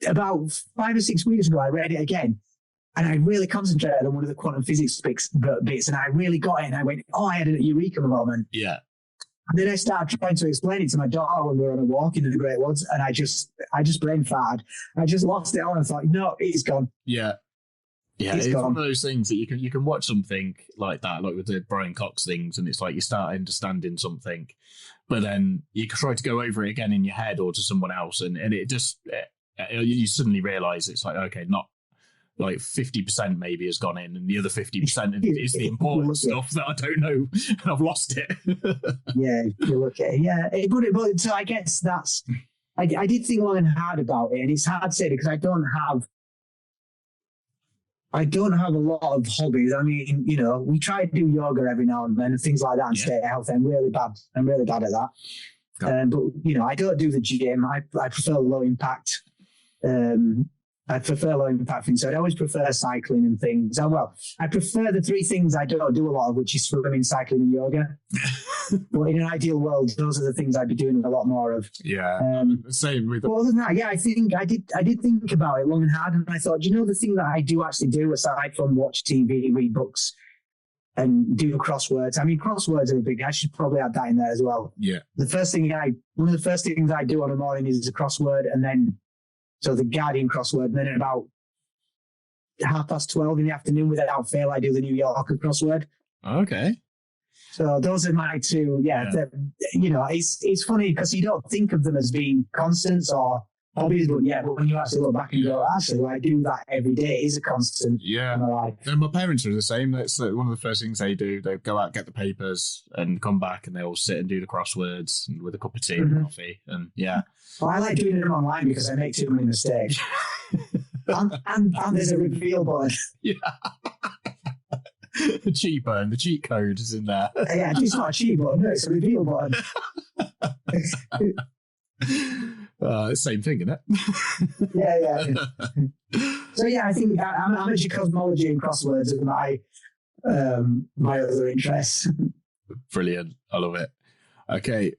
about 5 or 6 weeks ago I read it again, and I really concentrated on one of the quantum physics bits, and I really got it, and I went, oh, I had a eureka moment. Yeah. And then I started trying to explain it to my daughter when we were on a walk in the Great Woods, and I just brain farted. I just lost it all, and I thought, no, it's gone. Yeah, it's gone. One of those things that you can watch something like that, like with the Brian Cox things, and it's like you start understanding something, but then you try to go over it again in your head or to someone else, and it just you suddenly realise it's like, okay, not like 50% maybe has gone in, and the other 50% is the important stuff that I don't know, and I've lost it. Yeah, you look at it. Yeah, but so I guess that's. I did think long and hard about it, and it's hard to say because I don't have a lot of hobbies. I mean, we try to do yoga every now and then and things like that and stay healthy. I'm really bad at that. But I don't do the gym. I prefer low impact. I prefer low impact things. So I'd always prefer cycling and things. I prefer the 3 things I don't do a lot of, which is swimming, cycling, and yoga. But in an ideal world, those are the things I'd be doing a lot more of. Yeah. Same with. Well, other than that, I think I did think about it long and hard, and I thought, the thing that I do actually do aside from watch TV, read books, and do crosswords. I mean, crosswords are big. I should probably add that in there as well. Yeah. One of the first things I do on a morning is a crossword, and then. So the Guardian crossword, and then at about 12:30 in the afternoon, without fail, I do the New Yorker crossword. Okay. So those are my 2. Yeah. It's funny because you don't think of them as being constants or hobbies, but when you actually look back and go, actually, I do that every day. It is a constant. Yeah. In my life. And my parents are the same. That's one of the first things they do. They go out, get the papers, and come back, and they all sit and do the crosswords and with a cup of tea and coffee. And Well, I like doing them online because I make too many mistakes. and there's a reveal button. Yeah. The cheat button, the cheat code is in there. Yeah, it's not a cheat button, no, it's a reveal button. Same thing, isn't it? Yeah. So I think amateur cosmology and crosswords are my other interests. Brilliant, I love it. Okay,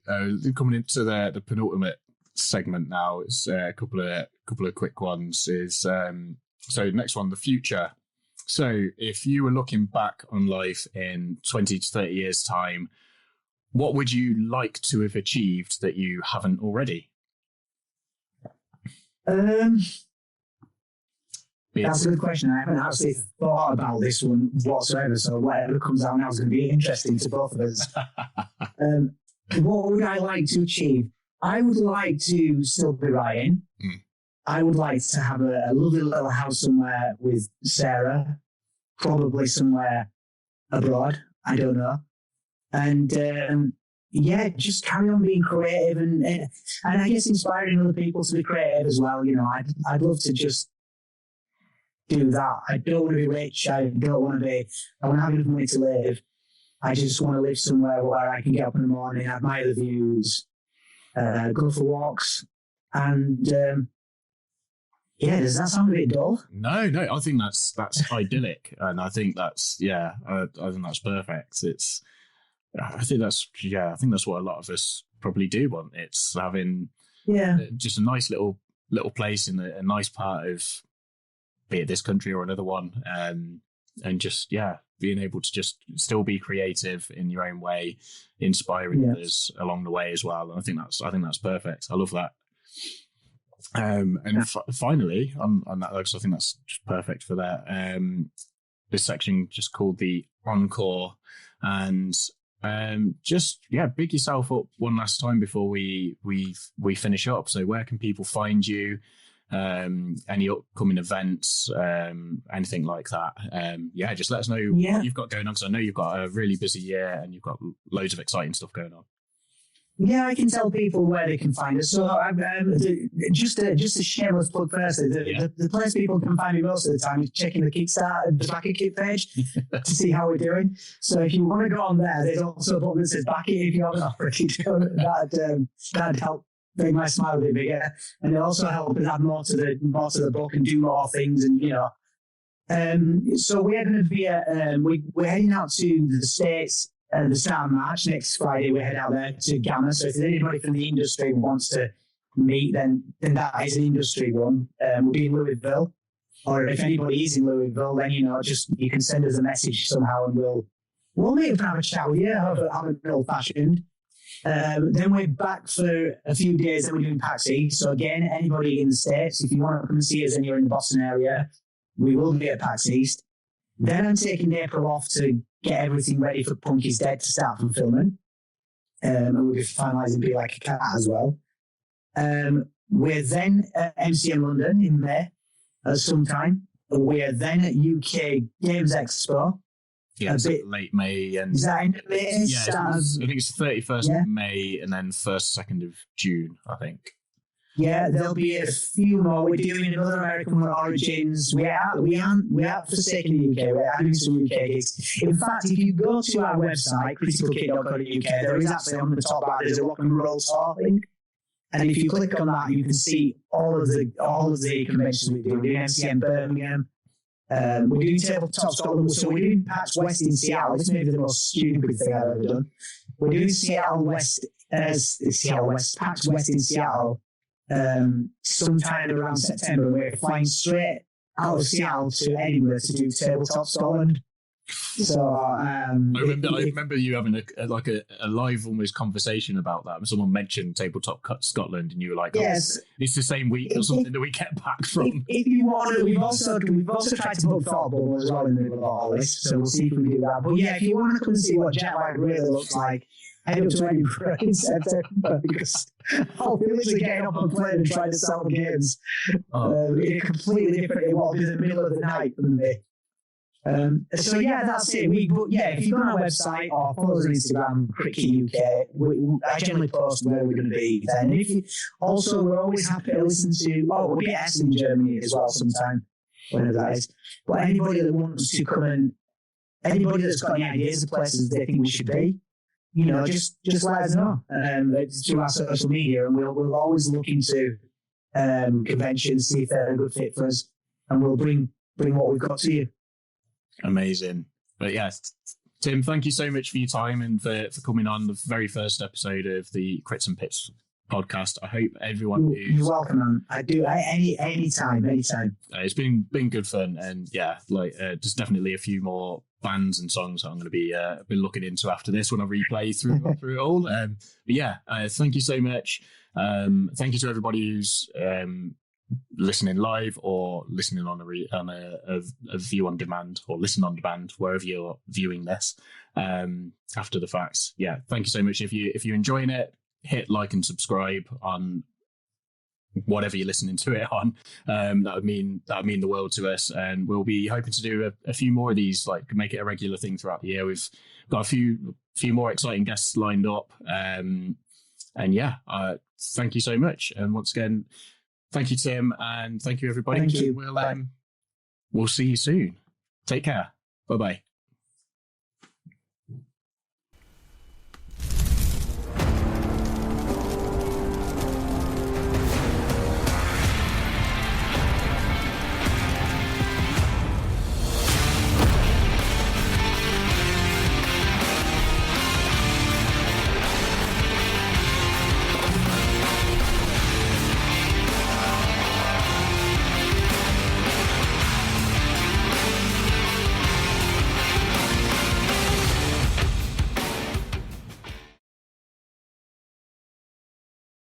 coming into the penultimate segment now. It's a couple of quick ones. Is so next one, the future. So if you were looking back on life in 20 to 30 years time, what would you like to have achieved that you haven't already? That's a good question. I haven't actually thought about this one whatsoever, so whatever comes out now is going to be interesting to both of us. What would I like to achieve? I would like to still be writing. I would like to have a lovely little house somewhere with Sarah, probably somewhere abroad. I don't know. And just carry on being creative and I guess inspiring other people to be creative as well. I'd love to just do that. I don't want to be rich. I want to have enough money to live. I just want to live somewhere where I can get up in the morning, admire the views, go for walks, and does that sound a bit dull? No, I think that's idyllic, and I think that's I think that's perfect. I think that's what a lot of us probably do want. It's having just a nice little little place in a nice part of, be it this country or another one, and just being able to just still be creative in your own way, inspiring others along the way as well. And I think that's perfect. I love that. Finally, on that, because I think that's just perfect for that. This section just called the encore, and just big yourself up one last time before we finish up. So where can people find you? Any upcoming events, anything like that? Just let us know what you've got going on, because I know you've got a really busy year and you've got loads of exciting stuff going on. Yeah, I can tell people where they can find us. So just a shameless plug first. The place people can find me most of the time is checking the Kickstarter, the Back It Kit page to see how we're doing. So if you want to go on there, there's also a button that says Back It if you haven't already done. That'd help make my smile a bit bigger, and it'll also help us add more to the book and do more things, and So we're going to be we're heading out to the States. The start of March, next Friday, we head out there to Gamma. So if there's anybody from the industry who wants to meet, then that is an industry one. We'll be in Louisville, or if anybody is in Louisville, then you can send us a message somehow, and we'll meet up and have a chat with you, have an old fashioned. Then we're back for a few days. Then we're doing PAX East. So again, anybody in the States, if you want to come and see us and you're in the Boston area, we will be at PAX East. Then I'm taking April off to get everything ready for Punk is Dead to start from filming. And we'll be finalising Be Like a Cat as well. We're then at MCM London in May sometime. We're then at UK Games Expo. Yeah, it's late May. And is that end of May? Yeah, I think it's 31st of May and then 1st, 2nd of June, I think. Yeah, there'll be a few more. We're doing another American Origins. We aren't forsaking the UK. We're doing some UK gigs. In fact, if you go to our website, criticalkit.co.uk, there is actually on the top bar, there's a rock and roll star link. And if you click on that, you can see all of the conventions we do. We're doing MCM Birmingham. We're doing Tabletop Scotland. So we're doing PAX West in Seattle. This may be the most stupid thing I've ever done. We're doing PAX West in Seattle. Sometime around September. We're flying straight out of Seattle to Edinburgh to do Tabletop Scotland. So I remember you having a live almost conversation about that. Someone mentioned Tabletop Scotland, and you were like, "Yes, it's the same week or something that we get back from." If you want to, we've also tried to book football as well in the middle of all this. So we'll see if we can do that. But yeah, if you want to come and see what jet lag really looks like, head up to Edinburgh in September, because I'll be literally getting up on a plane and trying to sell games in a completely different. It will be the middle of the night for me. So that's it. If you go on our website or follow us on Instagram, Cricket UK, I generally post where we're going to be then. We're always happy to listen to. We'll be at Essen in Germany as well sometime, whenever that is. But anybody that wants to come and anybody that's got any ideas of places they think we should be, just let us know through our social media, and we'll always look into conventions, see if they're a good fit for us, and we'll bring what we've got to you. Amazing. But yes, Tim, thank you so much for your time and for coming on the very first episode of the Crits and Pits podcast. I hope everyone You're welcome, man. I do. Anytime. It's been good fun, and there's definitely a few more bands and songs that I'm going to be looking into after this when I replay through it all. Thank you so much. Thank you to everybody who's listening live or listening on a view on demand, or listen on demand, wherever you're viewing this after the facts. Yeah, thank you so much. If you're enjoying it, hit like and subscribe on whatever you're listening to it on. That would mean the world to us, and we'll be hoping to do a few more of these, make it a regular thing throughout the year. We've got a few more exciting guests lined up, thank you so much. And once again, thank you, Tim, and thank you, everybody. Thank you. We'll see you soon. Take care. Bye-bye.